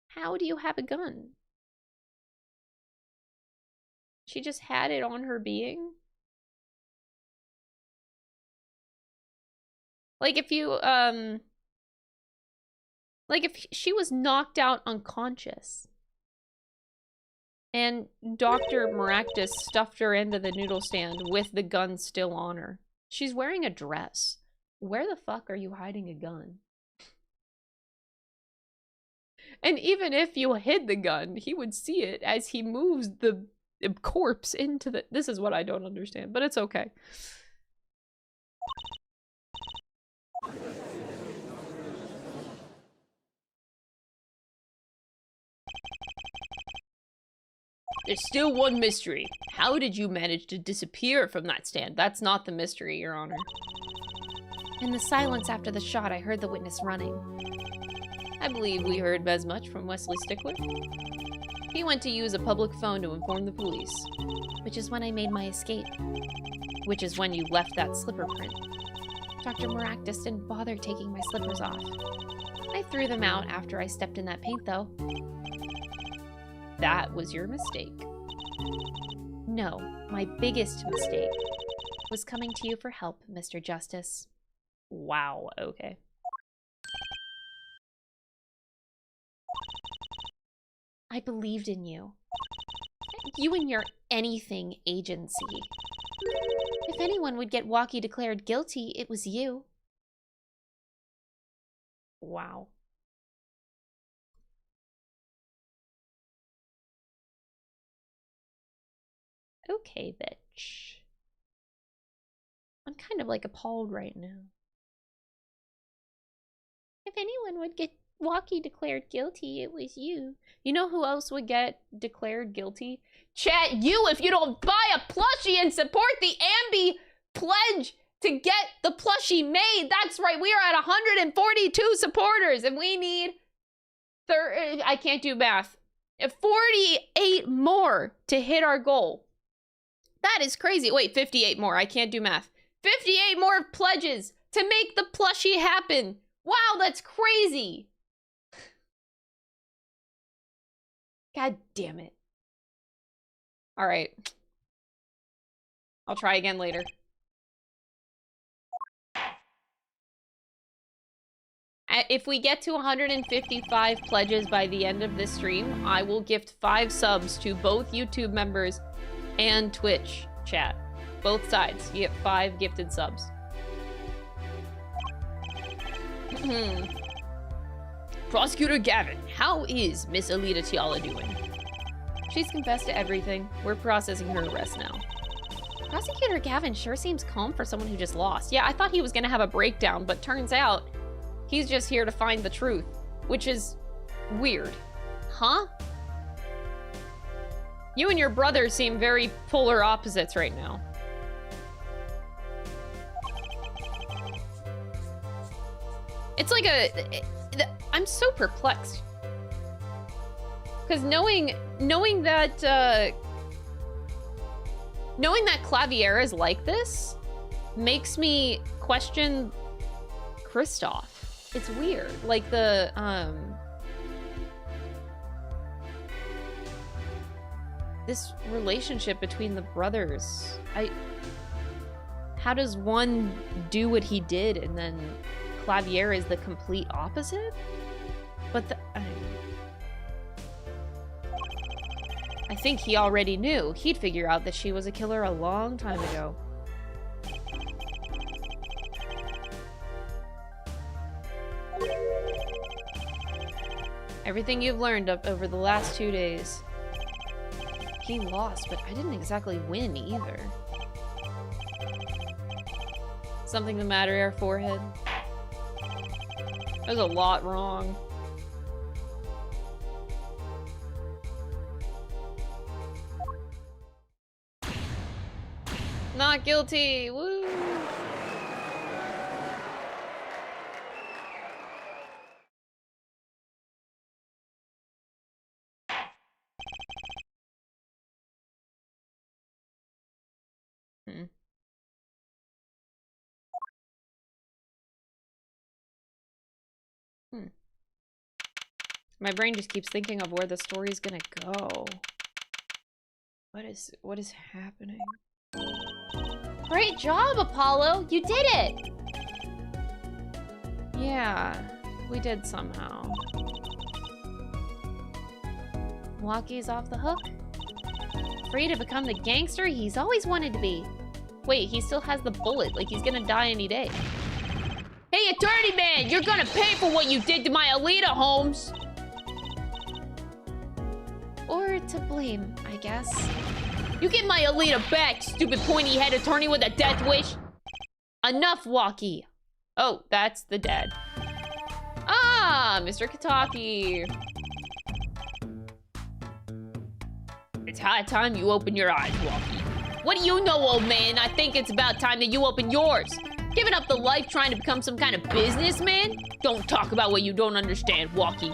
How do you have a gun? She just had it on her being? Like if you, like if she was knocked out unconscious and Dr. Maractus stuffed her into the noodle stand with the gun still on her. She's wearing a dress. Where the fuck are you hiding a gun? And even if you hid the gun, he would see it as he moves the corpse into the... This is what I don't understand, but it's okay. There's still one mystery. How did you manage to disappear from that stand? That's not the mystery, Your Honor. In the silence after the shot, I heard the witness running. I believe we heard as much from Wesley Stickler. He went to use a public phone to inform the police. Which is when I made my escape. Which is when you left that slipper print. Dr. Maractus didn't bother taking my slippers off. I threw them out after I stepped in that paint, though. That was your mistake. No, my biggest mistake was coming to you for help, Mr. Justice. Wow, okay. I believed in you. You and your anything agency. If anyone would get Walkie declared guilty, it was you. Wow. Okay, bitch. I'm kind of like appalled right now. If anyone would get Walkie declared guilty, it was you. You know who else would get declared guilty? Chat, you, if you don't buy a plushie and support the Ambi pledge to get the plushie made. That's right, we are at 142 supporters and we need I can't do math. 48 more to hit our goal. That is crazy. Wait, 58 more. I can't do math. 58 more pledges to make the plushie happen. Wow, that's crazy. God damn it. All right. I'll try again later. If we get to 155 pledges by the end of this stream, I will gift 5 subs to both YouTube members and Twitch chat. Both sides. You get 5 gifted subs. Prosecutor Gavin, how is Miss Alita Tiala doing? She's confessed to everything. We're processing her arrest now. Prosecutor Gavin sure seems calm for someone who just lost. Yeah, I thought he was gonna have a breakdown, but turns out he's just here to find the truth, which is weird. Huh? You and your brother seem very polar opposites right now. It's like I'm so perplexed. Because knowing that Clavier is like this makes me question Kristoff. It's weird. Like the this relationship between the brothers. How does one do what he did and then Clavier is the complete opposite? But I think he already knew. He'd figure out that she was a killer a long time ago. Everything you've learned over the last 2 days. He lost, but I didn't exactly win either. Something the matter, our forehead? There's a lot wrong. Not guilty! Woo! My brain just keeps thinking of where the story's gonna go. What is happening? Great job, Apollo! You did it! Yeah, we did somehow. Walkie's off the hook. Free to become the gangster he's always wanted to be. Wait, he still has the bullet, like he's gonna die any day. Hey, attorney man, you're gonna pay for what you did to my Alita, Holmes! Or to blame, I guess. You get my Alita back, stupid pointy-head attorney with a death wish! Enough, Walkie! Oh, that's the dad. Ah, Mr. Kataki. It's high time you open your eyes, Walkie. What do you know, old man? I think it's about time that you open yours. Giving up the life trying to become some kind of businessman? Don't talk about what you don't understand, Walkie.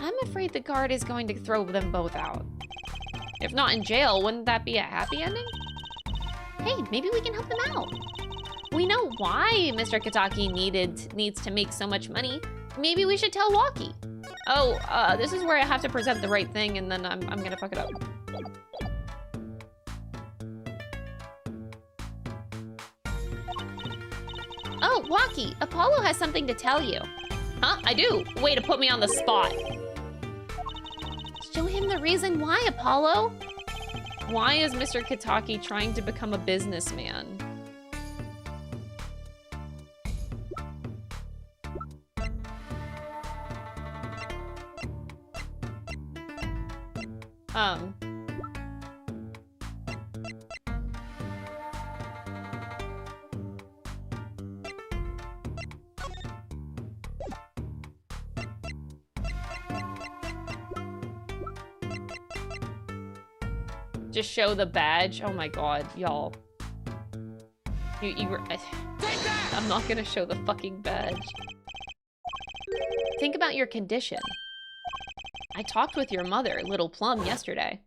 I'm afraid the guard is going to throw them both out. If not in jail, wouldn't that be a happy ending? Hey, maybe we can help them out. We know why Mr. Kataki needs to make so much money. Maybe we should tell Walkie. Oh, this is where I have to present the right thing and then I'm gonna fuck it up. Oh, Walkie, Apollo has something to tell you. Huh? I do. Way to put me on the spot. Show him the reason why, Apollo. Why is Mr. Kitaki trying to become a businessman? Just show the badge. Oh my god, y'all. I'm not gonna show the fucking badge. Think about your condition. I talked with your mother, Little Plum, yesterday.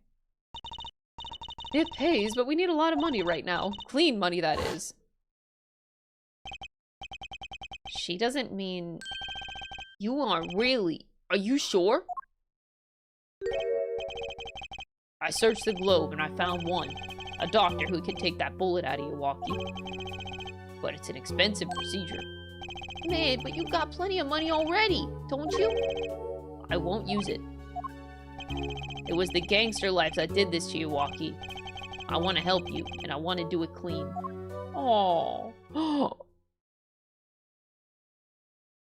It pays, but we need a lot of money right now. Clean money, that is. She doesn't mean... You are really... Are you sure? I searched the globe and I found one. A doctor who could take that bullet out of you, Walkie. But it's an expensive procedure. Man, but you got plenty of money already, don't you? I won't use it. It was the gangster life that did this to you, Walkie. I want to help you, and I want to do it clean. Oh.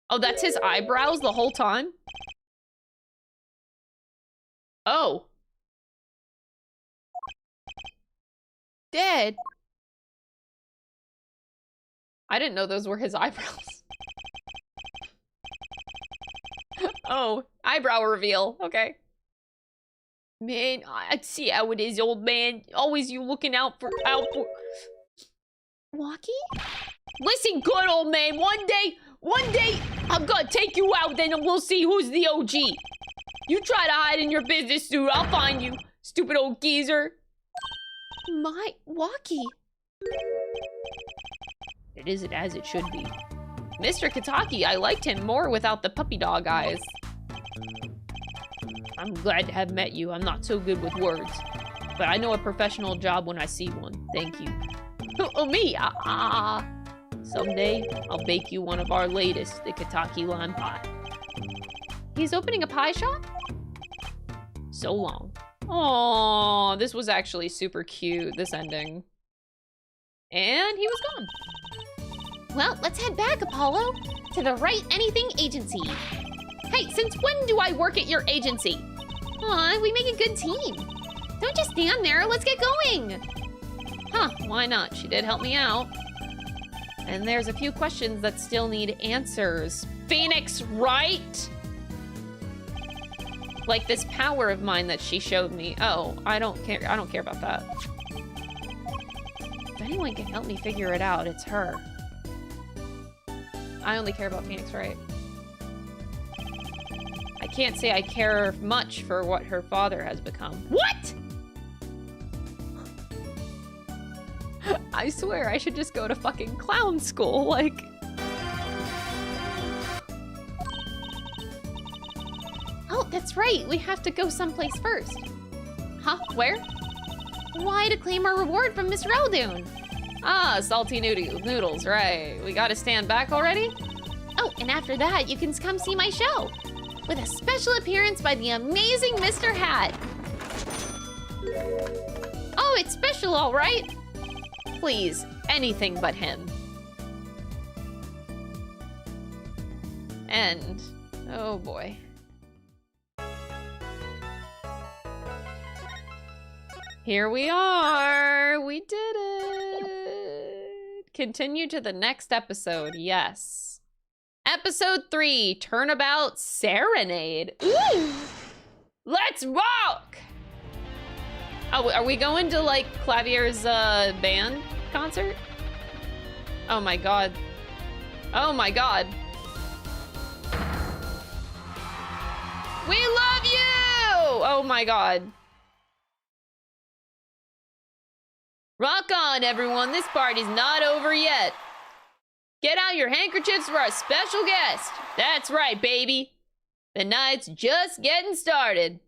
Oh, that's his eyebrows the whole time? Oh. Dead. I didn't know those were his eyebrows. Oh, eyebrow reveal. Okay. Man, I see how it is, old man. Always you looking out for... Walkie? Listen good, old man. One day, I'm gonna take you out, then we'll see who's the OG. You try to hide in your business suit, I'll find you. Stupid old geezer. My Walkie. It isn't as it should be. Mr. Kitaki, I liked him more without the puppy dog eyes. I'm glad to have met you. I'm not so good with words. But I know a professional job when I see one. Thank you. Oh, me? Someday, I'll bake you one of our latest, the Kitaki lime pie. He's opening a pie shop? So long. Aww, this was actually super cute, this ending. And he was gone. Well, let's head back, Apollo, to the Right Anything Agency. Hey, since when do I work at your agency? Aw, we make a good team. Don't just stand there, let's get going. Huh, why not? She did help me out. And there's a few questions that still need answers. Phoenix, right? Like this power of mine that she showed me. Oh, I don't care about that. If anyone can help me figure it out, it's her. I only care about Phoenix, right? I can't say I care much for what her father has become. What? I swear I should just go to fucking clown school, like... Oh, that's right. We have to go someplace first. Huh? Where? Why, to claim our reward from Miss Rowdoon. Ah, salty noodles, right. We gotta stand back already? Oh, and after that, you can come see my show. With a special appearance by the amazing Mr. Hat. Oh, it's special, all right. Please, anything but him. And, oh boy. Here we are. We did it. Continue to the next episode. Yes. Episode 3, Turnabout Serenade. Ooh! Let's rock! Oh, are we going to, like, Clavier's band concert? Oh my god. Oh my god. We love you! Oh my god. Rock on, everyone. This party's not over yet. Get out your handkerchiefs for our special guest. That's right, baby. The night's just getting started.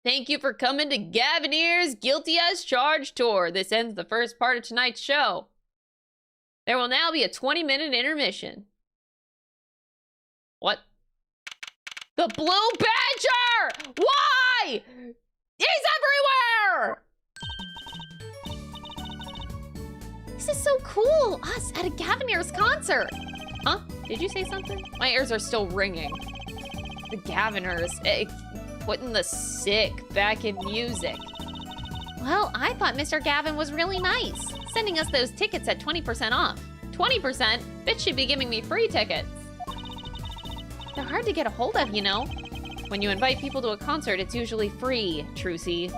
Thank you for coming to Gavinier's Guilty as Charged tour. This ends the first part of tonight's show. There will now be a 20-minute intermission. What? The blue badger! Why? He's everywhere! This is so cool! Us at a Gaviner's concert! Huh? Did you say something? My ears are still ringing. The Gaviners, putting the sick back in music. Well, I thought Mr. Gavin was really nice, sending us those tickets at 20% off. 20%? Bitch should be giving me free tickets. They're hard to get a hold of, you know. When you invite people to a concert, it's usually free, Trucy.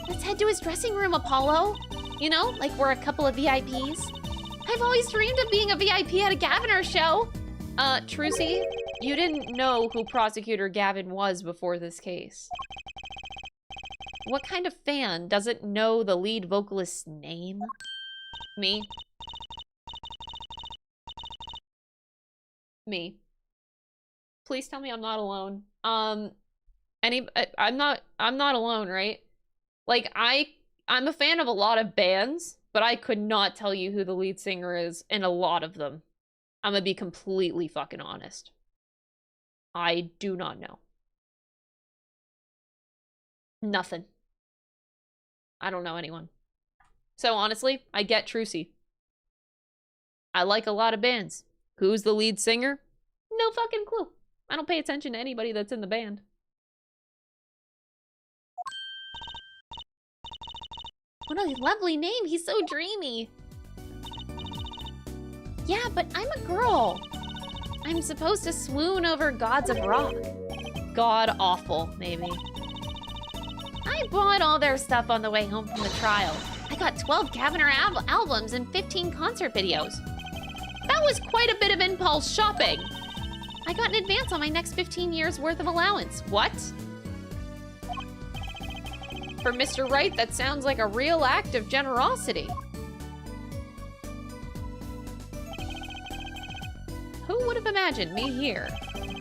Let's head to his dressing room, Apollo. You know, like we're a couple of VIPs. I've always dreamed of being a VIP at a Gaviner show. Trucy, you didn't know who Prosecutor Gavin was before this case. What kind of fan doesn't know the lead vocalist's name? Me. Me. Please tell me I'm not alone. I'm not alone, right? Like, I'm a fan of a lot of bands, but I could not tell you who the lead singer is in a lot of them. I'm gonna be completely fucking honest. I do not know. Nothing. I don't know anyone. So honestly, I get Trucy. I like a lot of bands. Who's the lead singer? No fucking clue. I don't pay attention to anybody that's in the band. What a lovely name. He's so dreamy. Yeah, but I'm a girl. I'm supposed to swoon over gods of rock. God awful, maybe. I bought all their stuff on the way home from the trial. I got 12 Gaviner albums and 15 concert videos. That was quite a bit of impulse shopping. I got an advance on my next 15 years worth of allowance. What? For Mr. Wright, that sounds like a real act of generosity. Who would have imagined me here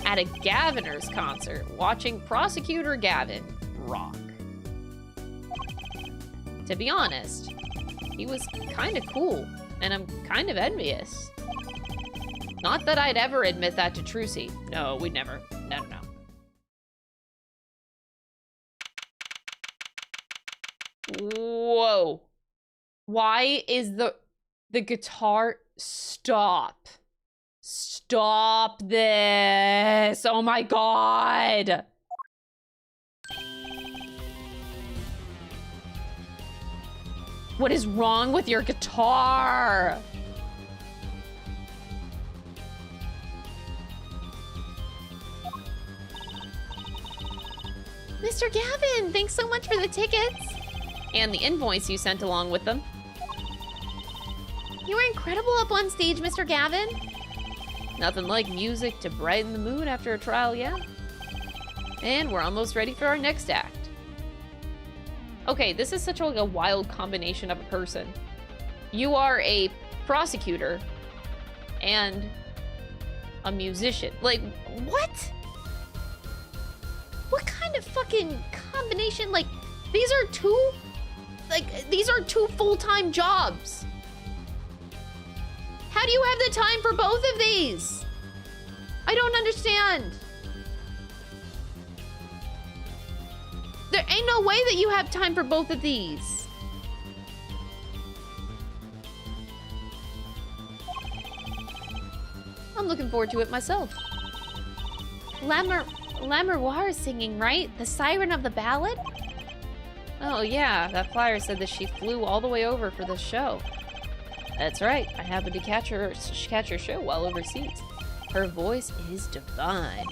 at a Gaviner's concert watching Prosecutor Gavin rock? To be honest, he was kind of cool, and I'm kind of envious. Not that I'd ever admit that to Trucy. No, we'd never. No, no, no. Whoa. Why is the guitar... Stop. Stop this. Oh my god. What is wrong with your guitar? Mr. Gavin, thanks so much for the tickets. And the invoice you sent along with them. You were incredible up on stage, Mr. Gavin. Nothing like music to brighten the mood after a trial, yeah? And we're almost ready for our next act. Okay, this is such like a wild combination of a person. You are a prosecutor and a musician. Like, what? What kind of fucking combination? Like, these are two full-time jobs. How do you have the time for both of these? I don't understand. There ain't no way that you have time for both of these. I'm looking forward to it myself. Lamoureux is singing, right? The siren of the ballad? Oh yeah, that flyer said that she flew all the way over for this show. That's right, I happened to catch her show while overseas. Her voice is divine.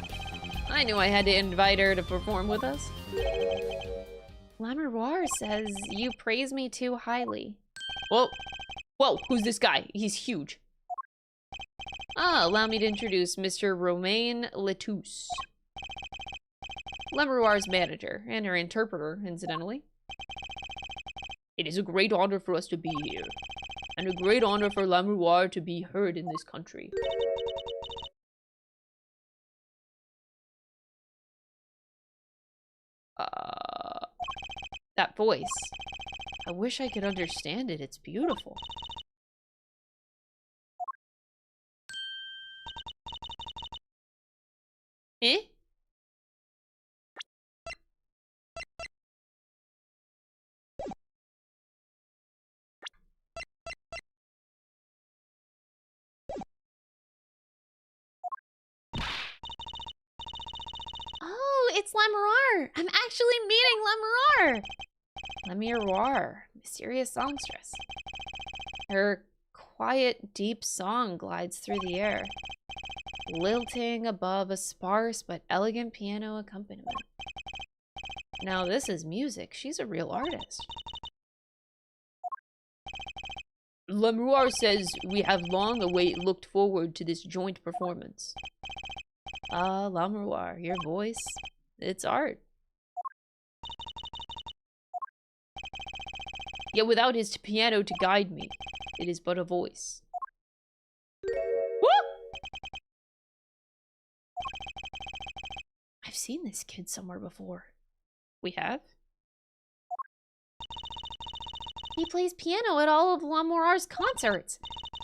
I knew I had to invite her to perform with us. Lamoureux says you praise me too highly. Whoa, whoa, who's this guy? He's huge. Allow me to introduce Mr. Romain Letousse. Lamoureux's manager, and her interpreter, incidentally. It is a great honor for us to be here, and a great honor for Lamoureux to be heard in this country. That voice. I wish I could understand it. It's beautiful. Lemurar! I'm actually meeting Lemurar! Lemurar, mysterious songstress. Her quiet, deep song glides through the air, lilting above a sparse but elegant piano accompaniment. Now this is music. She's a real artist. Lemurar says we have long looked forward to this joint performance. Ah, Lemurar, your voice, it's art. Yet without his piano to guide me, it is but a voice. Woo! I've seen this kid somewhere before. We have? He plays piano at all of Lemurar's concerts.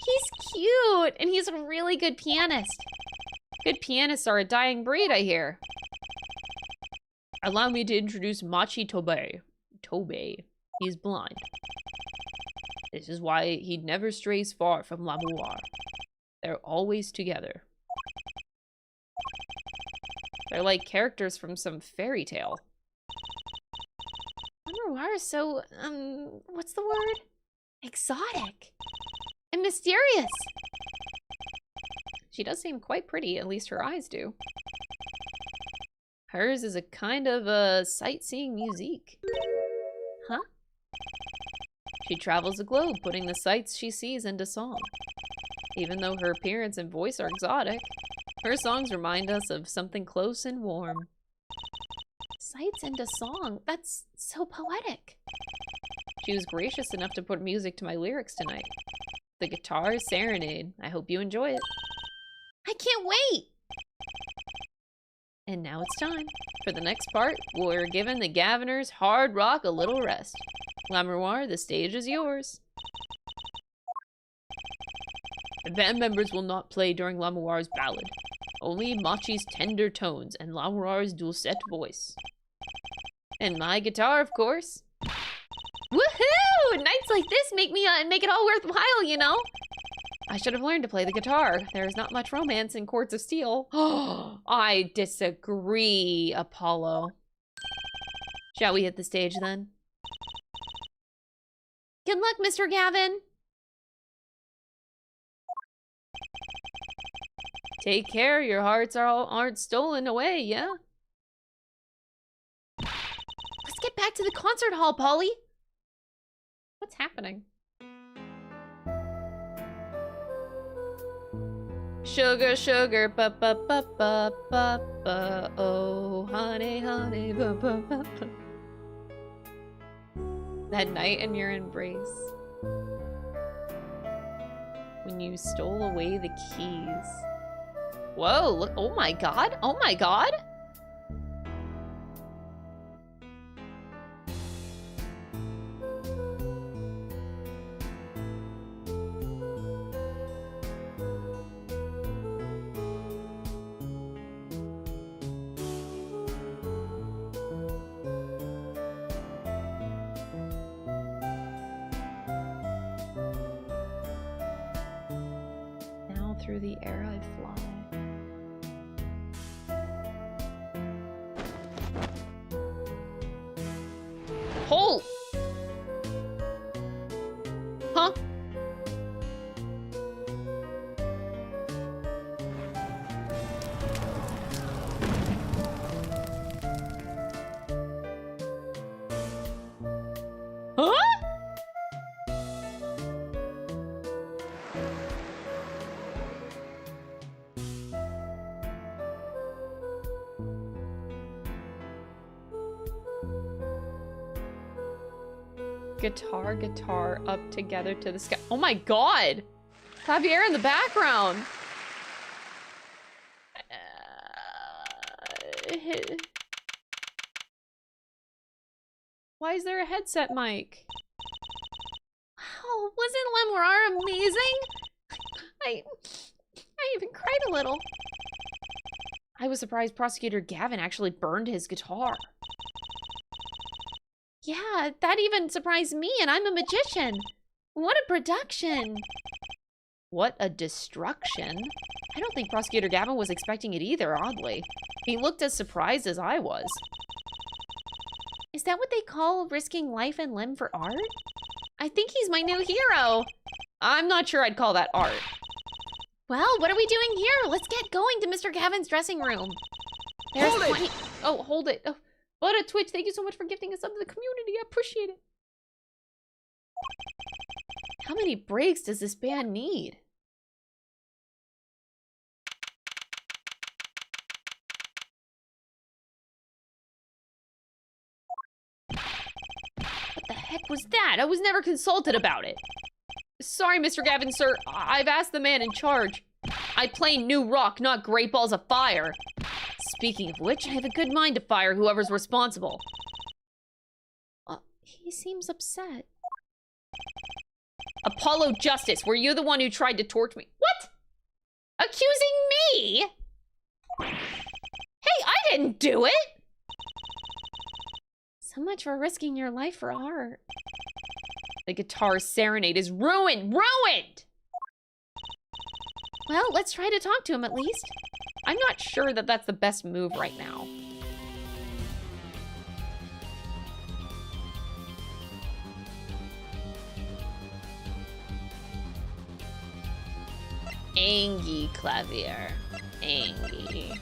He's cute, and he's a really good pianist. Good pianists are a dying breed, I hear. Allow me to introduce Machi Tobei. Tobei. He's blind. This is why he never strays far from Lemurar. They're always together. They're like characters from some fairy tale. Lemurar is so, what's the word? Exotic. And mysterious. She does seem quite pretty, at least her eyes do. Hers is a kind of a sightseeing musique. Huh? She travels the globe, putting the sights she sees into song. Even though her appearance and voice are exotic, her songs remind us of something close and warm. Sights into song. That's so poetic. She was gracious enough to put music to my lyrics tonight. The guitar serenade. I hope you enjoy it. I can't wait! And now it's time. For the next part, we're giving the Gaviners hard rock a little rest. Lemurar, the stage is yours. The band members will not play during Lemurar's ballad. Only Machi's tender tones and Lemurar's dulcet voice. And my guitar, of course. Woohoo! Nights like this make it all worthwhile, you know? I should have learned to play the guitar. There's not much romance in Courts of Steel. I disagree, Apollo. Shall we hit the stage then? Good luck, Mr. Gavin. Take care, your hearts aren't stolen away, yeah? Let's get back to the concert hall, Polly. What's happening? Sugar, sugar, ba ba ba ba ba ba. Oh, honey, honey, ba ba ba ba. That night in your embrace, when you stole away the keys. Whoa! Look! Oh my God! Oh my God! Through the air I fly. Hold! Huh? Huh? Guitar, guitar, up together to the sky. Oh my God! Javier in the background! Why is there a headset mic? Wow, wasn't Lemurar amazing? I even cried a little. I was surprised Prosecutor Gavin actually burned his guitar. Yeah, that even surprised me, and I'm a magician. What a production. What a destruction. I don't think Prosecutor Gavin was expecting it either, oddly. He looked as surprised as I was. Is that what they call risking life and limb for art? I think he's my new hero. I'm not sure I'd call that art. Well, what are we doing here? Let's get going to Mr. Gavin's dressing room. There's Hold it! plenty- Oh, hold it. Oh, what a Twitch. Thank you so much for gifting us up to the community. I appreciate it. How many breaks does this band need? What the heck was that? I was never consulted about it. Sorry, Mr. Gavin, sir. I've asked the man in charge. I play new rock, not great balls of fire. Speaking of which, I have a good mind to fire whoever's responsible. He seems upset. Apollo Justice, were you the one who tried to torch me? What? Accusing me? Hey, I didn't do it! So much for risking your life for art. The guitar serenade is ruined! Ruined! Well, let's try to talk to him at least. I'm not sure that that's the best move right now. Angie clavier. Angie.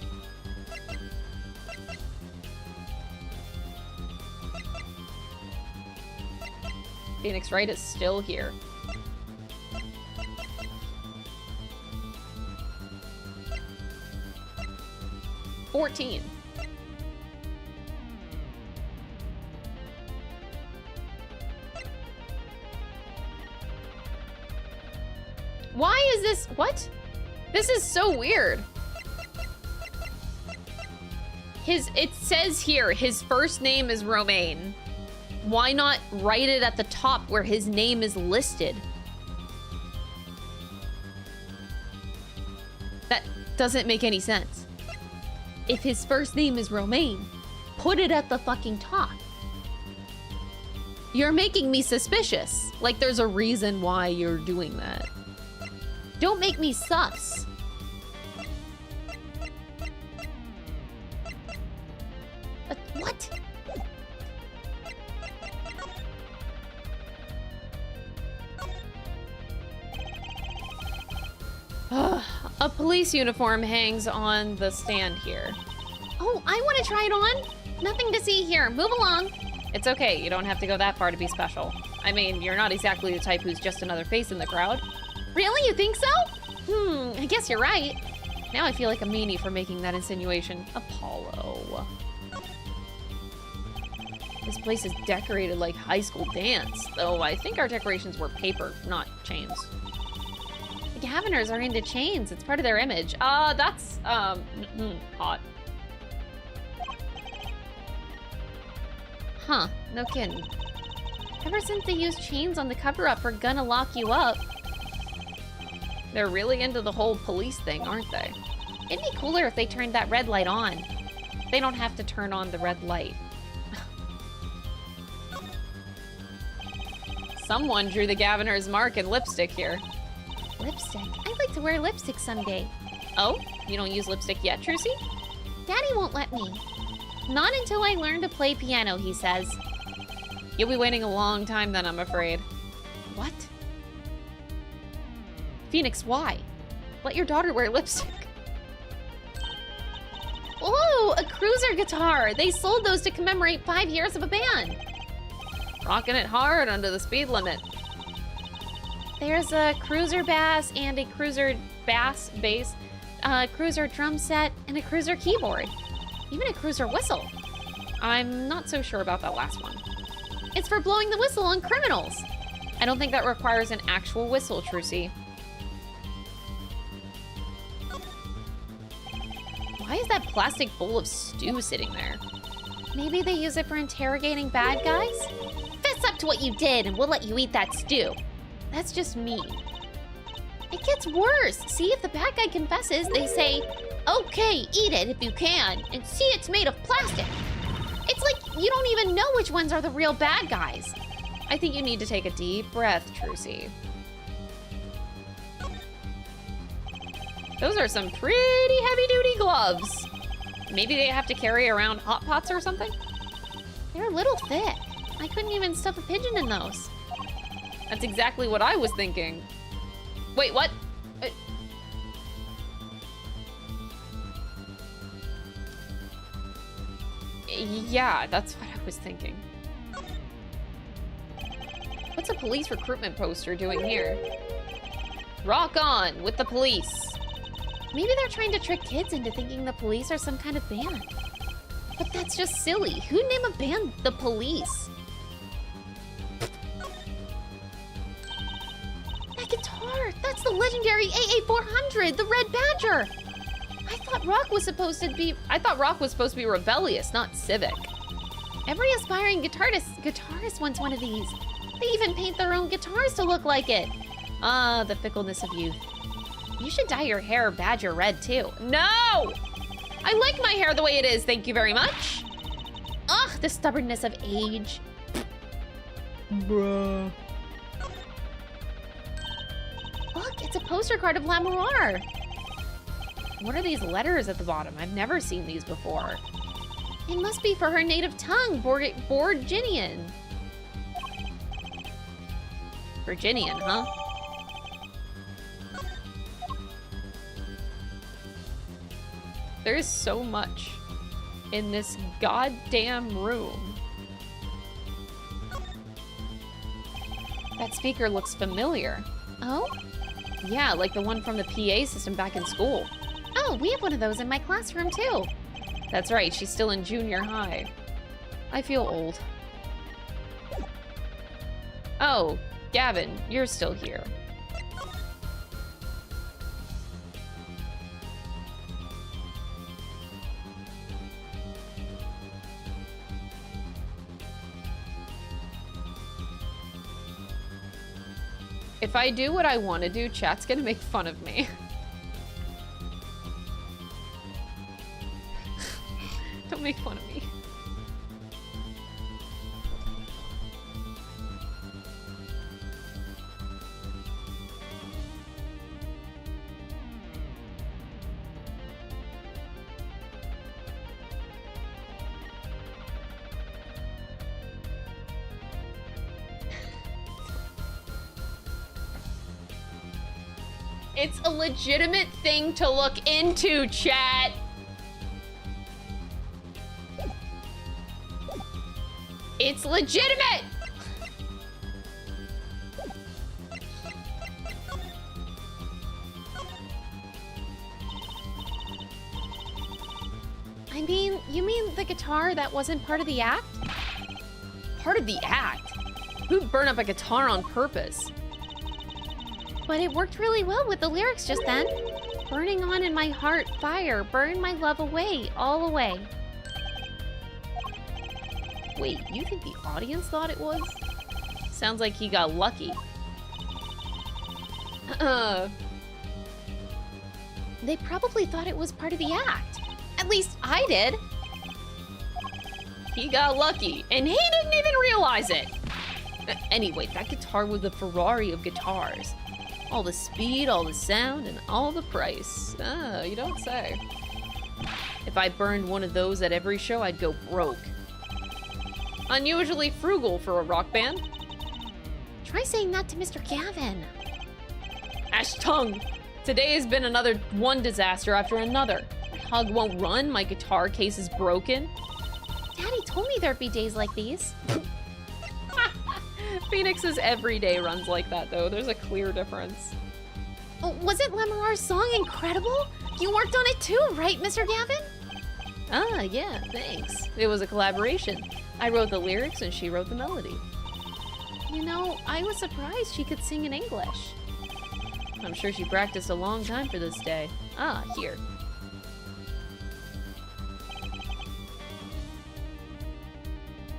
Phoenix Wright is still here. $14. Why is this? What? This is so weird. It says here, his first name is Romaine. Why not write it at the top where his name is listed? That doesn't make any sense. If his first name is Romaine, put it at the fucking top. You're making me suspicious. Like there's a reason why you're doing that. Don't make me sus. What? A police uniform hangs on the stand here. Oh, I want to try it on. Nothing to see here. Move along. It's okay. You don't have to go that far to be special. I mean, you're not exactly the type who's just another face in the crowd. Really? You think so? I guess you're right. Now I feel like a meanie for making that insinuation. Apollo. This place is decorated like high school dance, though I think our decorations were paper, not chains. The Gaviners are into chains. It's part of their image. That's, hot. Huh, no kidding. Ever since they used chains on the cover-up for Gonna Lock You Up. They're really into the whole police thing, aren't they? It'd be cooler if they turned that red light on. They don't have to turn on the red light. Someone drew the Gaviner's mark in lipstick here. Lipstick? I'd like to wear lipstick someday. Oh? You don't use lipstick yet, Trucy? Daddy won't let me. Not until I learn to play piano, he says. You'll be waiting a long time then, I'm afraid. What? Phoenix, why? Let your daughter wear lipstick. Oh, a cruiser guitar! They sold those to commemorate 5 years of a band. Rocking it hard under the speed limit. There's a cruiser bass and a cruiser bass, a cruiser drum set, and a cruiser keyboard. Even a cruiser whistle. I'm not so sure about that last one. It's for blowing the whistle on criminals. I don't think that requires an actual whistle, Trucy. Why is that plastic bowl of stew sitting there? Maybe they use it for interrogating bad guys? Fess up to what you did and we'll let you eat that stew. That's just mean. It gets worse. See, if the bad guy confesses, they say, okay, eat it if you can, and see it's made of plastic. It's like you don't even know which ones are the real bad guys. I think you need to take a deep breath, Trucy. Those are some pretty heavy-duty gloves. Maybe they have to carry around hot pots or something? They're a little thick. I couldn't even stuff a pigeon in those. That's exactly what I was thinking. Wait, what? Yeah, that's what I was thinking. What's a police recruitment poster doing here? Rock on with the police. Maybe they're trying to trick kids into thinking the police are some kind of band. But that's just silly. Who'd name a band the Police? That guitar! That's the legendary AA400, the Red Badger! I thought rock was supposed to be rebellious, not civic. Every aspiring guitarist wants one of these. They even paint their own guitars to look like it. Ah, the fickleness of youth. You should dye your hair badger red, too. No! I like my hair the way it is, thank you very much. Ugh, the stubbornness of age. Bruh. Look, it's a poster card of Lamour. What are these letters at the bottom? I've never seen these before. It must be for her native tongue, Borginian. Virginian, huh? There is so much in this goddamn room. That speaker looks familiar. Oh? Yeah, like the one from the PA system back in school. Oh, we have one of those in my classroom, too. That's right, she's still in junior high. I feel old. Oh, Gavin, you're still here. If I do what I want to do, chat's gonna make fun of me. Don't make fun of me. It's a legitimate thing to look into, chat. It's legitimate. I mean, you mean the guitar that wasn't part of the act? Part of the act? Who'd burn up a guitar on purpose? But it worked really well with the lyrics just then. Burning on in my heart, fire, burn my love away, all away. Wait, you think the audience thought it was? Sounds like he got lucky. They probably thought it was part of the act. At least I did. He got lucky, and he didn't even realize it. Anyway, that guitar was the Ferrari of guitars. All the speed, all the sound, and all the price. Ah, you don't say. If I burned one of those at every show, I'd go broke. Unusually frugal for a rock band. Try saying that to Mr. Gavin. Ash tongue! Today has been another one disaster after another. My hug won't run, my guitar case is broken. Daddy told me there'd be days like these. Phoenix's everyday runs like that, though. There's a clear difference. Oh, wasn't Lamour's song incredible? You worked on it too, right, Mr. Gavin? Ah, yeah, thanks. It was a collaboration. I wrote the lyrics and she wrote the melody. You know, I was surprised she could sing in English. I'm sure she practiced a long time for this day. Ah, here.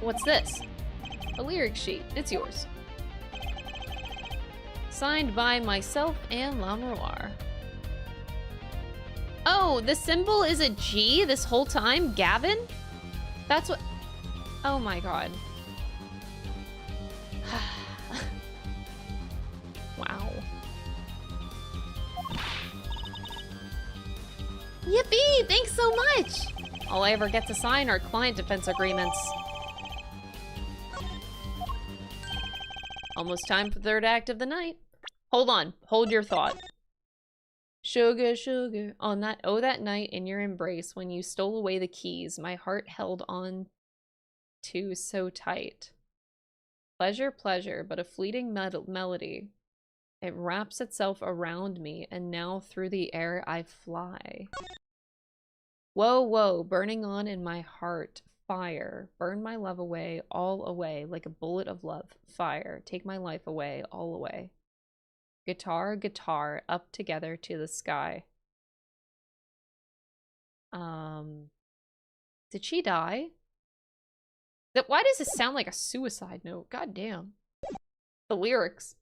What's this? A lyric sheet. It's yours. Signed by myself and Lamour. Oh, the symbol is a G this whole time? Gavin? That's what... Oh my god. Wow. Yippee! Thanks so much! All I ever get to sign are client defense agreements. Almost time for the third act of the night. Hold on. Hold your thought. Sugar, sugar. On that, oh, that night in your embrace when you stole away the keys, my heart held on to so tight. Pleasure, pleasure, but a fleeting melody. It wraps itself around me, and now through the air I fly. Whoa, whoa, burning on in my heart. Fire. Burn my love away, all away, like a bullet of love. Fire. Take my life away, all away. Guitar, guitar, up together to the sky. Did she die? Why does this sound like a suicide note? God damn. The lyrics.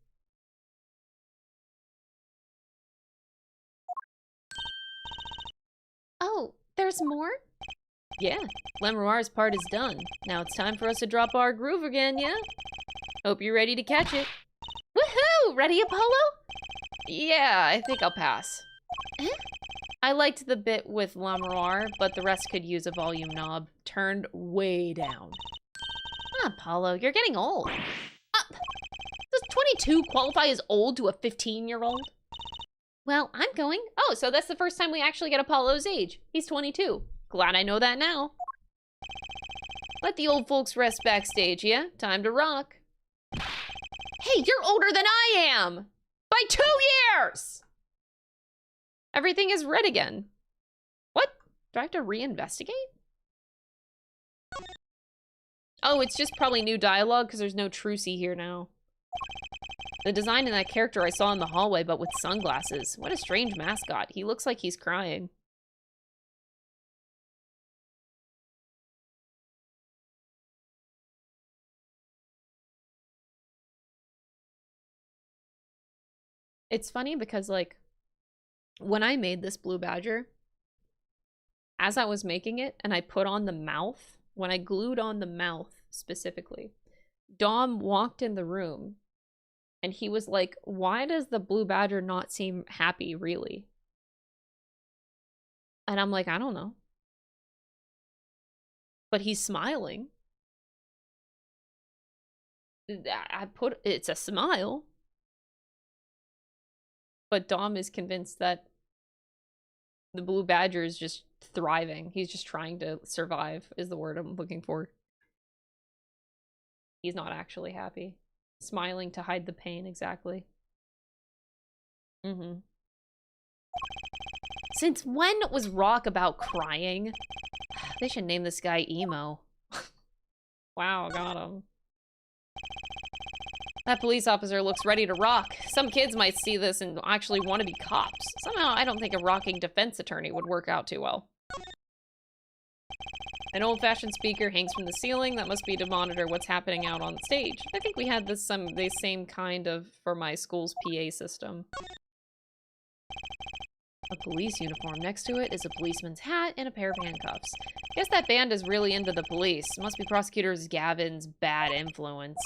Oh, there's more? Yeah, Lemuroir's part is done. Now it's time for us to drop our groove again, yeah? Hope you're ready to catch it. Woohoo! Ready, Apollo? Yeah, I think I'll pass. Eh? I liked the bit with Lemuroir, but the rest could use a volume knob turned way down. Apollo, you're getting old. Up! Does 22 qualify as old to a 15-year-old? Well, I'm going. Oh, so that's the first time we actually get Apollo's age. He's 22. Glad I know that now. Let the old folks rest backstage, yeah? Time to rock. Hey, you're older than I am! By 2 years! Everything is red again. What? Do I have to reinvestigate? Oh, it's just probably new dialogue because there's no Trucy here now. The design in that character I saw in the hallway, but with sunglasses. What a strange mascot. He looks like he's crying. It's funny because, like, when I made this blue badger, as I was making it and I put on the mouth, when I glued on the mouth specifically, Dom walked in the room and he was like, why does the blue badger not seem happy, really? And I'm like, I don't know. But he's smiling. It's a smile. But Dom is convinced that the blue badger is just thriving. He's just trying to survive, is the word I'm looking for. He's not actually happy. Smiling to hide the pain, exactly. Mm-hmm. Since when was Rock about crying? They should name this guy Emo. Wow, got him. That police officer looks ready to rock. Some kids might see this and actually want to be cops. Somehow, I don't think a rocking defense attorney would work out too well. An old-fashioned speaker hangs from the ceiling. That must be to monitor what's happening out on stage. I think we had the same kind of for my school's PA system. A police uniform. Next to it is a policeman's hat and a pair of handcuffs. Guess that band is really into the police. Must be Prosecutor Gavin's bad influence.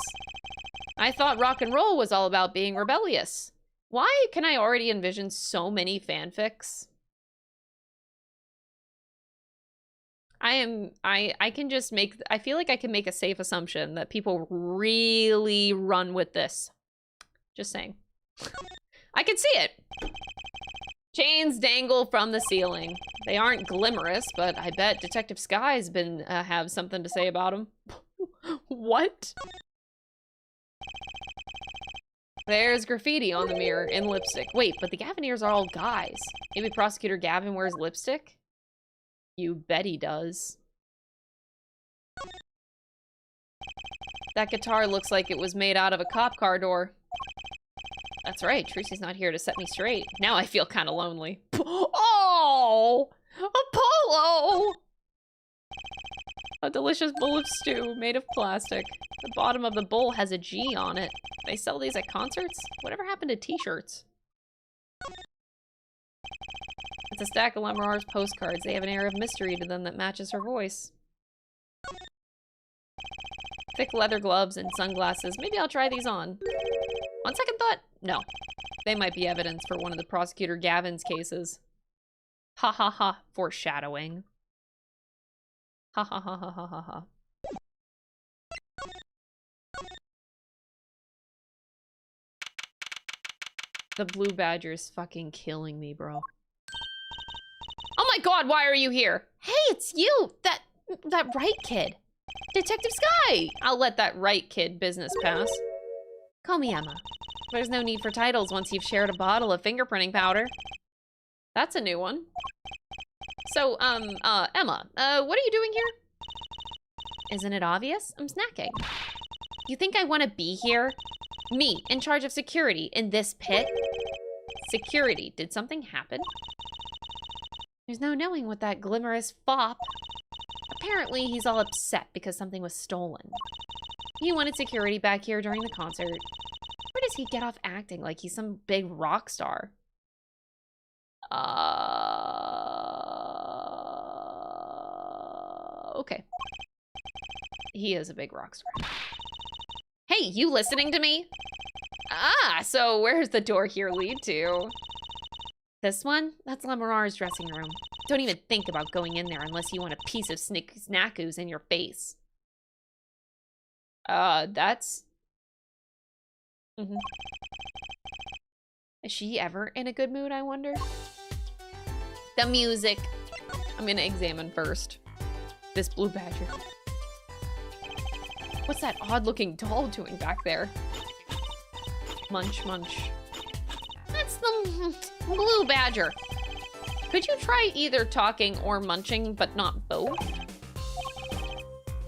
I thought rock and roll was all about being rebellious. Why can I already envision so many fanfics? I can just make, I feel like I can make a safe assumption that people really run with this. Just saying. I can see it. Chains dangle from the ceiling. They aren't glamorous, but I bet Detective Sky's been, have something to say about them. What? There's graffiti on the mirror in lipstick. Wait, but the Gavineers are all guys. Maybe Prosecutor Gavin wears lipstick? You bet he does. That guitar looks like it was made out of a cop car door. That's right, Trucy's not here to set me straight. Now I feel kind of lonely. Oh! Apollo! A delicious bowl of stew made of plastic. The bottom of the bowl has a G on it. They sell these at concerts? Whatever happened to t-shirts? It's a stack of Lemuroir's postcards. They have an air of mystery to them that matches her voice. Thick leather gloves and sunglasses. Maybe I'll try these on. On second thought, no. They might be evidence for one of the Prosecutor Gavin's cases. Ha ha ha. Foreshadowing. Ha ha ha ha ha ha ha. The blue badger is fucking killing me, bro. Oh my god, why are you here? Hey, it's you! That right kid. Detective Sky! I'll let that right kid business pass. Call me Emma. There's no need for titles once you've shared a bottle of fingerprinting powder. That's a new one. So, Emma, what are you doing here? Isn't it obvious? I'm snacking. You think I want to be here? Me, in charge of security in this pit? Security. Did something happen? There's no knowing what that glimmerous fop. Apparently, he's all upset because something was stolen. He wanted security back here during the concert. Where does he get off acting like he's some big rock star? Okay. He is a big rock star. Hey, you listening to me? Ah, so where's the door here lead to? This one? That's Lemurar's dressing room. Don't even think about going in there unless you want a piece of snackoos in your face. That's... Is she ever in a good mood, I wonder? The music. I'm gonna examine first. This blue badger. What's that odd-looking doll doing back there? Munch, munch. That's the blue badger. Could you try either talking or munching, but not both?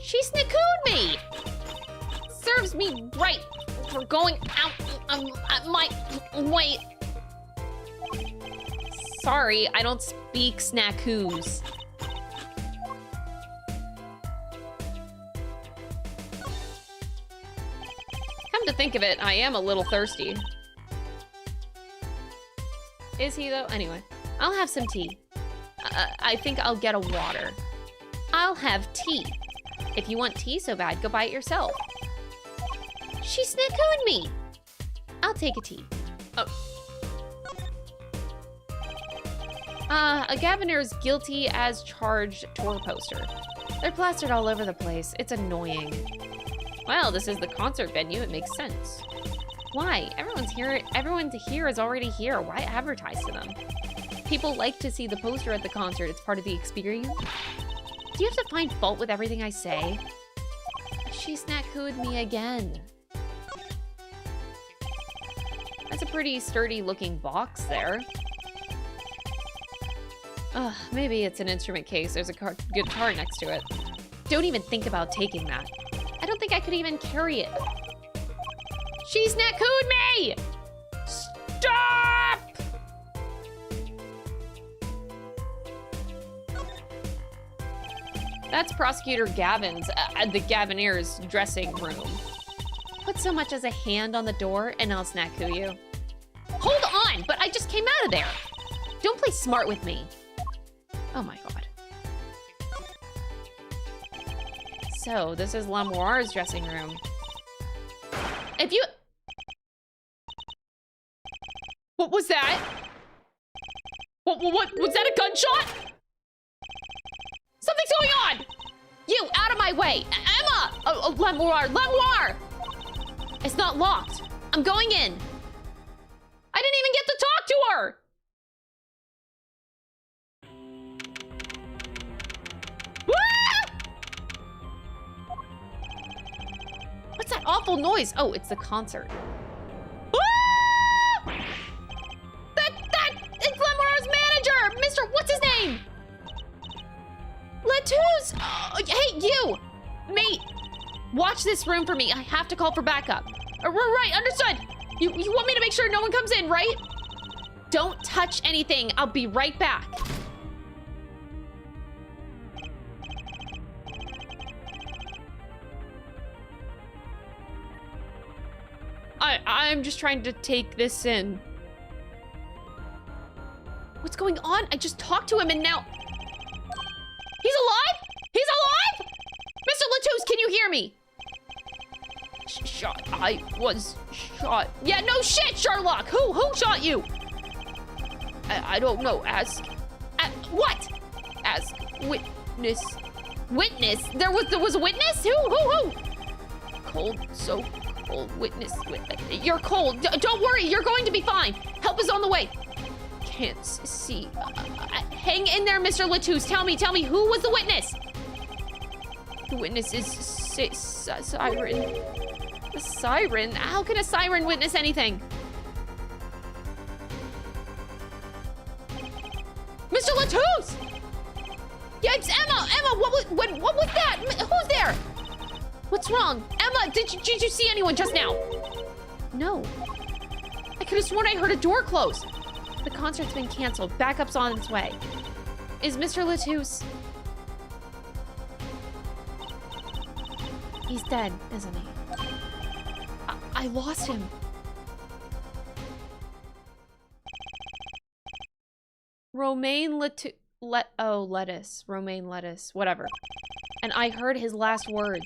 She snacooed me! Serves me right for going out my way. Sorry, I don't speak snackoos. Come to think of it, I am a little thirsty. Is he though? Anyway, I'll have some tea. I think I'll get a water. I'll have tea. If you want tea so bad, go buy it yourself. She snacooed me. I'll take a tea. Oh. A Gaviner's guilty as charged tour poster. They're plastered all over the place. It's annoying. Well, this is the concert venue. It makes sense. Why? Everyone's here. Everyone here is already here. Why advertise to them? People like to see the poster at the concert. It's part of the experience. Do you have to find fault with everything I say? She snackooed me again. That's a pretty sturdy looking box there. Maybe it's an instrument case. There's a guitar next to it. Don't even think about taking that. I don't think I could even carry it. She snackooed me! Stop! That's Prosecutor Gavin's, the Gavineer's dressing room. Put so much as a hand on the door and I'll snackoo you. Hold on, but I just came out of there. Don't play smart with me. Oh my god. So, this is Lamoire's dressing room. If you... What was that? What was that a gunshot? Something's going on! You, out of my way! Emma! Oh, Lemoire! It's not locked. I'm going in. I didn't even get to talk to her! What's that awful noise? Oh, it's the concert. It's Lemoire's manager! Mr. What's his name? Lettuce! Hey, you! Mate! Watch this room for me. I have to call for backup. Right, understood. You want me to make sure no one comes in, right? Don't touch anything. I'll be right back. I'm just trying to take this in. What's going on? I just talked to him and now... He's alive? He's alive? Mr. Lettuce, can you hear me? Shot. I was shot. Yeah, no shit, Sherlock. Who shot you? I don't know. What? As witness. Witness? There was a witness? Who? Cold, so cold. Witness. You're cold. Don't worry, you're going to be fine. Help is on the way. Can't see. Hang in there, Mr. Latouche. Tell me, who was the witness? The witness is Siren. The siren? How can a siren witness anything? Mr. Latouche! Yeah, it's Emma! Emma, what was that? Who's there? What's wrong? Emma, did you see anyone just now? No. I could have sworn I heard a door close. The concert's been canceled. Backup's on its way. Is Mr. Latouche... He's dead, isn't he? I lost him. Romaine lettuce. Romaine lettuce. Whatever. And I heard his last words.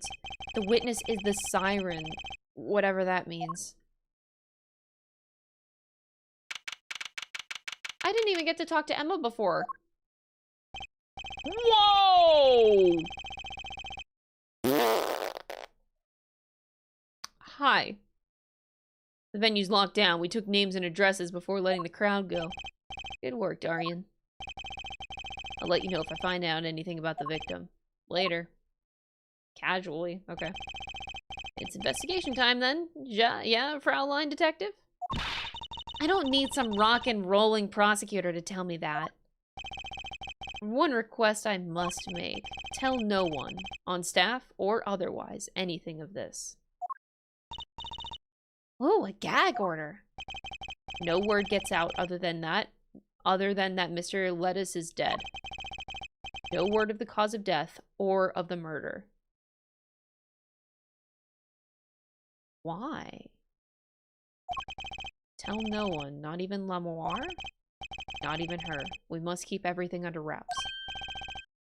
The witness is the siren. Whatever that means. I didn't even get to talk to Emma before. Whoa! Hi. The venue's locked down. We took names and addresses before letting the crowd go. Good work, Darian. I'll let you know if I find out anything about the victim. Later. Casually. Okay. It's investigation time then. Yeah, Fraulein Detective? I don't need some rock and rolling prosecutor to tell me that. One request I must make. Tell no one, on staff or otherwise, anything of this. Oh, a gag order. No word gets out other than that Mr. Lettuce is dead. No word of the cause of death or of the murder. Why? Tell no one, not even Lamoire? Not even her. We must keep everything under wraps.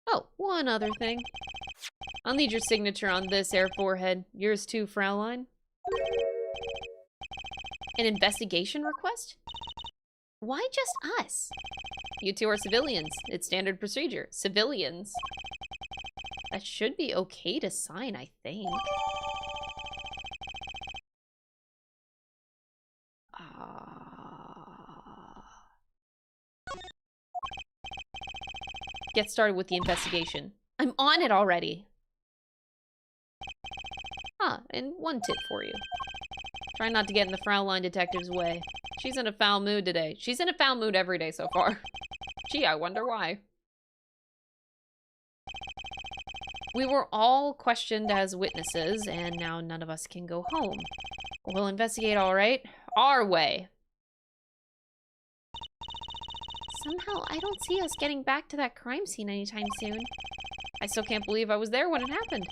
Oh, one other thing. I'll need your signature on this, Air Forehead. Yours too, Fraulein. An investigation request? Why just us? You two are civilians. It's standard procedure. Civilians. That should be okay to sign, I think. Get started with the investigation. I'm on it already. And one tip for you. Try not to get in the Fraulein Detective's way. She's in a foul mood today. She's in a foul mood every day so far. Gee, I wonder why. We were all questioned as witnesses, and now none of us can go home. We'll investigate all right. Our way. Somehow, I don't see us getting back to that crime scene anytime soon. I still can't believe I was there when it happened.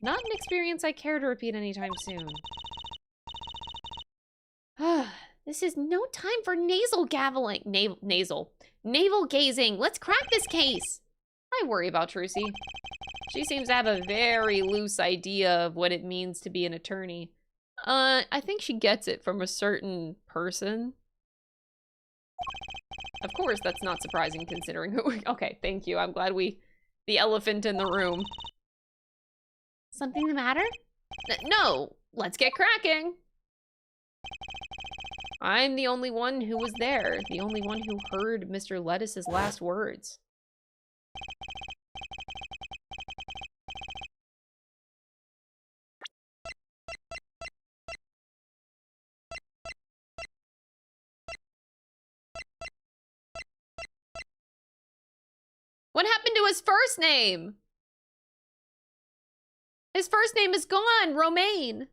Not an experience I care to repeat anytime soon. This is no time for navel gazing. Let's crack this case. I worry about Trucy. She seems to have a very loose idea of what it means to be an attorney. I think she gets it from a certain person. Of course, that's not surprising considering who... Okay, thank you. I'm glad the elephant in the room. Something the matter? No, let's get cracking. I'm the only one who was there. The only one who heard Mr. Lettuce's last words. What happened to his first name? His first name is gone, Romaine.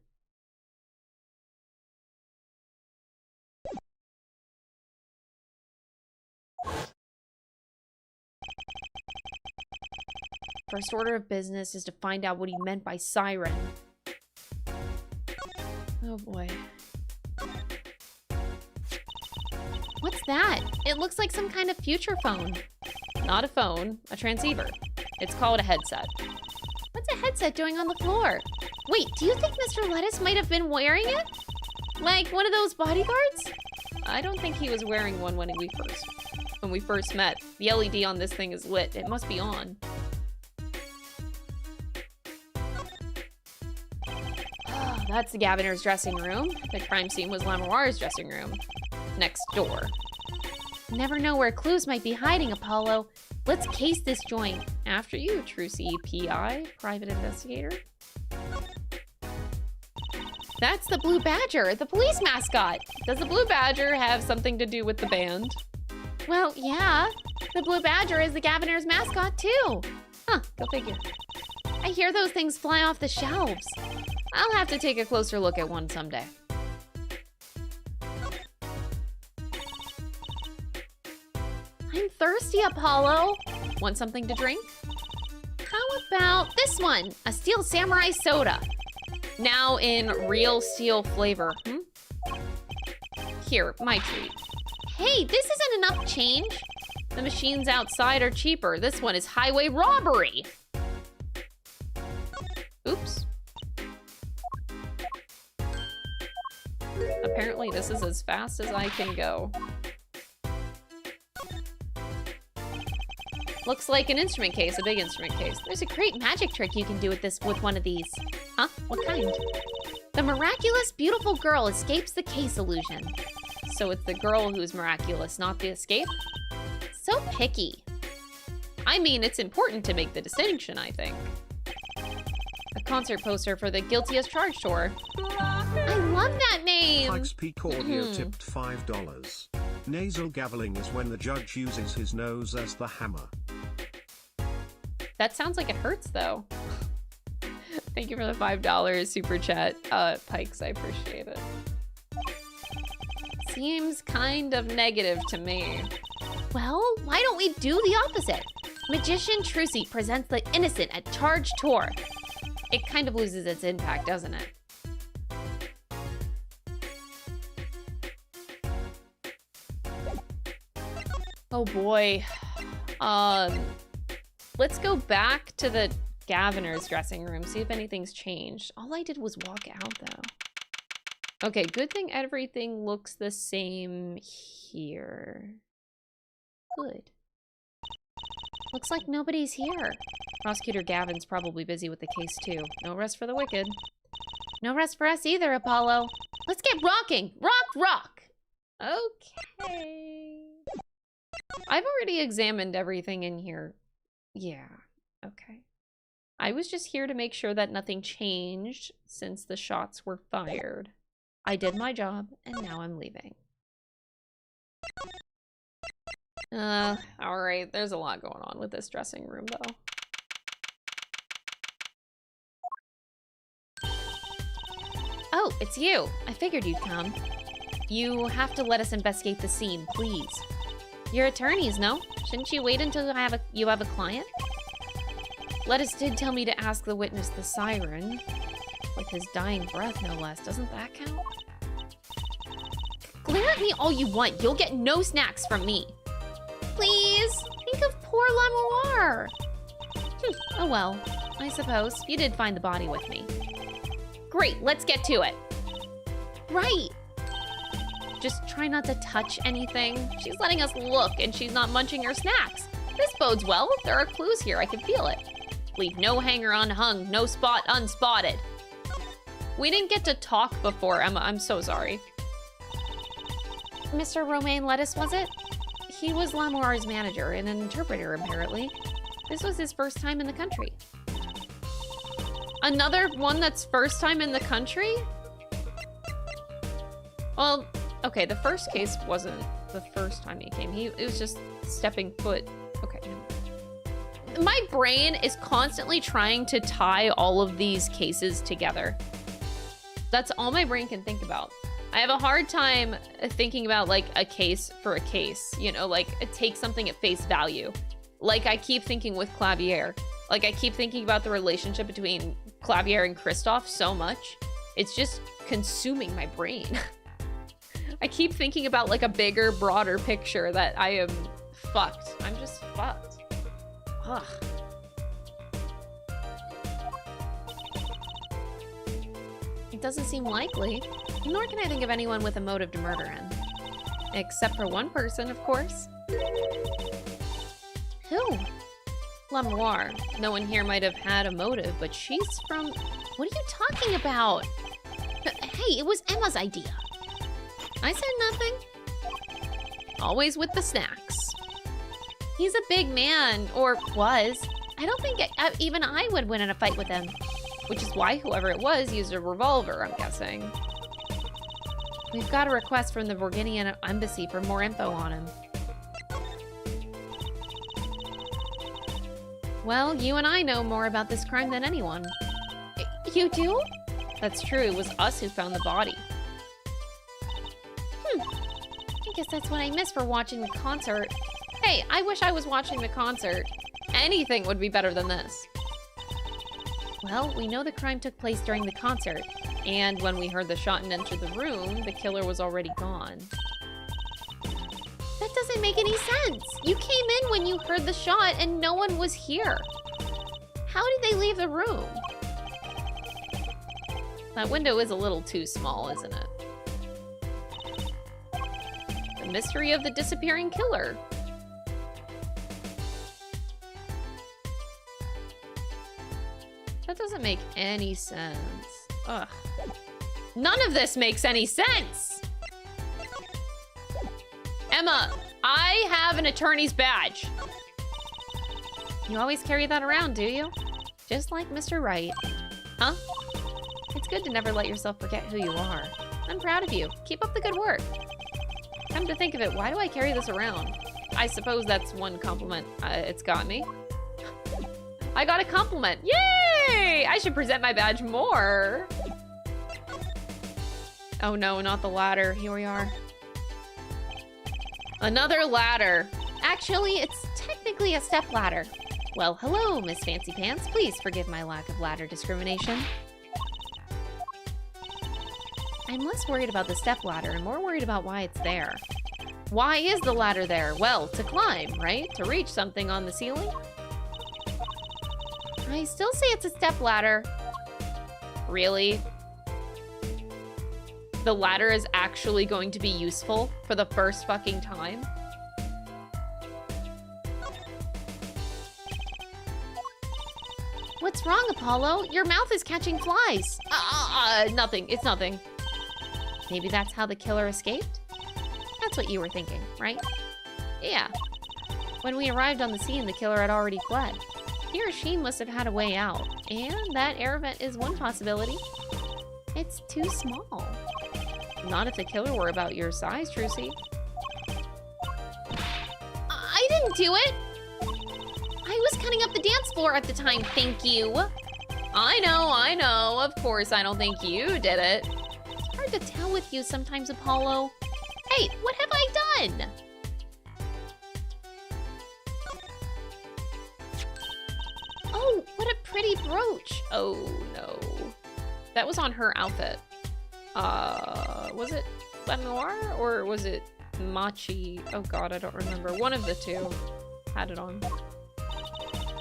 First order of business is to find out what he meant by siren. Oh boy. What's that? It looks like some kind of future phone. Not a phone, a transceiver. It's called a headset. What's a headset doing on the floor? Wait, do you think Mr. Lettuce might have been wearing it? Like one of those bodyguards? I don't think he was wearing one when we first. when we first met. The LED on this thing is lit. It must be on. Oh, that's the Gaviner's dressing room. The crime scene was Lamoire's dressing room. Next door. Never know where clues might be hiding, Apollo. Let's case this joint. After you, true CPI, private investigator. That's the Blue Badger, the police mascot. Does the Blue Badger have something to do with the band? Well, yeah. The Blue Badger is the Gaviner's mascot, too. Huh, go figure. I hear those things fly off the shelves. I'll have to take a closer look at one someday. I'm thirsty, Apollo. Want something to drink? How about this one? A Steel Samurai soda. Now in real steel flavor. Here, my treat. Hey, this isn't enough change. The machines outside are cheaper. This one is highway robbery. Oops. Apparently this is as fast as I can go. Looks like an instrument case, a big instrument case. There's a great magic trick you can do with one of these. Huh? What kind? The miraculous beautiful girl escapes the case illusion. So it's the girl who's miraculous, not the escape? So picky. I mean, it's important to make the distinction, I think. A concert poster for the Guilty as Charged tour. I love that name! Pikes Peak Audio tipped $5. Nasal gaveling is when the judge uses his nose as the hammer. That sounds like it hurts, though. Thank you for the $5 super chat, Pikes. I appreciate it. Seems kind of negative to me. Well, why don't we do the opposite? Magician Trucy presents the innocent at Charge Tour. It kind of loses its impact, doesn't it? Oh boy. Let's go back to the Gaviner's dressing room, see if anything's changed. All I did was walk out, though. Okay, good thing everything looks the same here. Good. Looks like nobody's here. Prosecutor Gavin's probably busy with the case, too. No rest for the wicked. No rest for us either, Apollo. Let's get rocking! Rock, rock! Okay. I've already examined everything in here. Yeah, okay. I was just here to make sure that nothing changed since the shots were fired. I did my job, and now I'm leaving. Alright, there's a lot going on with this dressing room, though. Oh, it's you. I figured you'd come. You have to let us investigate the scene, please. You're attorneys, no? Shouldn't you wait until you have a client? Lettuce did tell me to ask the witness the siren. With his dying breath, no less. Doesn't that count? Glare at me all you want. You'll get no snacks from me. Please, think of poor Lamoire. Oh well, I suppose. You did find the body with me. Great, let's get to it. Right. Just try not to touch anything. She's letting us look, and she's not munching her snacks. This bodes well. There are clues here. I can feel it. Leave no hanger unhung, no spot unspotted. We didn't get to talk before, Emma. I'm so sorry. Mr. Romaine Lettuce, was it? He was Lamoire's manager and an interpreter, apparently. This was his first time in the country. Another one that's first time in the country? Well, okay, the first case wasn't the first time he came. It was just stepping foot. Okay. My brain is constantly trying to tie all of these cases together. That's all my brain can think about. I have a hard time thinking about, like, a case for a case. You know, like, take something at face value. Like, I keep thinking with Clavier. Like, I keep thinking about the relationship between Clavier and Kristoff so much. It's just consuming my brain. I keep thinking about, like, a bigger, broader picture that I am fucked. I'm just fucked. Ugh. It doesn't seem likely. Nor can I think of anyone with a motive to murder him. Except for one person, of course. Who? Lamoire. No one here might have had a motive, but she's from... What are you talking about? Hey, it was Emma's idea. I said nothing. Always with the snacks. He's a big man, or was. I don't think even I would win in a fight with him. Which is why whoever it was used a revolver, I'm guessing. We've got a request from the Borginian embassy for more info on him. Well, you and I know more about this crime than anyone. You do? That's true. It was us who found the body. I guess that's what I missed for watching the concert. Hey, I wish I was watching the concert. Anything would be better than this. Well, we know the crime took place during the concert. And when we heard the shot and entered the room, the killer was already gone. That doesn't make any sense. You came in when you heard the shot and no one was here. How did they leave the room? That window is a little too small, isn't it? The mystery of the disappearing killer. That doesn't make any sense. Ugh. None of this makes any sense! Emma, I have an attorney's badge. You always carry that around, do you? Just like Mr. Wright. Huh? It's good to never let yourself forget who you are. I'm proud of you. Keep up the good work. Come to think of it, why do I carry this around? I suppose that's one compliment it's got me. I got a compliment. Yay! I should present my badge more. Oh no, not the ladder. Here we are. Another ladder. Actually, it's technically a step ladder. Well, hello, Miss Fancy Pants. Please forgive my lack of ladder discrimination. I'm less worried about the step ladder and more worried about why it's there. Why is the ladder there? Well, to climb, right? To reach something on the ceiling? I still say it's a step ladder. Really? The ladder is actually going to be useful for the first fucking time? What's wrong, Apollo? Your mouth is catching flies. Nothing. It's nothing. Maybe that's how the killer escaped? That's what you were thinking, right? Yeah. When we arrived on the scene, the killer had already fled. He or she must have had a way out, and that air vent is one possibility. It's too small. Not if the killer were about your size, Trucy. I didn't do it! I was cutting up the dance floor at the time, thank you! I know. Of course, I don't think you did it. It's hard to tell with you sometimes, Apollo. Hey, what have I done? Oh, what a pretty brooch. Oh, no. That was on her outfit. Was it Lenoir or was it Machi? Oh god, I don't remember. One of the two had it on.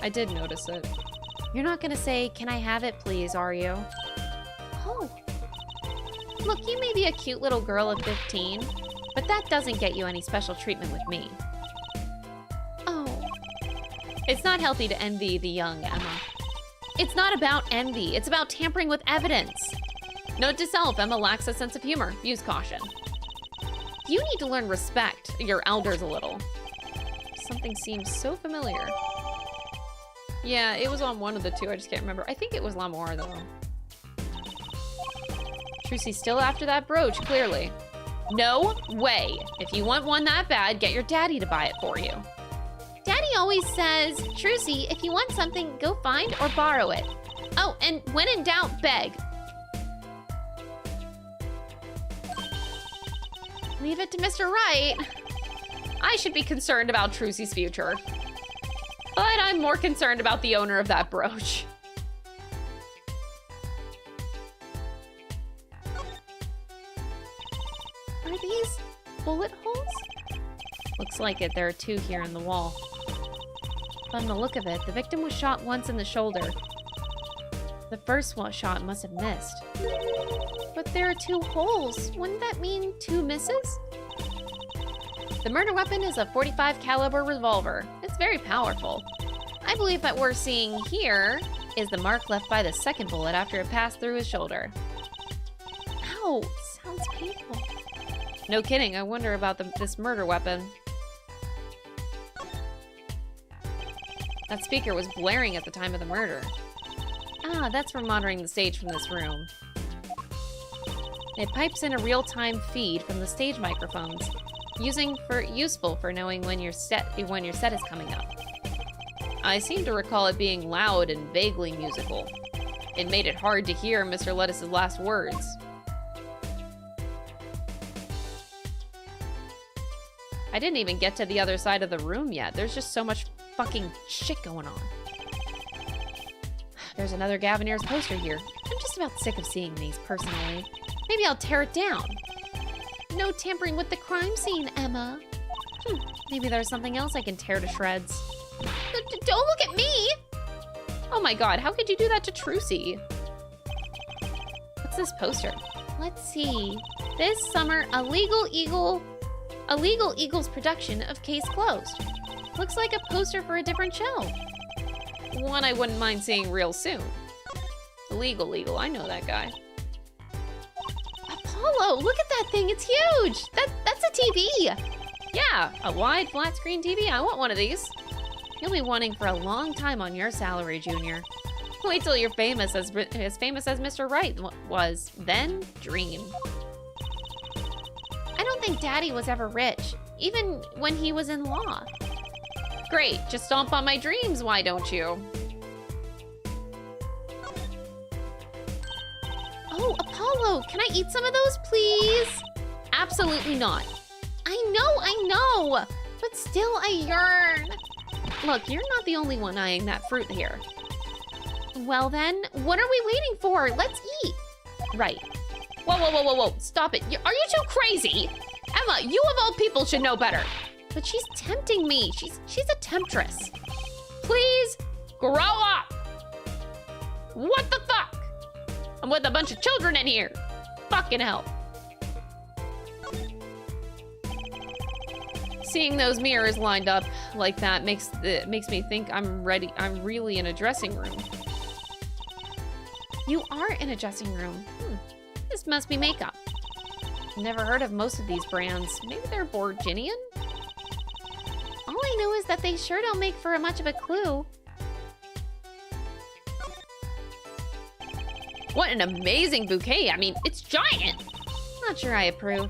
I did notice it. You're not gonna say, "Can I have it, please," are you? Oh. Look, you may be a cute little girl of 15, but that doesn't get you any special treatment with me. Oh. It's not healthy to envy the young, Emma. It's not about envy. It's about tampering with evidence. Note to self, Emma lacks a sense of humor. Use caution. You need to learn respect your elders a little. Something seems so familiar. Yeah, it was on one of the two. I just can't remember. I think it was Lamoire, though. Trucy's still after that brooch, clearly. No way. If you want one that bad, get your daddy to buy it for you. Daddy always says, Trucy, if you want something, go find or borrow it. Oh, and when in doubt, beg. Leave it to Mr. Wright. I should be concerned about Trucy's future. But I'm more concerned about the owner of that brooch. Are these bullet holes? Looks like it. There are two here in the wall. From the look of it, the victim was shot once in the shoulder. The first shot must have missed. But there are two holes. Wouldn't that mean two misses? The murder weapon is a .45 caliber revolver. It's very powerful. I believe that we're seeing here is the mark left by the second bullet after it passed through his shoulder. Ow, sounds painful. No kidding, I wonder about this murder weapon. That speaker was blaring at the time of the murder. Ah, that's for monitoring the stage from this room. It pipes in a real-time feed from the stage microphones, useful for knowing when your set is coming up. I seem to recall it being loud and vaguely musical. It made it hard to hear Mr. Lettuce's last words. I didn't even get to the other side of the room yet. There's just so much fucking shit going on. There's another Gavineer's poster here. I'm just about sick of seeing these, personally. Maybe I'll tear it down. No tampering with the crime scene, Emma. Maybe there's something else I can tear to shreds. Don't look at me! Oh my god, how could you do that to Trucy? What's this poster? Let's see. This summer, a Legal Eagles production of Case Closed. Looks like a poster for a different show. One I wouldn't mind seeing real soon. Legal, I know that guy. Apollo, look at that thing, it's huge! That's a TV! Yeah, a wide flat screen TV, I want one of these. You'll be wanting for a long time on your salary, Junior. Wait till you're famous as famous as Mr. Wright was. Then, dream. I don't think Daddy was ever rich, even when he was in law. Great, just stomp on my dreams, why don't you? Oh, Apollo, can I eat some of those, please? Absolutely not. I know, but still I yearn. Look, you're not the only one eyeing that fruit here. Well then, what are we waiting for? Let's eat. Right. Whoa, stop it. Are you too crazy? Emma, you of all people should know better. But she's tempting me. She's a temptress. Please, grow up. What the fuck? I'm with a bunch of children in here. Fucking hell. Seeing those mirrors lined up like that makes me think I'm really in a dressing room. You are in a dressing room. This must be makeup. Never heard of most of these brands. Maybe they're Borginian? All I know is that they sure don't make for much of a clue. What an amazing bouquet. I mean, it's giant. Not sure I approve.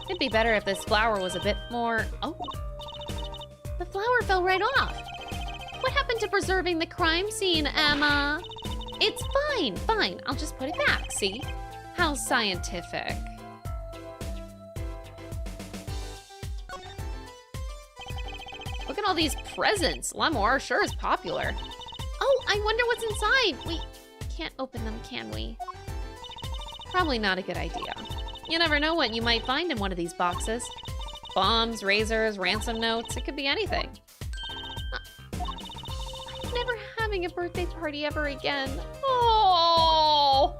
It'd be better if this flower was a bit more... Oh. The flower fell right off. What happened to preserving the crime scene, Emma? It's fine. I'll just put it back, see? How scientific. Look at all these presents. Lemoir sure is popular. Oh, I wonder what's inside. We can't open them, can we? Probably not a good idea. You never know what you might find in one of these boxes. Bombs, razors, ransom notes, it could be anything. I'm never having a birthday party ever again. Oh!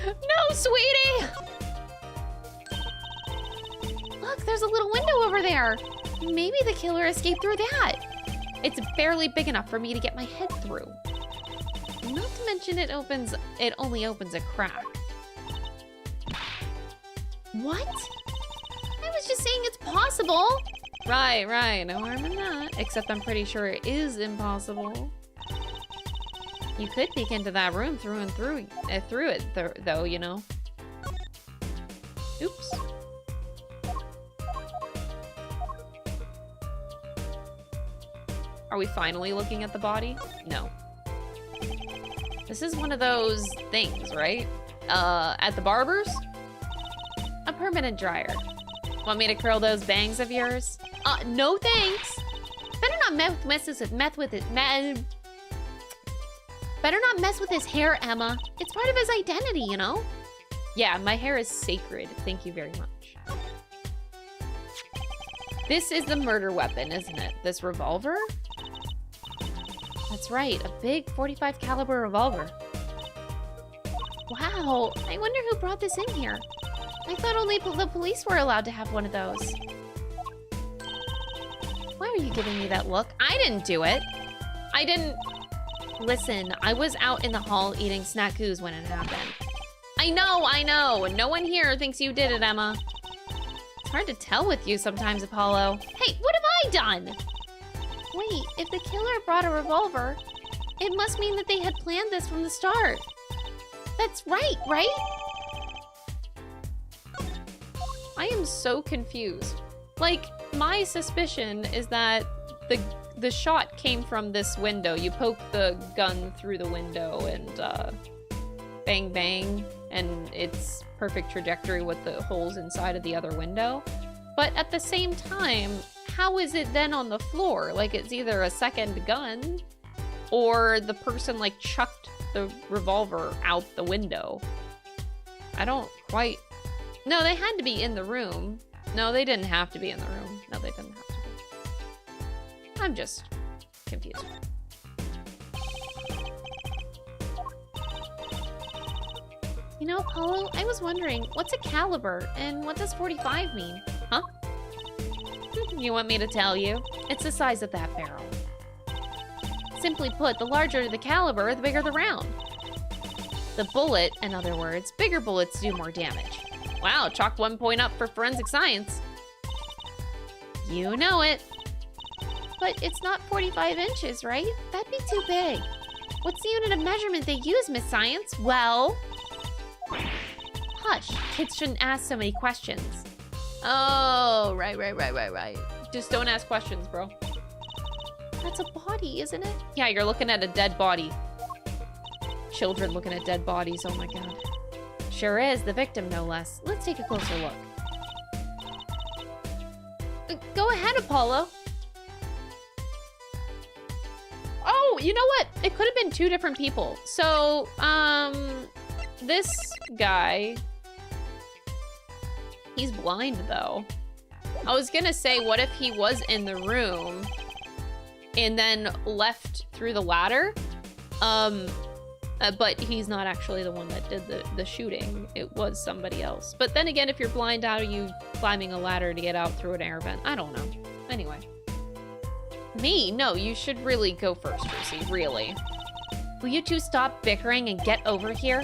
No, sweetie! Look, there's a little window over there. Maybe the killer escaped through that. It's barely big enough for me to get my head through. Not to mention it only opens a crack. What? I was just saying it's possible. Right. No harm in that. Except I'm pretty sure it is impossible. You could peek into that room through it, though, you know. Oops. Are we finally looking at the body? No. This is one of those things, right? At the barber's? A permanent dryer. Want me to curl those bangs of yours? No thanks. Better not mess with his hair, Emma. It's part of his identity, you know? Yeah, my hair is sacred. Thank you very much. This is the murder weapon, isn't it? This revolver? That's right, a big .45 caliber revolver. Wow, I wonder who brought this in here. I thought only the police were allowed to have one of those. Why are you giving me that look? I didn't do it. I didn't... Listen, I was out in the hall eating snackoos when it happened. I know. No one here thinks you did it, Emma. It's hard to tell with you sometimes, Apollo. Hey, what have I done? Wait, if the killer brought a revolver, it must mean that they had planned this from the start. That's right? I am so confused. Like, my suspicion is that the shot came from this window. You poke the gun through the window and bang bang, and it's perfect trajectory with the holes inside of the other window. But at the same time, how is it then on the floor? Like, it's either a second gun or the person like chucked the revolver out the window. I don't quite... No, they had to be in the room. No, they didn't have to be in the room. No, they didn't have to be. I'm just confused. You know, Apollo, I was wondering, what's a caliber and what does 45 mean? Huh? You want me to tell you? It's the size of that barrel. Simply put, the larger the caliber, the bigger the round. The bullet, in other words, bigger bullets do more damage. Wow, chalked 1 point up for forensic science. You know it. But it's not 45 inches, right? That'd be too big. What's the unit of measurement they use, Miss Science? Well... Hush, kids shouldn't ask so many questions. Oh, right. Just don't ask questions, bro. That's a body, isn't it? Yeah, you're looking at a dead body. Children looking at dead bodies, oh my god. Sure is, the victim no less. Let's take a closer look. Go ahead, Apollo. Oh, you know what? It could have been 2 different people. So, this guy... He's blind, though. I was gonna say, what if he was in the room and then left through the ladder? But he's not actually the one that did the shooting. It was somebody else. But then again, if you're blind, how are you climbing a ladder to get out through an air vent? I don't know. Anyway. Me? No, you should really go first, Lucy. Really. Will you two stop bickering and get over here?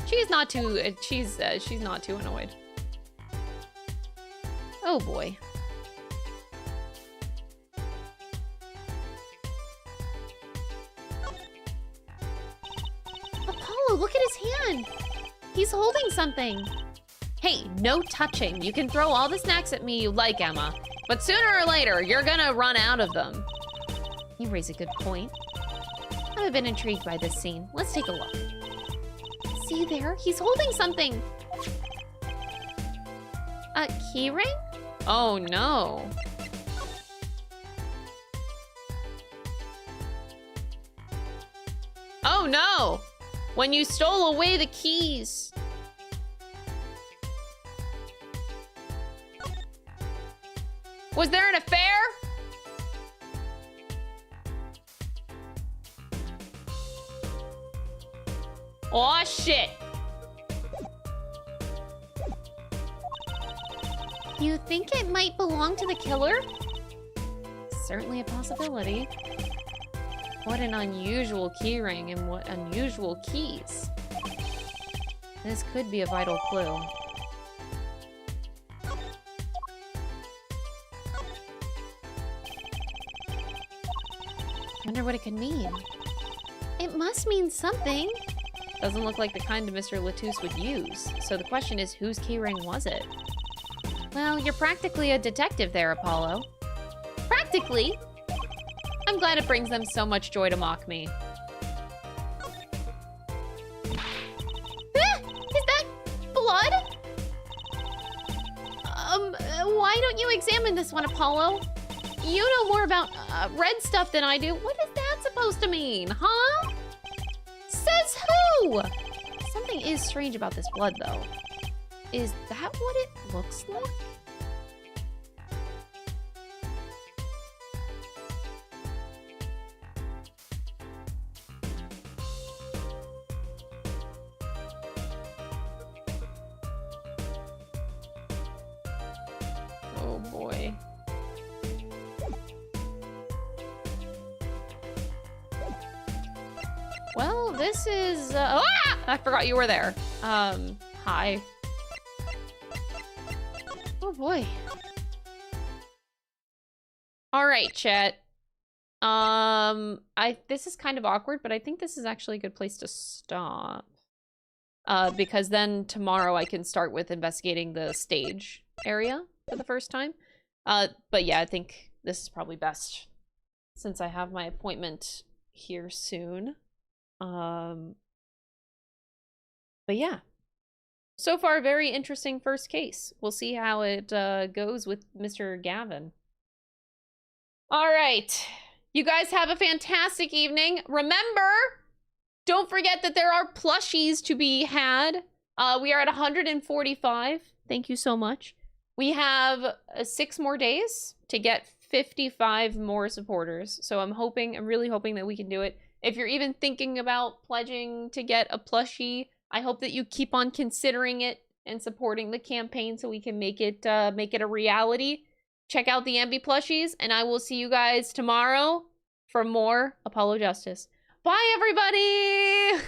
She's not too... she's not too annoyed. Oh, boy. Apollo, look at his hand. He's holding something. Hey, no touching. You can throw all the snacks at me you like, Emma. But sooner or later, you're gonna run out of them. You raise a good point. I'm a bit intrigued by this scene. Let's take a look. See there? He's holding something. A keyring? Oh, no. Oh, no! When you stole away the keys. Was there an affair? Aw, shit. You think it might belong to the killer? Certainly a possibility. What an unusual keyring and what unusual keys. This could be a vital clue. Wonder what it could mean. It must mean something. Doesn't look like the kind Mr. Latouche would use. So the question is, whose keyring was it? Well, you're practically a detective there, Apollo. Practically? I'm glad it brings them so much joy to mock me. Is that blood? Why don't you examine this one, Apollo? You know more about red stuff than I do. What is that supposed to mean, huh? Says who? Something is strange about this blood, though. Is that what it looks like? Oh boy. this is... I forgot you were there. Hi. Oh boy. All right, chat. This is kind of awkward, but I think this is actually a good place to stop. Because then tomorrow I can start with investigating the stage area for the first time. But yeah, I think this is probably best since I have my appointment here soon. But yeah. So far, very interesting first case. We'll see how it goes with Mr. Gavin. All right. You guys have a fantastic evening. Remember, don't forget that there are plushies to be had. We are at 145. Thank you so much. We have 6 more days to get 55 more supporters. So I'm really hoping that we can do it. If you're even thinking about pledging to get a plushie, I hope that you keep on considering it and supporting the campaign so we can make it a reality. Check out the Ambi plushies, and I will see you guys tomorrow for more Apollo Justice. Bye, everybody!